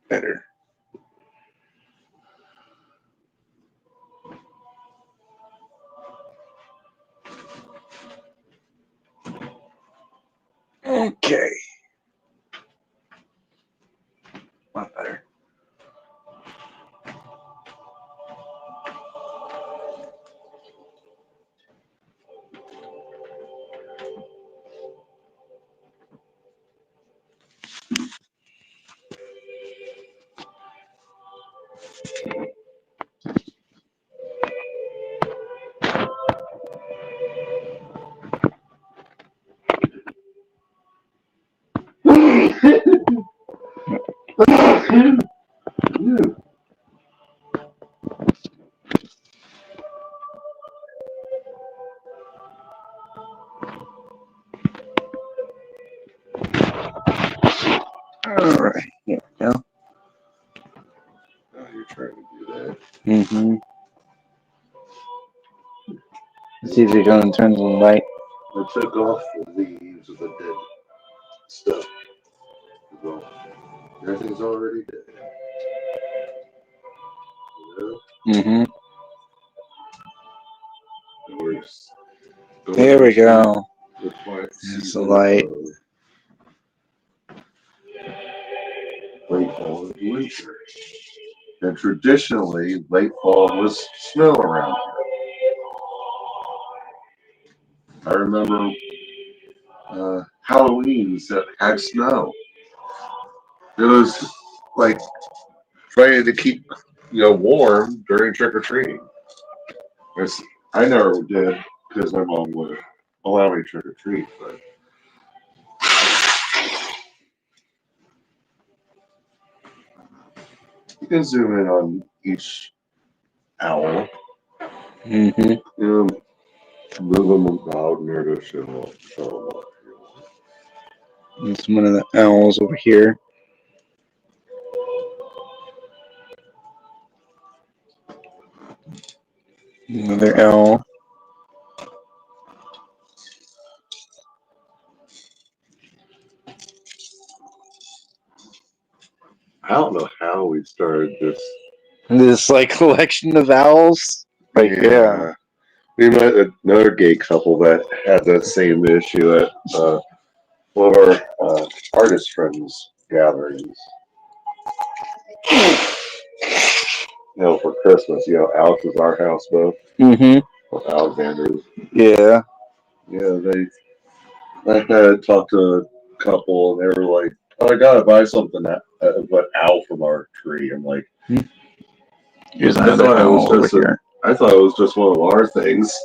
Better. Okay. A lot better. Alright, here we go. Oh, you're trying to do that. Mm-hmm. It's easier going in terms of the light. I took off the leaves of the dead stuff. Well, everything's already dead. Mm-hmm. Works. There we go. The quiet There's the season light. Late fall and winter. And traditionally, late fall was snow around here. I remember Halloweens that had snow. It was like trying to keep warm during trick or treating. I never did because my mom would allow me to trick or treat, but you can zoom in on each owl. Mm-hmm. Move them about near to show them off. There's one of the owls over here. Another owl. I don't know how we started this. This like collection of owls. Like yeah. We met another gay couple that had that same issue at one of our artist friends' gatherings. For Christmas, Alex is our houseboat. Mm-hmm. Well, Alexander's. Yeah. Yeah, I had talked to a couple, and they were like, "Oh, I gotta buy something but owl from our tree." I'm like, Here's another owl over here. I thought it was just one of our things,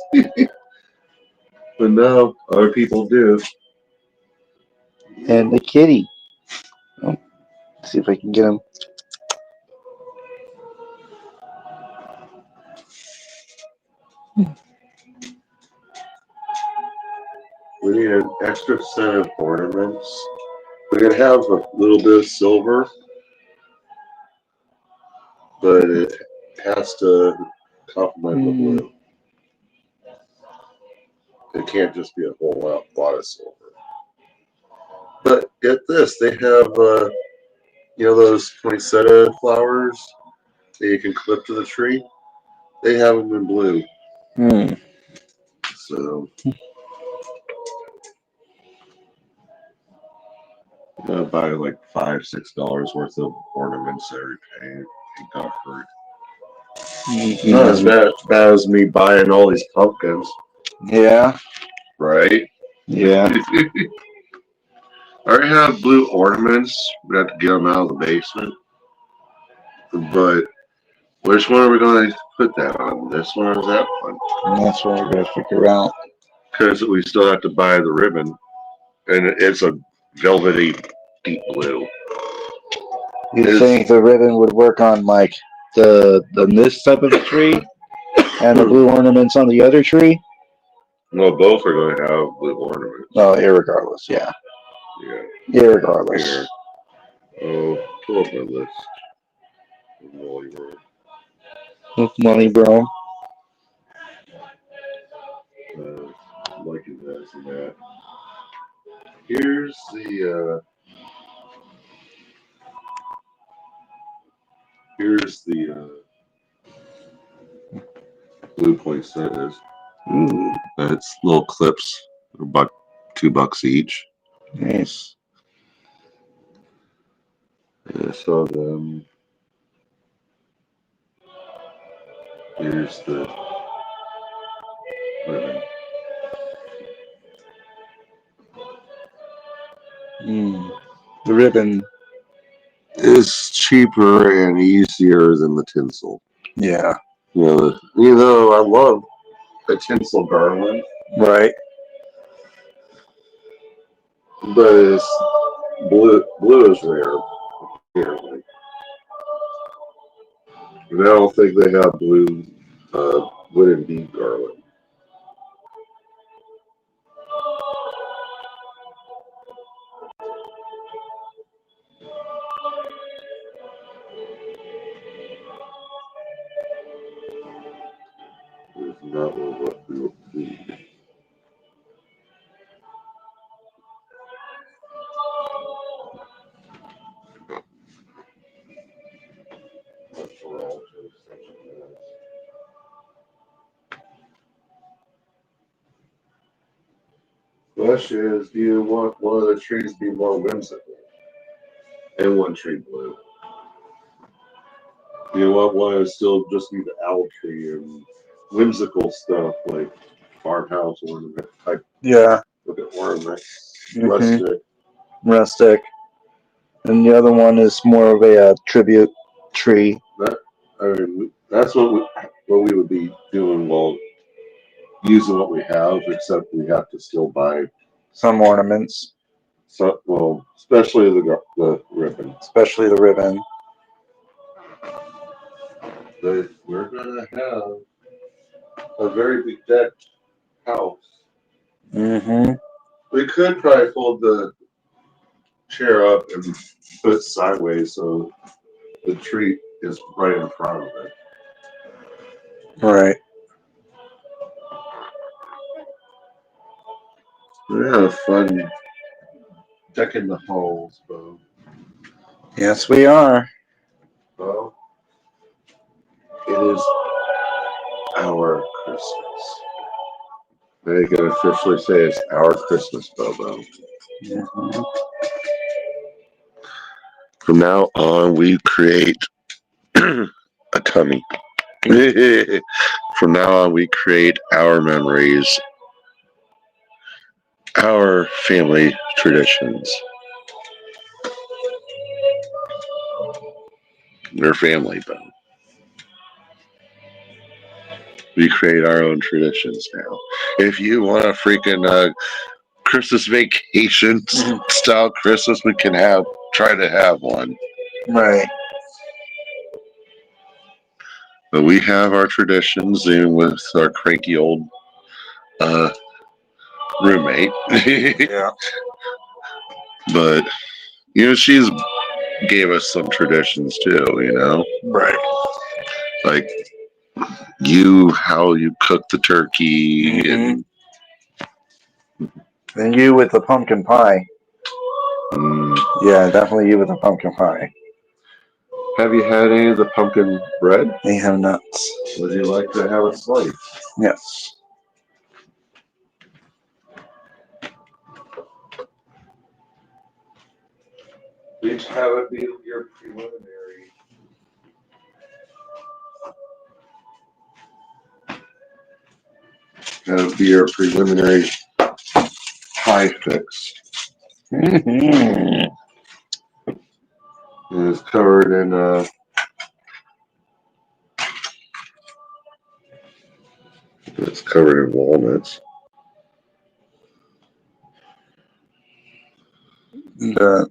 but no, other people do. And the kitty. Oh, let's see if I can get him. We need an extra set of ornaments. We can have a little bit of silver, but it has to complement the blue. It can't just be a whole lot of silver. But get this, they have those poinsettia flowers that you can clip to the tree. They have them in blue. So buy like $5-6 worth of ornaments every day. It got hurt. Not as bad as me buying all these pumpkins. Yeah. Right? Yeah. I already have blue ornaments. We have to get them out of the basement. But which one are we going to put that on? This one or that one? And that's what we're going to figure out. Because we still have to buy the ribbon. And it's a velvety deep blue. You think the ribbon would work on like the this type of tree and the blue ornaments on the other tree? Well, both are going to have blue ornaments. Oh, irregardless, yeah. Yeah. Irregardless. Here. Oh, pull up my list. With money, bro. Liking this and that. Here's the blue poinsettias. Ooh. It's little clips, $2 each. Nice. Yeah, I saw them. Here's the ribbon. The ribbon is cheaper and easier than the tinsel. Yeah. You know, I love a tinsel garland. Right. But it's blue is rare, apparently. And I don't think they have blue wooden bead garland. It's not what we would need. Question is, do you want one of the trees to be more whimsical? And one tree blue. Do you want one to still just be the owl tree and whimsical stuff like farmhouse ornament type? Yeah. Look at ornament. Mm-hmm. Rustic. Rustic. And the other one is more of a tribute tree. That's what we would be doing. Well, using what we have, except we have to still buy some ornaments. So, well, especially the ribbon. Especially the ribbon. But we're gonna have a very big decked house. Mm-hmm. We could probably fold the chair up and put it sideways so the tree is right in front of it. Right. We're gonna have fun decking the halls, Bo. Yes, we are. Bo, it is our Christmas. They can officially say it's our Christmas, Bobo. Mm-hmm. From now on, we create a tummy. From now on, we create our memories, our family traditions. We're family, Bo. We create our own traditions now. If you want a freaking Christmas vacation style Christmas, we can try to have one. Right. But we have our traditions, even with our cranky old roommate. Yeah. But she's gave us some traditions too. Right. Like how you cook the turkey, mm-hmm. And you with the pumpkin pie. Yeah, definitely you with the pumpkin pie. Have you had any of the pumpkin bread? I have not. Would you like to have it sliced? Yes. Each have it be your preliminary. Have it be your preliminary pie fix. Mm-hmm. And it's covered in it's covered in walnuts. That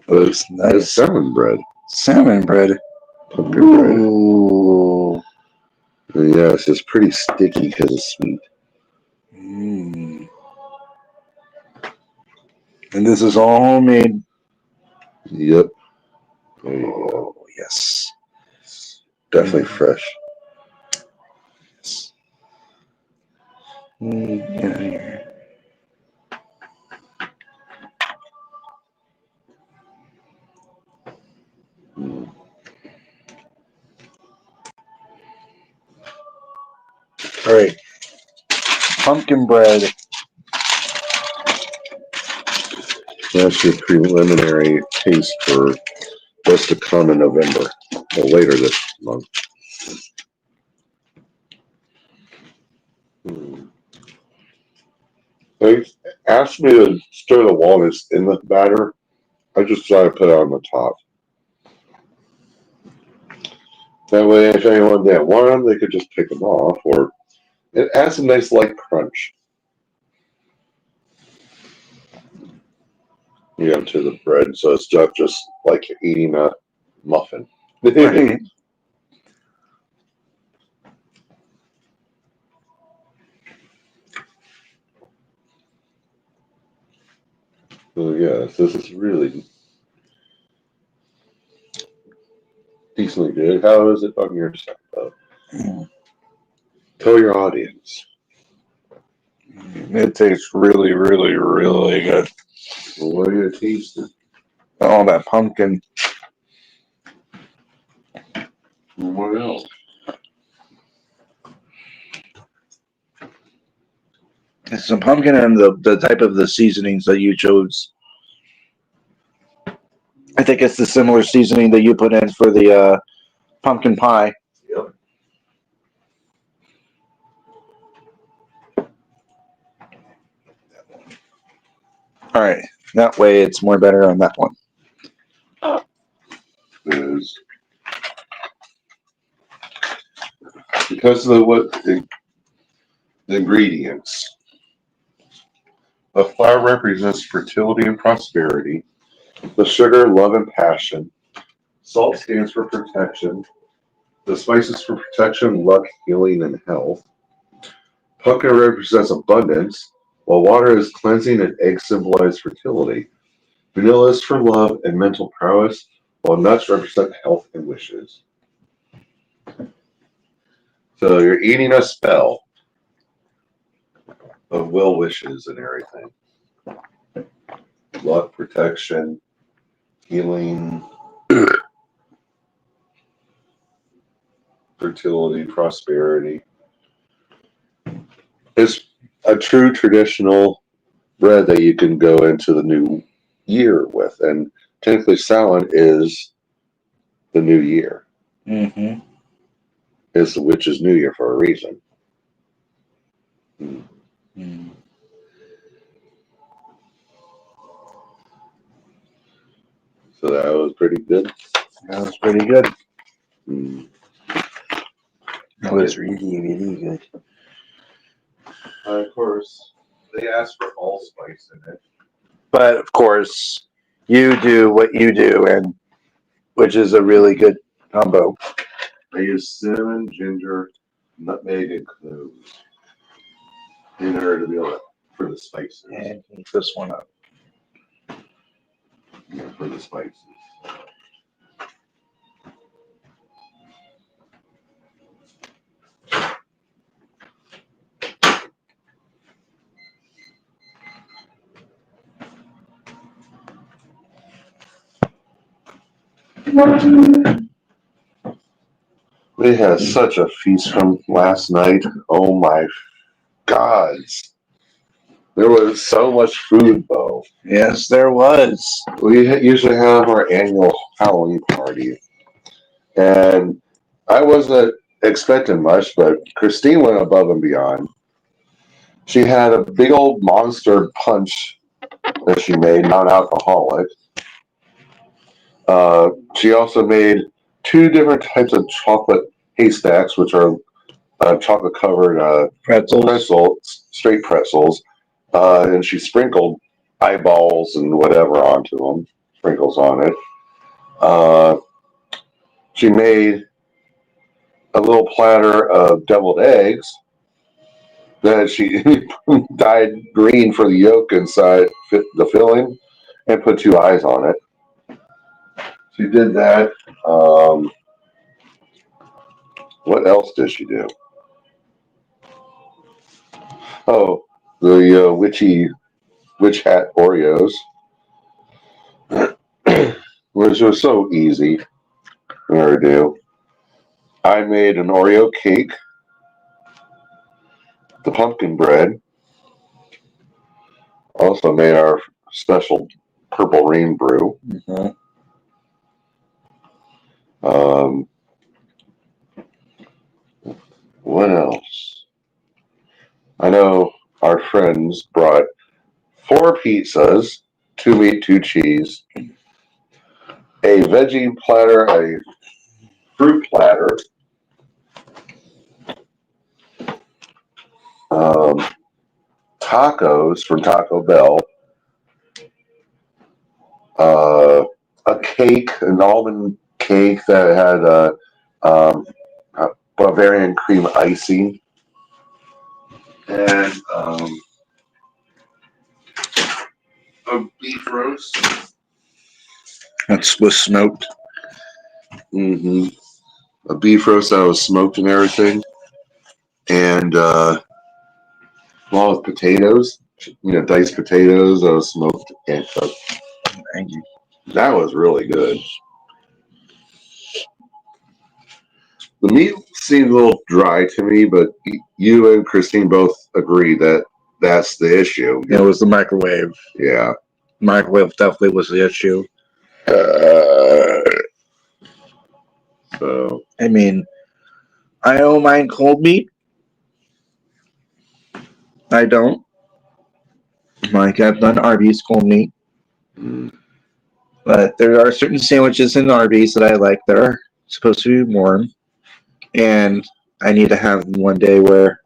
looks nice. It's salmon bread. Salmon bread. Pumpkin bread. Yes, it's pretty sticky because it's sweet. Mm. And this is all homemade. Yep. There you go. Yes. Definitely fresh. Yes. Get here. All right. Pumpkin bread. That's your preliminary taste for what's to come in November, or later this month. They asked me to stir the walnuts in the batter. I just decided to put it on the top. That way, if anyone didn't want them, they could just pick them off, or it adds a nice light crunch. To the bread, so it's not just like eating a muffin. Right. So yes, this is really decently good. How is it on your side, though? Tell your audience. It tastes really, really, really good. Well, what are you tasting? Oh, that pumpkin. What else? It's some pumpkin and the type of the seasonings that you chose. I think it's the similar seasoning that you put in for the pumpkin pie. Yep. All right. That way it's more better on that one. Is because of the ingredients. The flour represents fertility and prosperity. The sugar, love and passion. Salt stands for protection. The spices for protection, luck, healing, and health. Pumpkin represents abundance, while water is cleansing and eggs symbolize fertility. Vanilla is for love and mental prowess, while nuts represent health and wishes. So you're eating a spell of will wishes and everything. Luck, protection, healing, fertility, prosperity. It's a true traditional bread that you can go into the new year with. And technically, Samhain is the new year. Mm-hmm. It's the witch's new year for a reason. So that was pretty good. That was pretty good. That was really, really good. Of course, they asked for allspice in it. But of course, you do what you do, and which is a really good combo. I use cinnamon, ginger, nutmeg, and cloves in order to be able to, for the spices. And heat this one up. Yeah, for the spices. We had such a feast from last night. Oh my gods. There was so much food, though. Yes, there was. We usually have our annual Halloween party. And I wasn't expecting much, but Christine went above and beyond. She had a big old monster punch that she made, non-alcoholic. She also made 2 different types of chocolate haystacks, which are chocolate-covered straight pretzels. And she sprinkled eyeballs and whatever onto them, sprinkles on it. She made a little platter of deviled eggs that she dyed green for the yolk inside the filling and put 2 eyes on it. She did that. What else did she do? Oh, the witch hat Oreos, which was so easy for her to do. I made an Oreo cake, the pumpkin bread. Also made our special purple rain brew. What else? I know our friends brought 4 pizzas, 2 meat, 2 cheese, a veggie platter, a fruit platter, tacos from Taco Bell, a cake, an almond cake that had a Bavarian cream icing, and a beef roast. That was smoked. A beef roast that was smoked and everything, and along with potatoes, diced potatoes that was smoked and cooked. Thank you. That was really good. The meat seemed a little dry to me, but you and Christine both agree that that's the issue. It was the microwave. Yeah. Microwave definitely was the issue. So I mean, I don't mind cold meat. I don't. Like, I've done Arby's cold meat. But there are certain sandwiches in Arby's that I like that are supposed to be warm. And I need to have one day where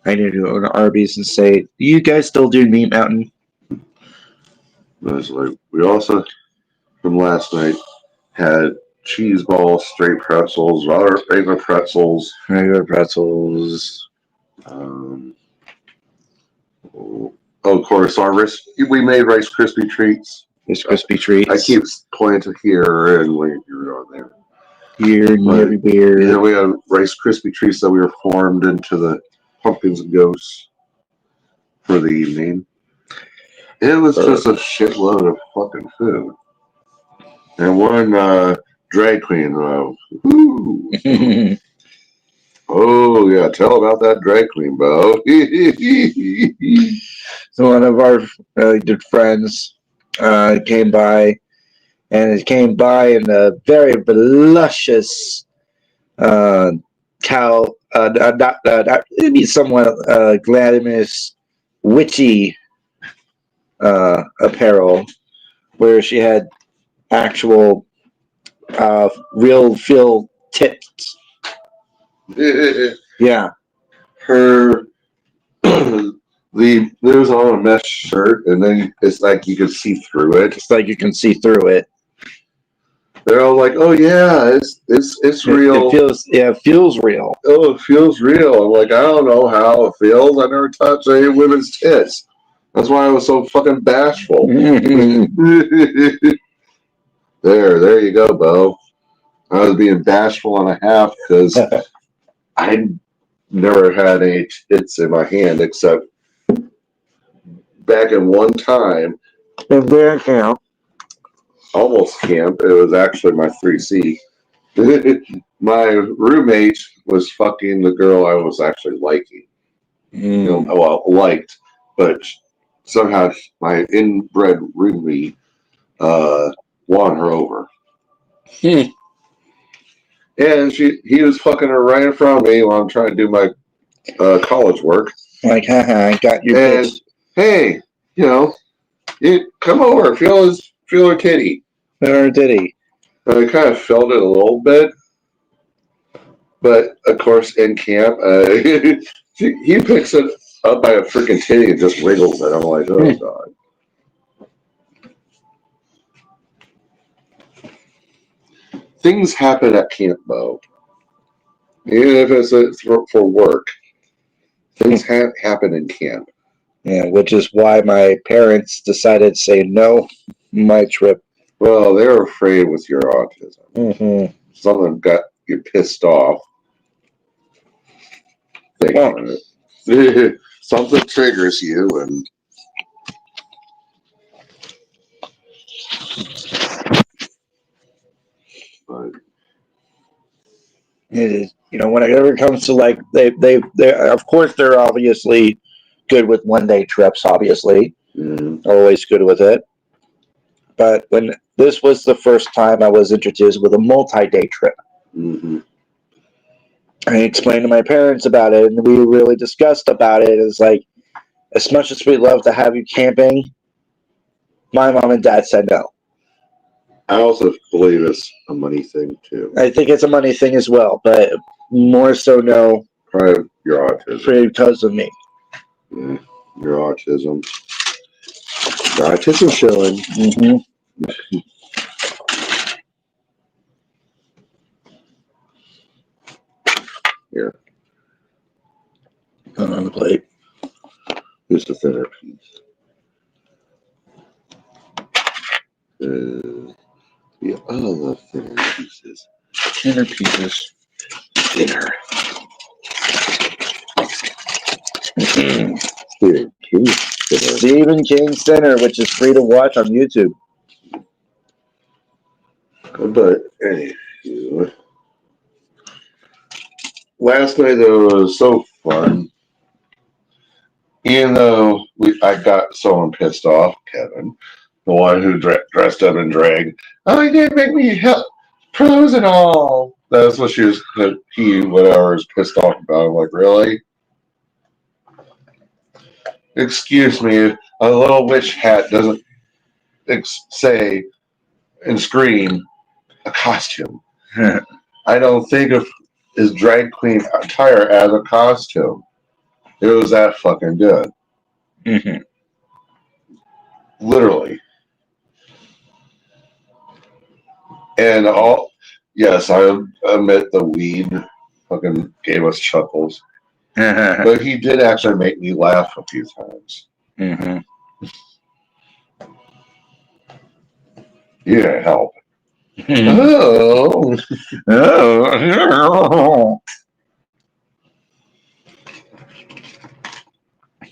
I need to go to Arby's and say, do you guys still do Meat Mountain? we also, from last night, had cheese balls, straight pretzels, regular pretzels. Of course, we made Rice Krispie treats. Rice Krispie treats. I keep pointing to here and you're on there. Here and everywhere. Yeah, we had Rice Krispie treats that we were formed into the pumpkins and ghosts for the evening. It was just a shitload of fucking food. And one drag queen. Oh yeah, tell about that drag queen, Bo. So one of our good friends came by, and it came by in a very voluptuous it'd be somewhat glamorous, witchy apparel, where she had actual real feel tits. Yeah. Her there's on a mesh shirt, and then it's like you can see through it. It's like you can see through it. They're all like, "Oh yeah, it's real. It feels real. Oh, it feels real." I'm like, I don't know how it feels. I never touched any women's tits. That's why I was so fucking bashful. There you go, Bo. I was being bashful and a half because I never had any tits in my hand except back in one time. In band camp. Almost camp. It was actually my 3C. My roommate was fucking the girl I was actually liking. Liked, but somehow my inbred roommate won her over. And he was fucking her right in front of me while I'm trying to do my college work. Like, haha, I got your bitch. Hey, you come over, feel her titty. Feel her titty. And I kind of felt it a little bit, but of course in camp, he picks it up by a freaking titty and just wiggles it. I'm like, oh god. Things happen at camp, Bo. Even if it's for work, things happen in camp. Yeah, which is why my parents decided to say no my trip Well, they're afraid with your autism. Mm-hmm. Something got you pissed off. Think on it. Something triggers you, and but It is, whenever it comes to like they of course they're obviously good with 1 day trips. Obviously, always good with it. But when this was the first time I was introduced with a multi-day trip, I explained to my parents about it, and we really discussed about it. It's like, as much as we'd love to have you camping, my mom and dad said no. I also believe it's a money thing too. I think it's a money thing as well, but more so no. Probably your autism. Because of me. Yeah, your autism. Your autism showing. Here. Put on the plate. Here's the thinner piece. Yeah, I love thinner pieces. Thinner pieces. Thinner. Stephen King Center, which is free to watch on YouTube. But anyway, last night though was so fun. Even though I got someone pissed off, Kevin, the one who dressed up in drag. Oh, he didn't make me help pros and all. That's what whatever is pissed off about. I'm like, really? Excuse me, a little witch hat doesn't say and scream a costume. I don't think of his drag queen attire as a costume. It was that fucking good. Literally. And yes, I admit the weed fucking gave us chuckles. But he did actually make me laugh a few times. You didn't help.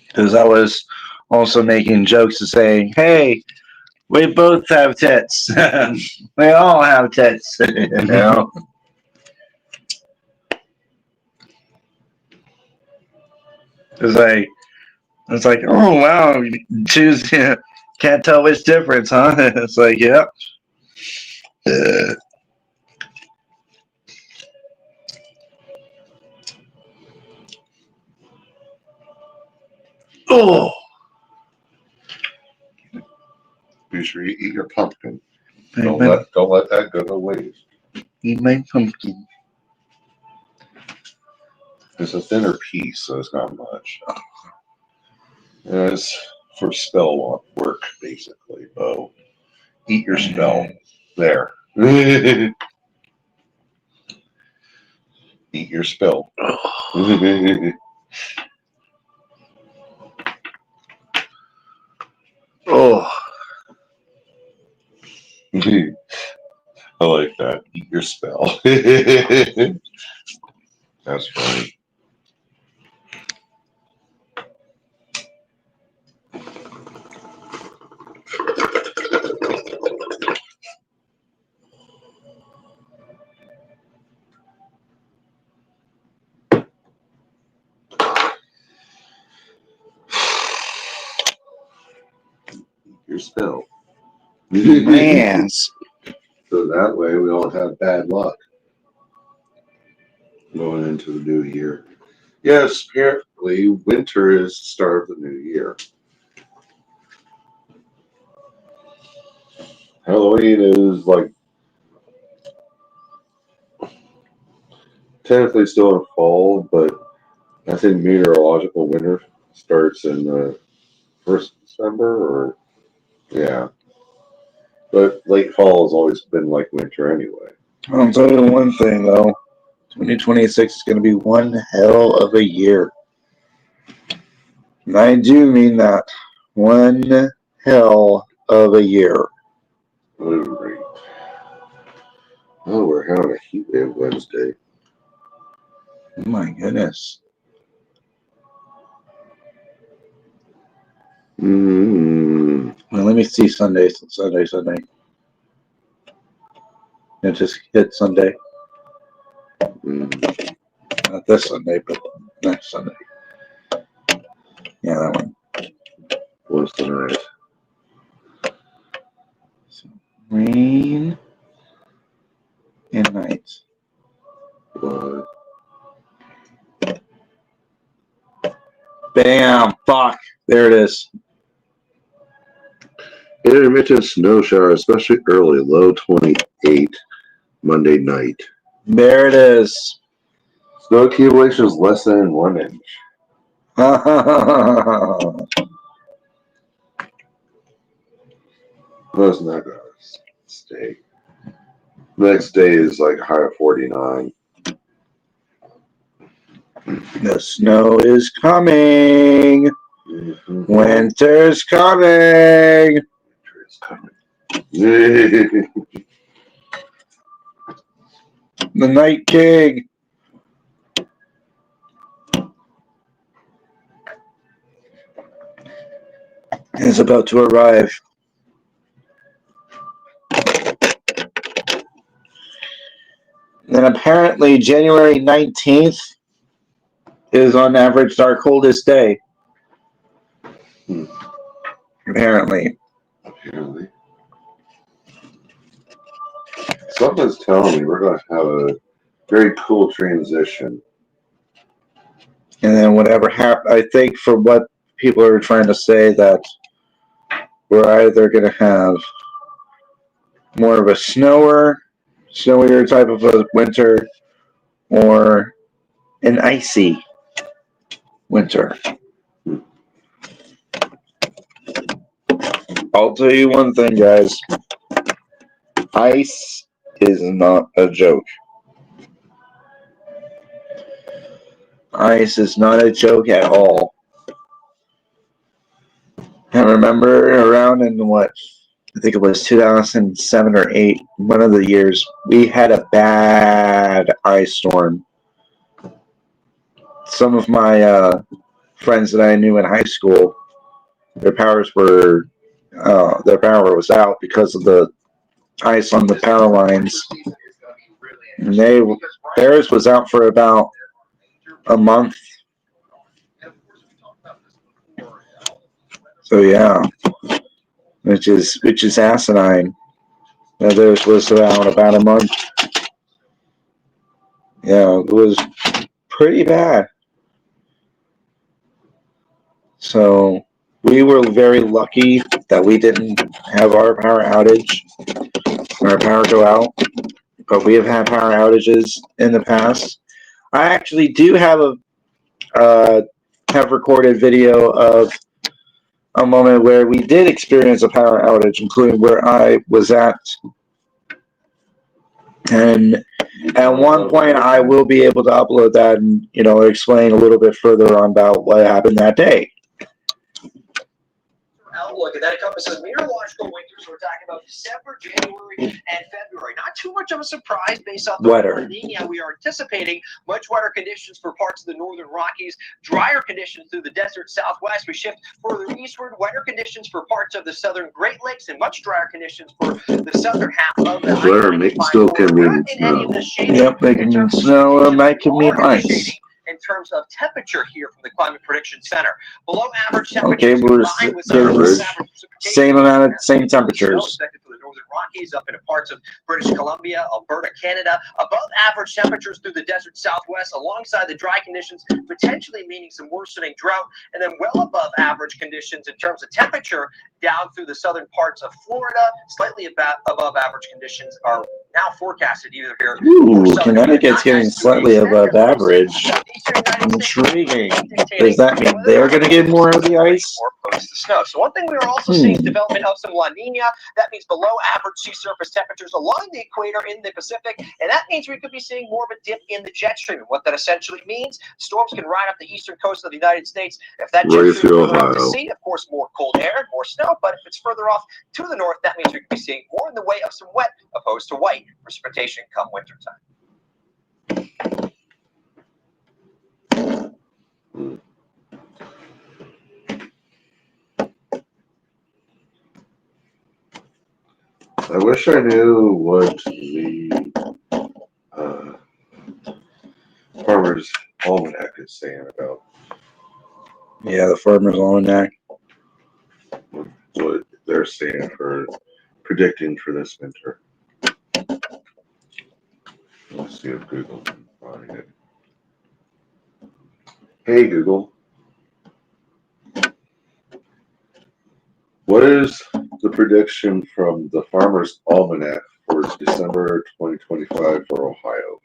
Because I was also making jokes and saying, hey, we both have tits. We all have tits. It's like, oh wow, choose, can't tell which difference, huh? It's like, yep. Oh. Be sure you eat your pumpkin. Don't let that go to waste. Eat my pumpkin. It's a thinner piece, so it's not much. And it's for spell work, basically. Oh, eat your spell. There. Eat your spell. Oh. I like that. Eat your spell. That's funny. Your spell. Man. So that way we don't have bad luck going into the new year. Yes, apparently winter is the start of the new year. Halloween is like technically still in fall, but I think meteorological winter starts in the 1st of December, or yeah. But late fall has always been like winter anyway. I'll tell you one thing though, 2026 is going to be one hell of a year. And I do mean that. One hell of a year. Alright. Oh, we're having a heat wave Wednesday. Oh my goodness. Well, let me see Sunday. Sunday. It just hit Sunday. Not this Sunday, but next Sunday. Yeah, that one. What's tonight? Rain and night. What? Bam! Fuck! There it is. Intermittent snow shower, especially early, low 28 Monday night. There it is. Snow accumulation is less than 1 inch. That's not gonna stay. Next day is like high of 49. The snow is coming. Winter's coming. The Night King. Is about to arrive. And apparently January 19th is on average our coldest day. Apparently. Something's telling me we're going to have a very cool transition. And then whatever happens, I think for what people are trying to say, that we're either going to have more of a snowier type of a winter, or an icy winter. I'll tell you one thing, guys. Ice is not a joke. Ice is not a joke at all. I remember around in what, I think it was 2007 or 8, one of the years, we had a bad ice storm. Some of my friends that I knew in high school, their power was out because of the ice on the power lines. And theirs was out for about a month. So yeah, which is asinine. Theirs was out about a month. Yeah, it was pretty bad. So we were very lucky that we didn't have our power outage, our power go out. But we have had power outages in the past. I actually do have have recorded video of a moment where we did experience a power outage, including where I was at. And at one point, I will be able to upload that and, explain a little bit further on about what happened that day. Outlook, and that encompasses meteorological winters. We're talking about December, January, and February. Not too much of a surprise based off the La Nina. We are anticipating much wetter conditions for parts of the northern Rockies, drier conditions through the desert Southwest. We shift further eastward, wetter conditions for parts of the southern Great Lakes, and much drier conditions for the southern half of the Still can mean snow. Yep, they can mean snow, and that can mean ice. In terms of temperature here from the Climate Prediction Center, below average Okay, temperatures. Same temperatures. Expected for the northern Rockies, up into parts of British Columbia, Alberta, Canada. Above average temperatures through the desert Southwest, alongside the dry conditions, potentially meaning some worsening drought, and then well above average conditions in terms of temperature down through the southern parts of Florida. Slightly above average conditions are now forecasted either here. Ooh, Connecticut's getting slightly above average. eastern United States. Intriguing. Does that mean they're going to get more of the ice? Or post the snow. So one thing we are also seeing is development of some La Nina. That means below average sea surface temperatures along the equator in the Pacific, and that means we could be seeing more of a dip in the jet stream. And what that essentially means, storms can ride up the eastern coast of the United States. If that jet stream is further off to sea, of course, more cold air and more snow. But if it's further off to the north, that means we could be seeing more in the way of some wet opposed to white precipitation come wintertime. I wish I knew what the Farmer's Almanac is saying about. Yeah, the Farmer's Almanac. What they're saying for predicting for this winter. Let's see if Google can find it. Hey Google, what is the prediction from the Farmer's Almanac for December 2025 for Ohio?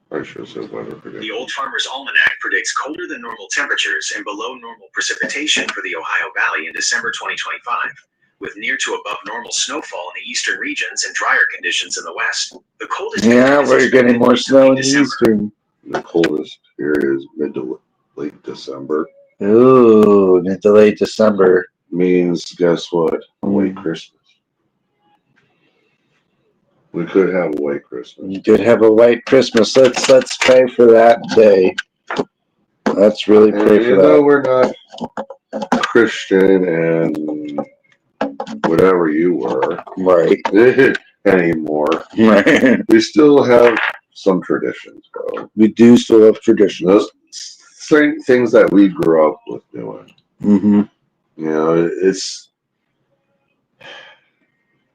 Pretty sure it says weather prediction. The Old Farmer's Almanac predicts colder than normal temperatures and below normal precipitation for the Ohio Valley in December 2025, with near to above normal snowfall in the eastern regions and drier conditions in the west. The coldest we're getting more snow in the eastern. The coldest area is mid to late December. Ooh, mid to late December. Means, guess what? White Christmas. We could have a white Christmas. You could have a white Christmas. Let's pray for that day. Let's really pray for that. Even though we're not Christian and whatever you were, right, anymore, right, we still have some traditions, bro. We do still have traditions. Those same things that we grew up with doing. Mm-hmm. You know, it's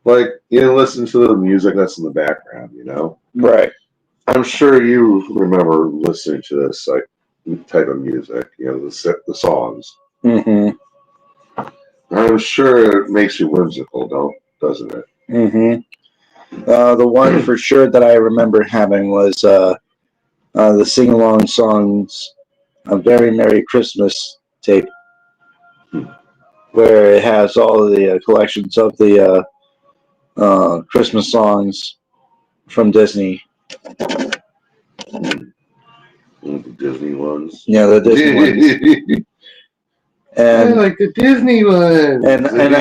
like, you know, listen to the music that's in the background, you know? Right. I'm sure you remember listening to this like type of music, you know, the songs. Mm-hmm. I'm sure it makes you whimsical, doesn't it? Mm-hmm. The one for sure that I remember having was the sing-along songs, A Very Merry Christmas tape, where it has all of the collections of the Christmas songs from Disney. The Disney ones. Yeah, the Disney ones. And I like the Disney ones. And of course,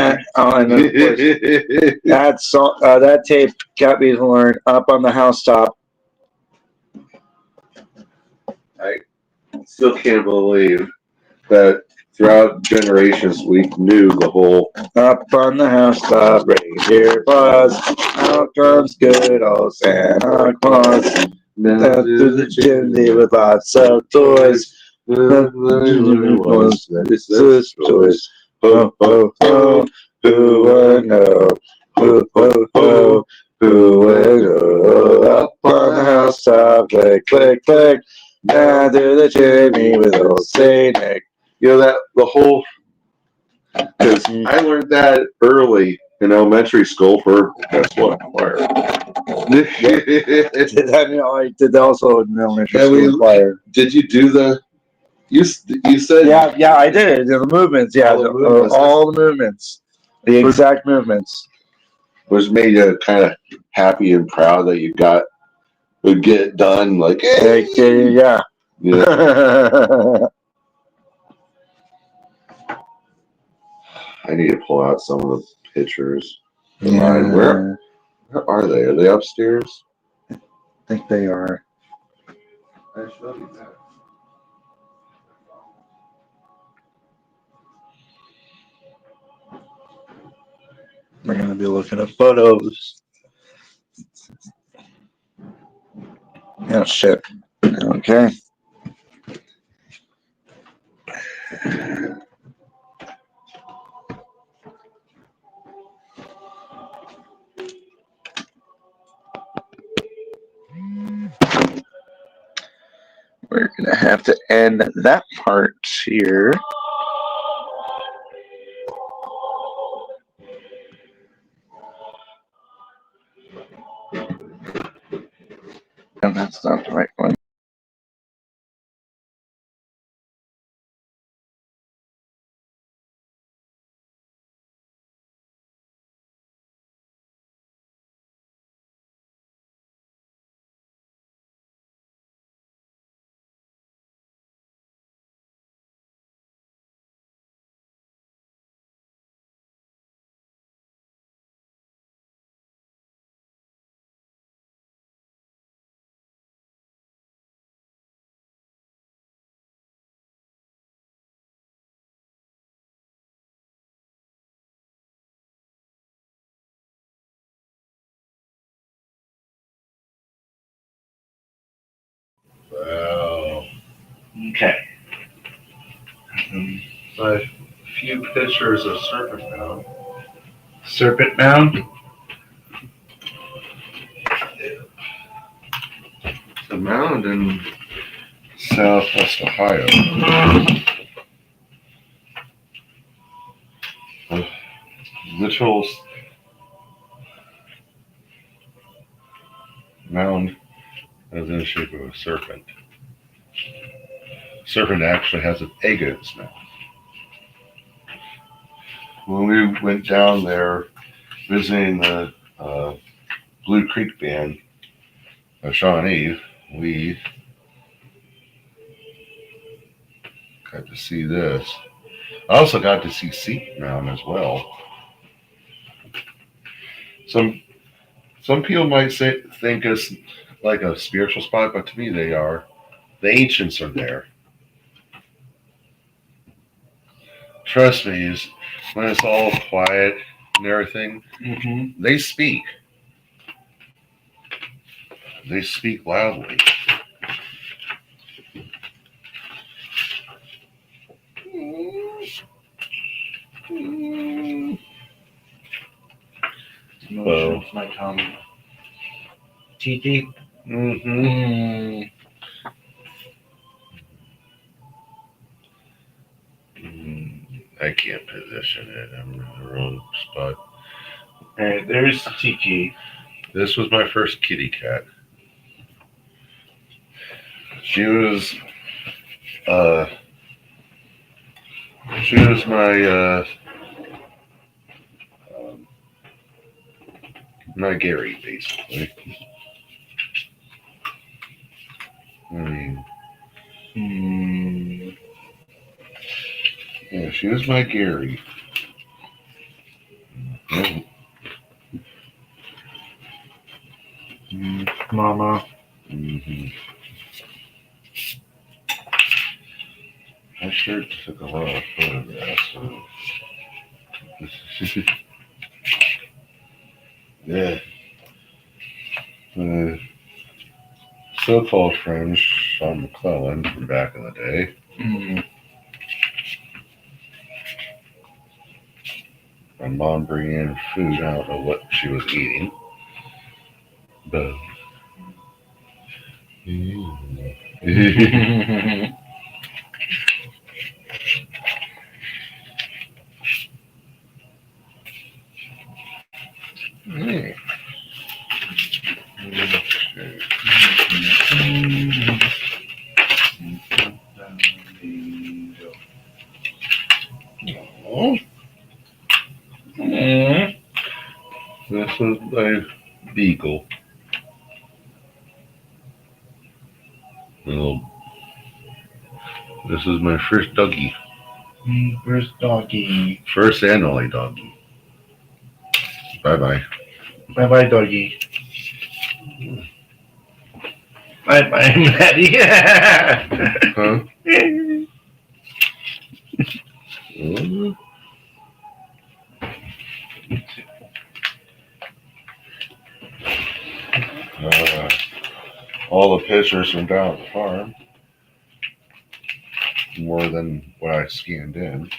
that tape got me to learn Up on the Housetop. I still can't believe that throughout generations we knew the whole Up on the housetop, reindeer paws, out comes good old Santa Claus. Down through the chimney with lots of toys. This is toys. Ho, ho, ho, who would know? Ho, ho, ho, who would know? Up on the housetop, click, click, click. Down through the chimney with old Saint Nick. You know, that the whole, because I learned that early in elementary school for, guess what, choir. I did also in elementary school choir. Did you do the, you said? Yeah, I did. The movements, yeah, all the movements. The exact movements. Which made you kind of happy and proud that you would get it done, like, hey. Yeah. I need to pull out some of the pictures. Yeah. Where are they? Are they upstairs? I think they are. I showed you that. We're going to be looking at photos. Oh, shit. Okay. We're going to have to end that part here. And that's not the right one. Wow. Okay. A few pictures of Serpent Mound. Serpent Mound? The mound in southwest Ohio. A literal mound is in the shape of a serpent. Serpent actually has an egg in its mouth. When we went down there visiting the Blue Creek Band of Shawnee, we got to see this. I also got to see Seat Mound as well. Some people might think it's like a spiritual spot, but to me they are. The ancients are there. Trust me, when it's all quiet and everything, they speak. They speak loudly. Emotions might come too deep. I can't position it. I'm in the wrong spot. Alright, there's Tiki. This was my first kitty cat. She was my my Gary, basically. Yeah, she was my Gary. Mama. I sure took a lot of photographs. Yeah. So-called friend Sean McClellan from back in the day. My mom bringing in food. I don't know what she was eating, but this was my beagle. This is my first doggy. First doggy. First and only doggy. Bye-bye. Bye-bye, doggy. Bye-bye, Maddie. Huh? All the pictures from down at the farm. More than what I scanned in.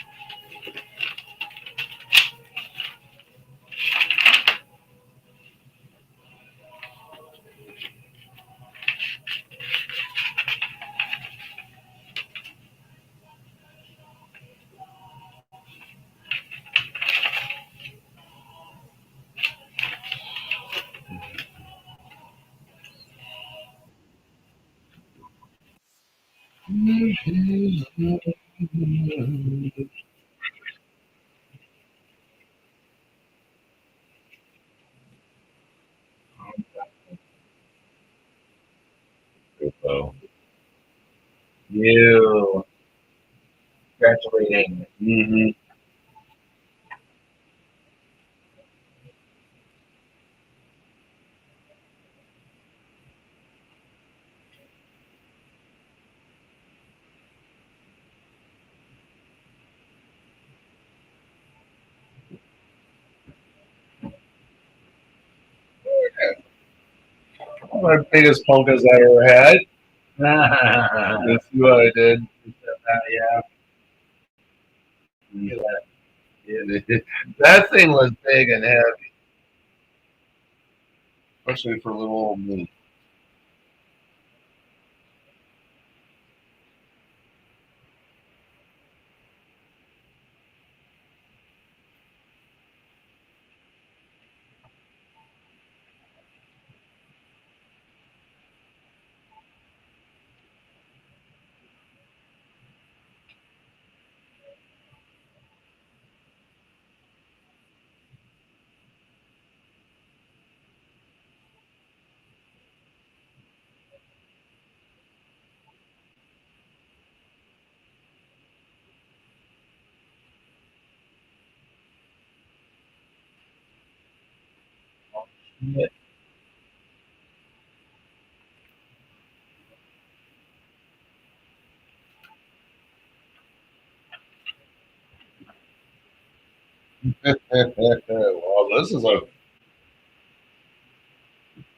So, you graduating. Mm-hmm. My biggest polkas I ever had. That's what I did. Yeah. Look at that. Yeah, that thing was big and heavy, especially for little old me. Well,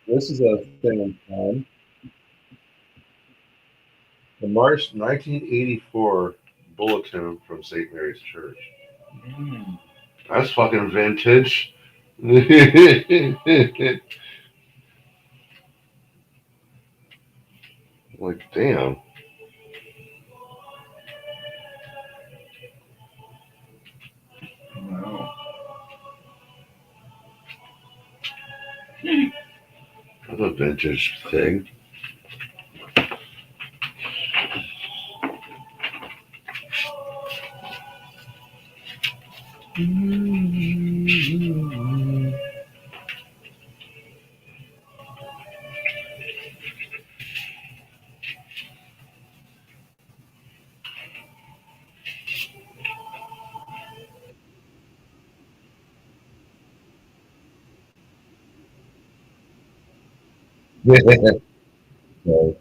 this is a thing in time. The March 1984 bulletin from St. Mary's Church. Mm. That's fucking vintage. Like, damn. Wow. That's a vintage thing. So,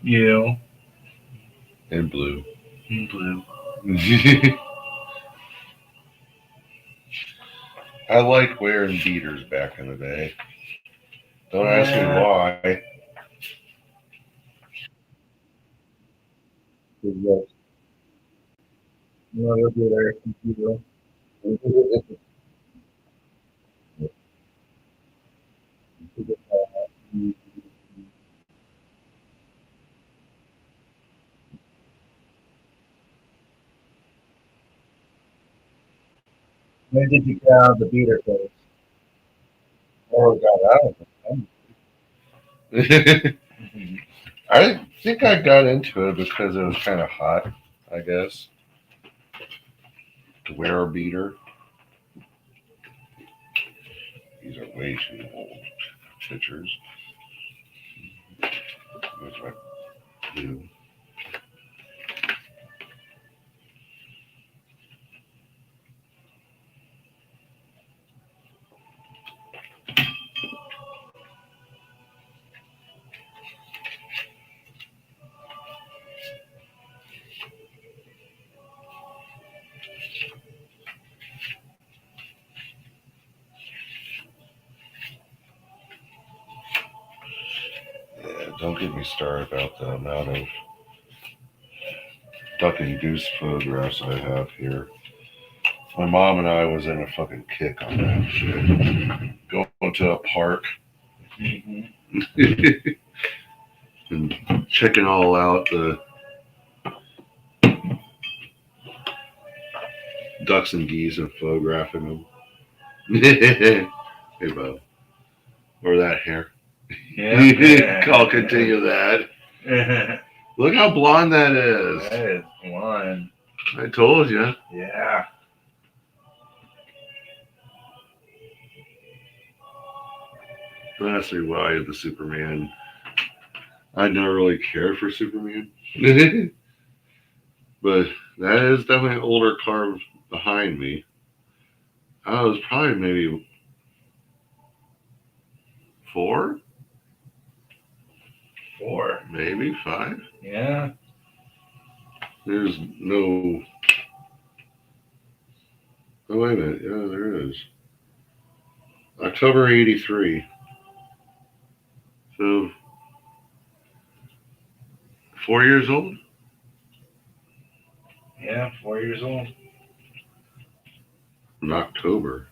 you And blue. in blue. I liked wearing beaters back in the day. Don't ask me why. Another good computer. When did you get out of the beater phase? Oh, God, I think I got into it because it was kind of hot, I guess, to wear a beater. These are way too old pictures. There's my blue. Yeah, don't get me started about the amount of duck and goose photographs I have here. My mom and I was in a fucking kick on that shit. Going to a park and checking all out the ducks and geese and photographing them. Hey, Bo. Or that hair. Yeah. I'll continue that. Look how blonde that is. That is blonde. I told you. Yeah. That's why the Superman. I never really cared for Superman. But that is definitely an older car behind me. I was probably maybe 4? 4. Maybe 5. Yeah. There's no. Oh, wait a minute. Yeah, there is. October 83. So, 4 years old? Yeah, 4 years old. In October.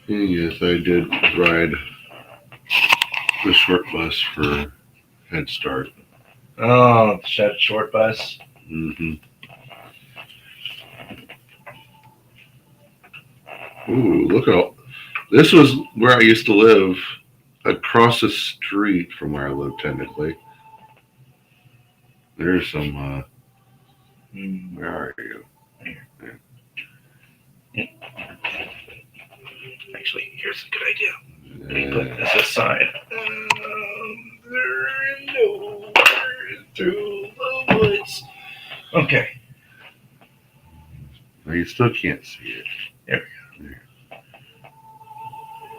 Yes, I did ride the short bus for Head Start. Oh, the short bus. Mm-hmm. Ooh, look at all. This was where I used to live, across the street from where I live, technically. There's some, where are you? Here. Actually, here's a good idea. Let me put this aside. Through the woods. Okay. Well, you still can't see it. There we go.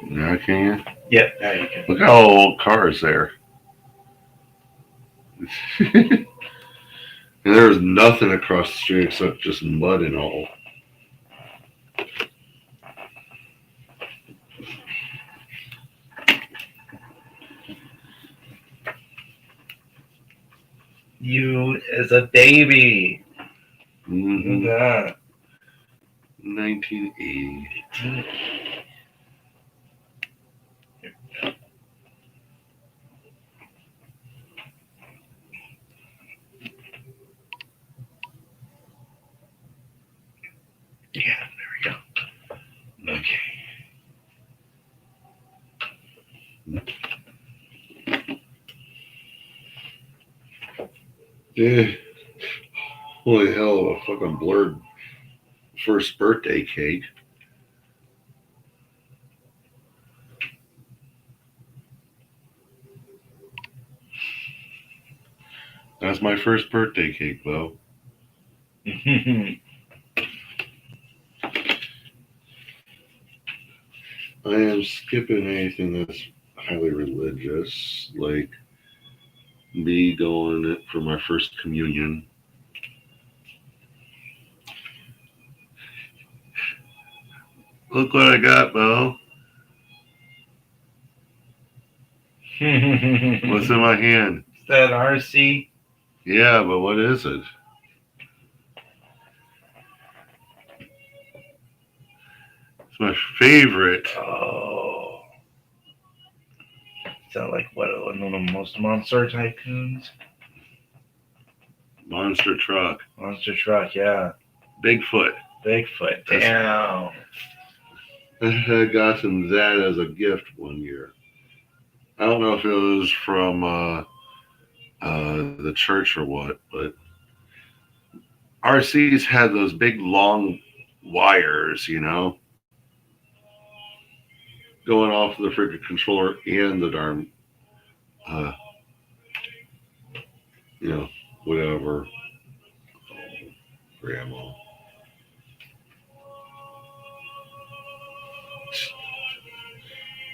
Now can you? Yeah, now you can. Look how old cars there. And there's nothing across the street except just mud and all. You as a baby. Mm-hmm. Look at that. 1980. Yeah, there we go. Okay. Yeah. Holy hell, a fucking blurred first birthday cake. That's my first birthday cake, Bo. I am skipping anything that's highly religious, like me going for my first communion. Look what I got, Bo. What's in my hand? Is that RC? Yeah, but what is it? It's my favorite. Oh. Sound like what? One of the most monster tycoons? Monster truck. Monster truck, yeah. Bigfoot. Bigfoot. Damn. I got him that as a gift one year. I don't know if it was from the church or what, but RCs had those big long wires, you know, going off the freaking controller and the darn, you know, whatever. Oh, grandma.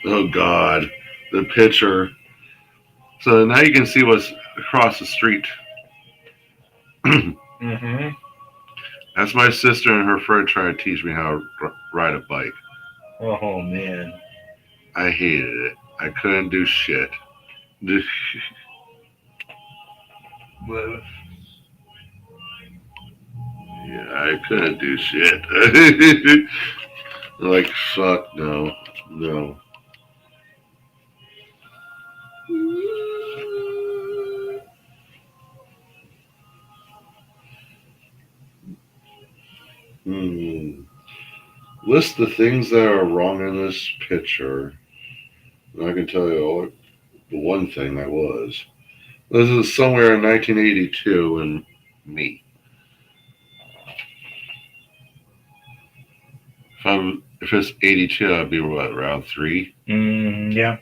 Oh God, the picture. So now you can see what's across the street. Mm-hmm. That's my sister and her friend trying to teach me how to ride a bike. Oh man, I hated it. I couldn't do shit. Yeah, I couldn't do shit. Like, fuck no. No. List the things that are wrong in this picture. And I can tell you all the one thing that was. This is somewhere in 1982 and me. If it's 82, I'd be what, around 3? Yeah.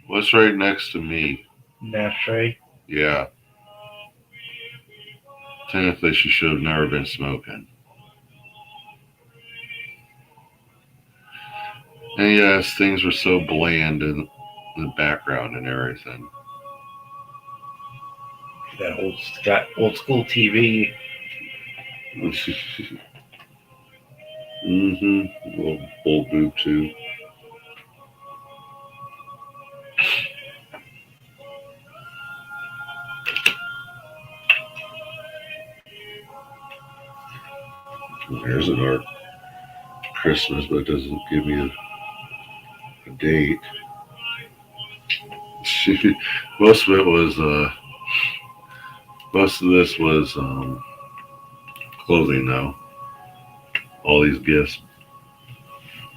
What's right next to me? Ashtray. Yeah. Technically, she should have never been smoking. And yes, things were so bland in the background and everything. That old school TV. Old boob too. There's an art Christmas, but it doesn't give me a date. Most of it was most of this was clothing though. All these gifts.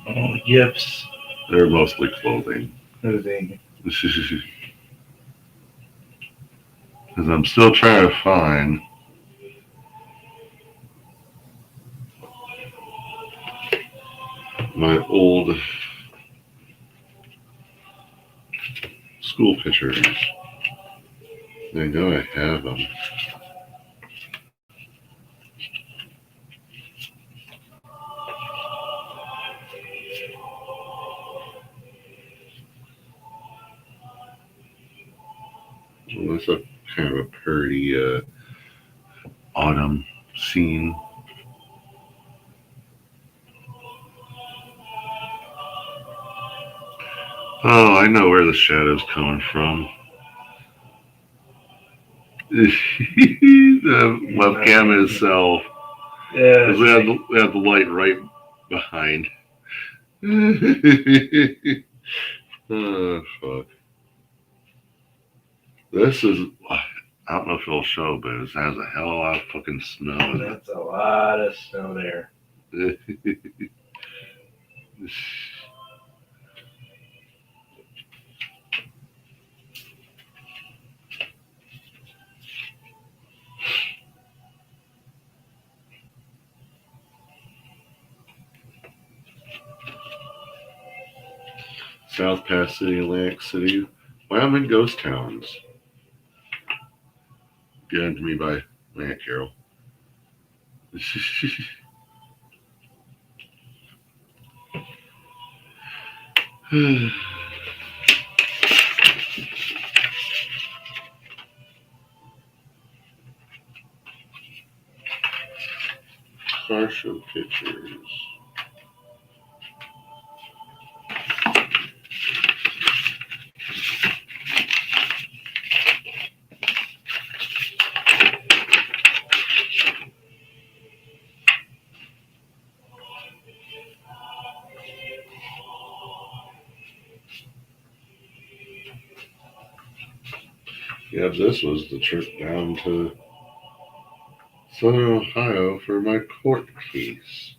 Oh, gifts. They're mostly clothing. Clothing. Because I'm still trying to find my old school pictures. I know I have them. Well, that's a kind of a pretty autumn scene. Oh, I know where the shadow's coming from. The webcam itself. Yeah. Because we have the light right behind. Oh, fuck. This is, I don't know if it'll show, but it has a hell of a lot of fucking snow. That's a lot of snow there. South Pass City, Atlantic City, Wyoming ghost towns. Given to me by my Aunt Carol. Car show pictures. Yeah, this was the trip down to Southern Ohio for my court case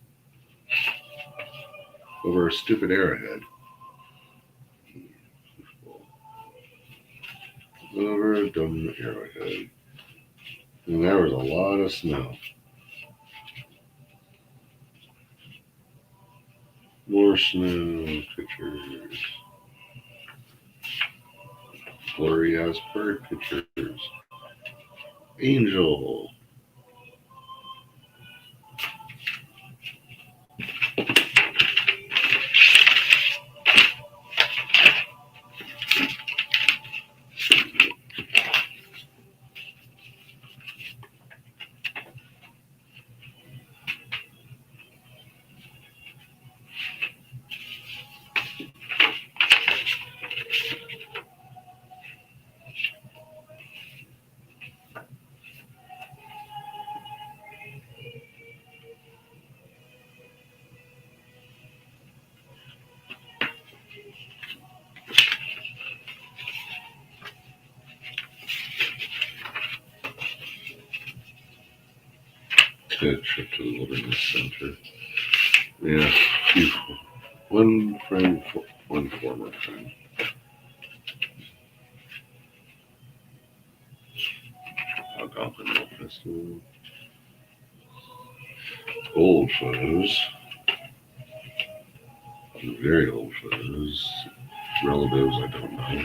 over a stupid arrowhead. Over a dumb arrowhead. And there was a lot of snow. More snow pictures. Blurry as bird pictures. Angel. good trip to the Wilderness Center. Yeah, one friend, one former friend. Algonquin Mill Festival. Old photos. Very old photos. Relatives I don't know.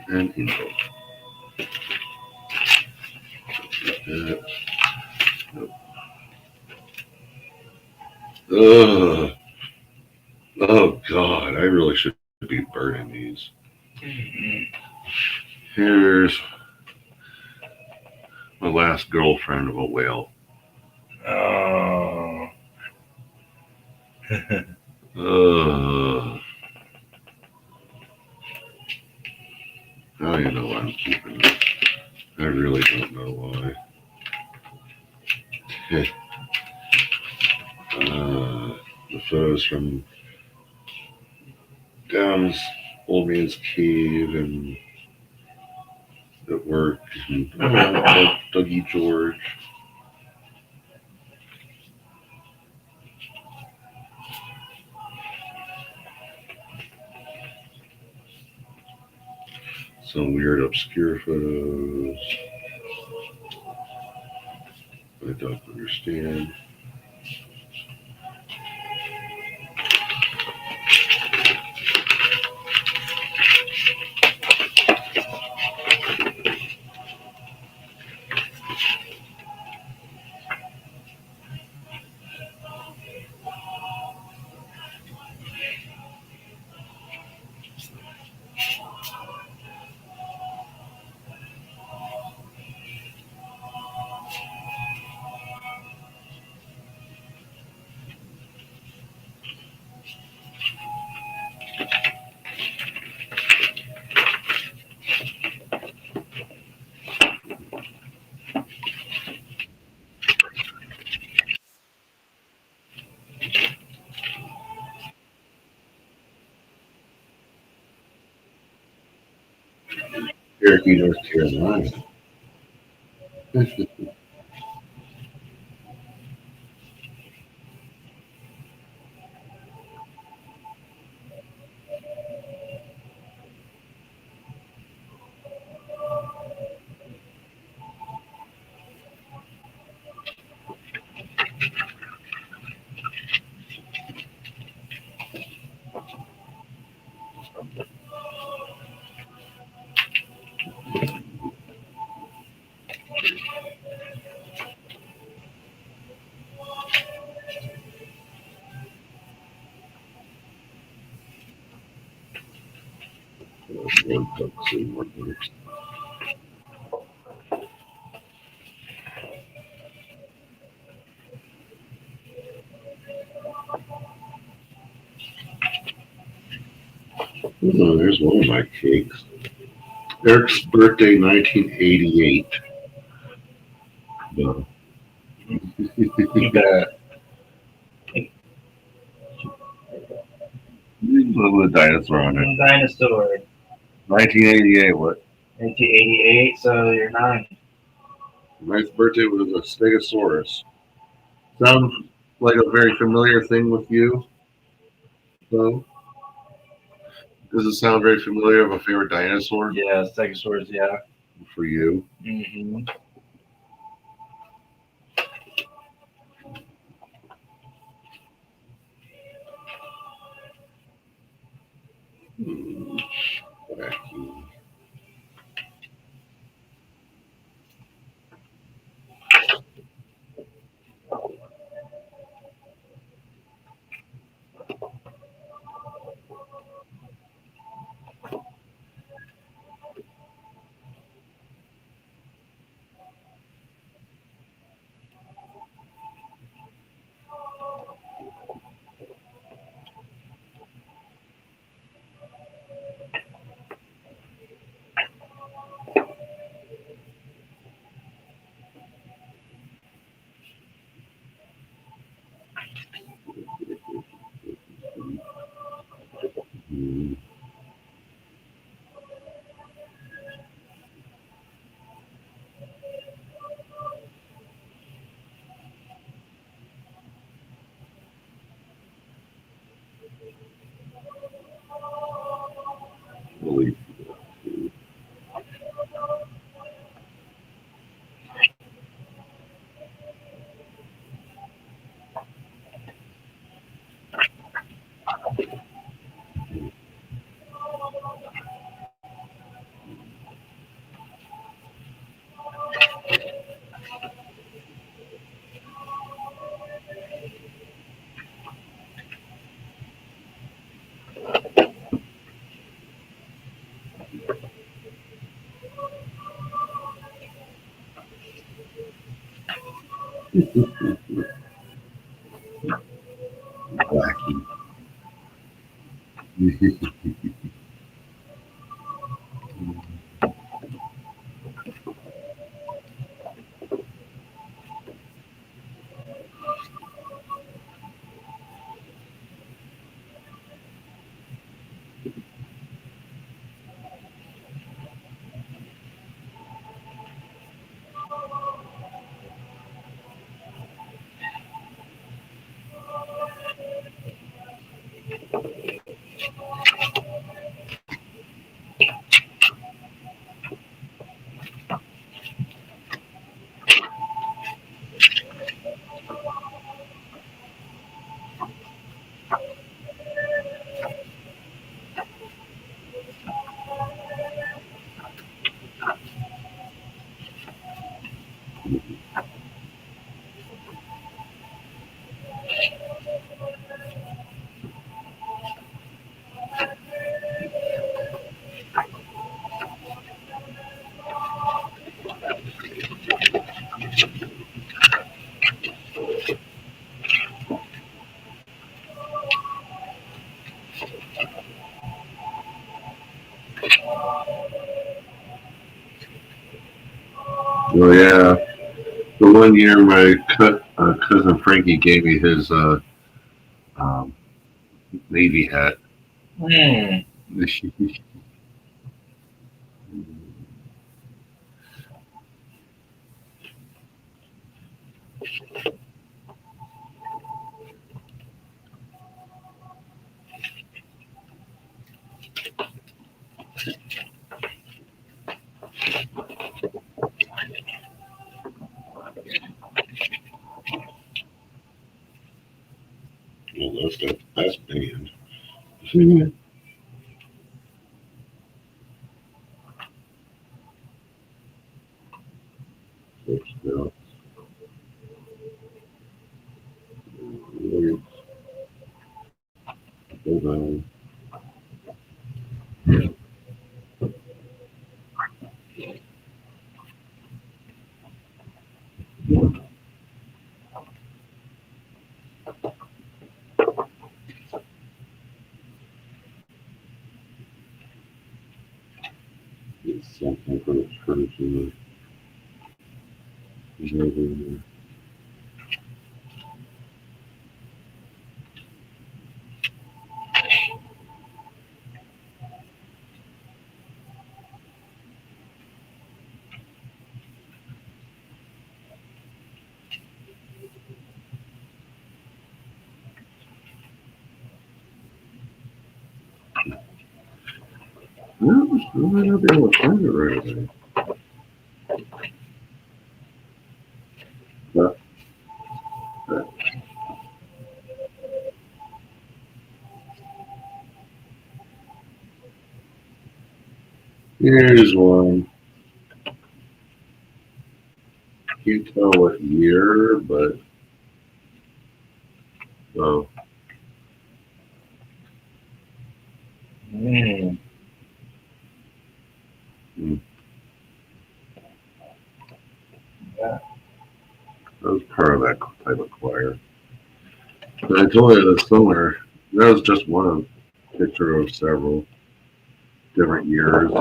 And info. Nope. Ugh. Oh God, I really should be burning these. Here's my last girlfriend of a whale. Oh. Now you know why I'm keeping it. I really don't know why. The photos from down old man's cave and at work and Dougie George. Some weird obscure photos. I don't understand. Cherokee, North Carolina. Oh, there's one of my cakes. Eric's birthday, 1988. No. You bet. Little dinosaur on it. Dinosaur. 1988, what? 1988, so you're 9. My birthday was a Stegosaurus. Sounds like a very familiar thing with you? So, does it sound very familiar of a favorite dinosaur? Yeah, Stegosaurus, yeah. For you? Mm-hmm. Wacky. Holy. Wacky. Oh yeah, the one year my cousin Frankie gave me his um, Navy hat. Hmm. Well, that's banned. Mhm. Yeah. Hold on. It's something for the church and the no, I might not be able to find it right away. But, here's one. Can't tell what year, but oh, Hmm. hmm, Yeah. that was part of that type of choir. But I told you this summer, that was just one picture of several different years.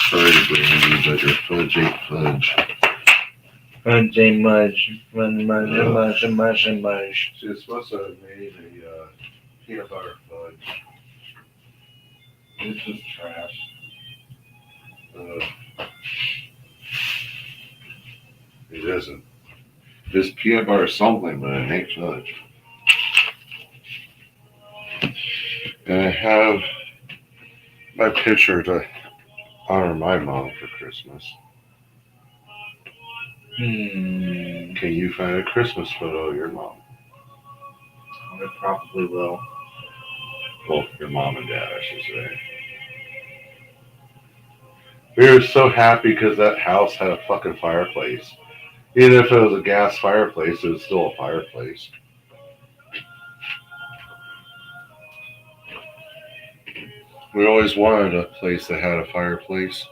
Sorry to bring you, but your fudge ain't fudge. Fudge ain't much. Much. She was supposed to have made a peanut butter fudge. It's just trash. It isn't. It's peanut butter something, but it ain't fudge. And I have my picture to honor my mom for Christmas. Can you find a Christmas photo of your mom? I probably will. Well, your mom and dad, I should say. We were so happy because that house had a fucking fireplace. Even if it was a gas fireplace, it was still a fireplace. We always wanted a place that had a fireplace.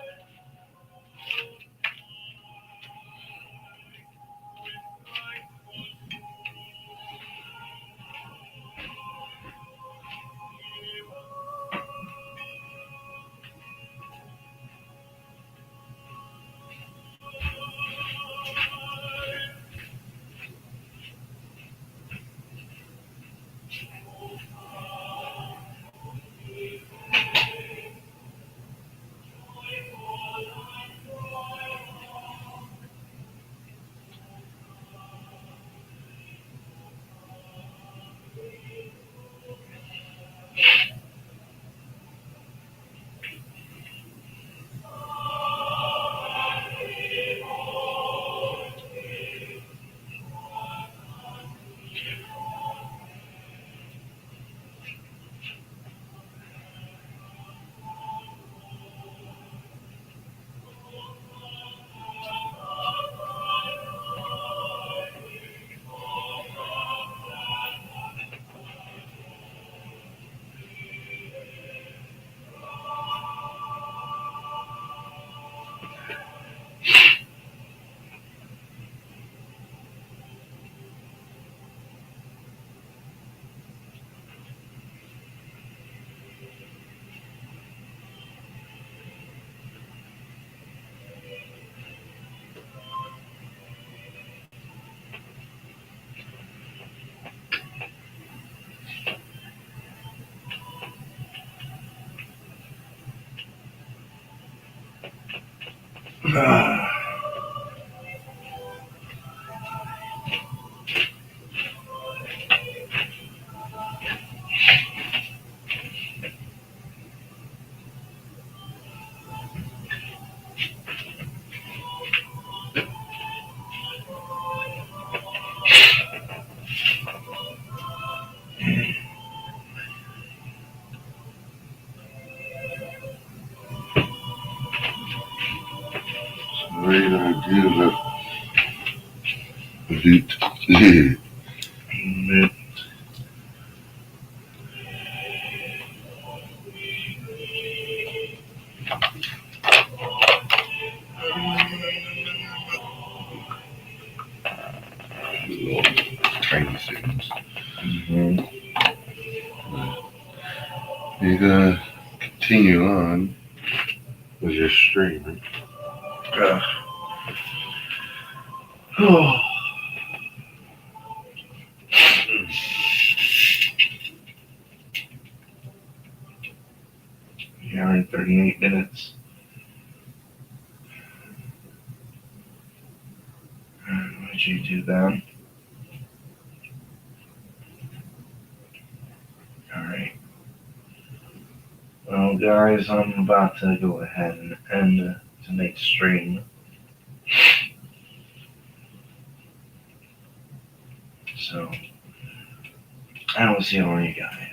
What are you gonna do with the loot? Little tiny things. You gotta continue on with your stream. Oh. Hour and 38 minutes. What'd you do then? Alright. Well, guys, I'm about to go ahead and end tonight's stream. So, I will see all you guys.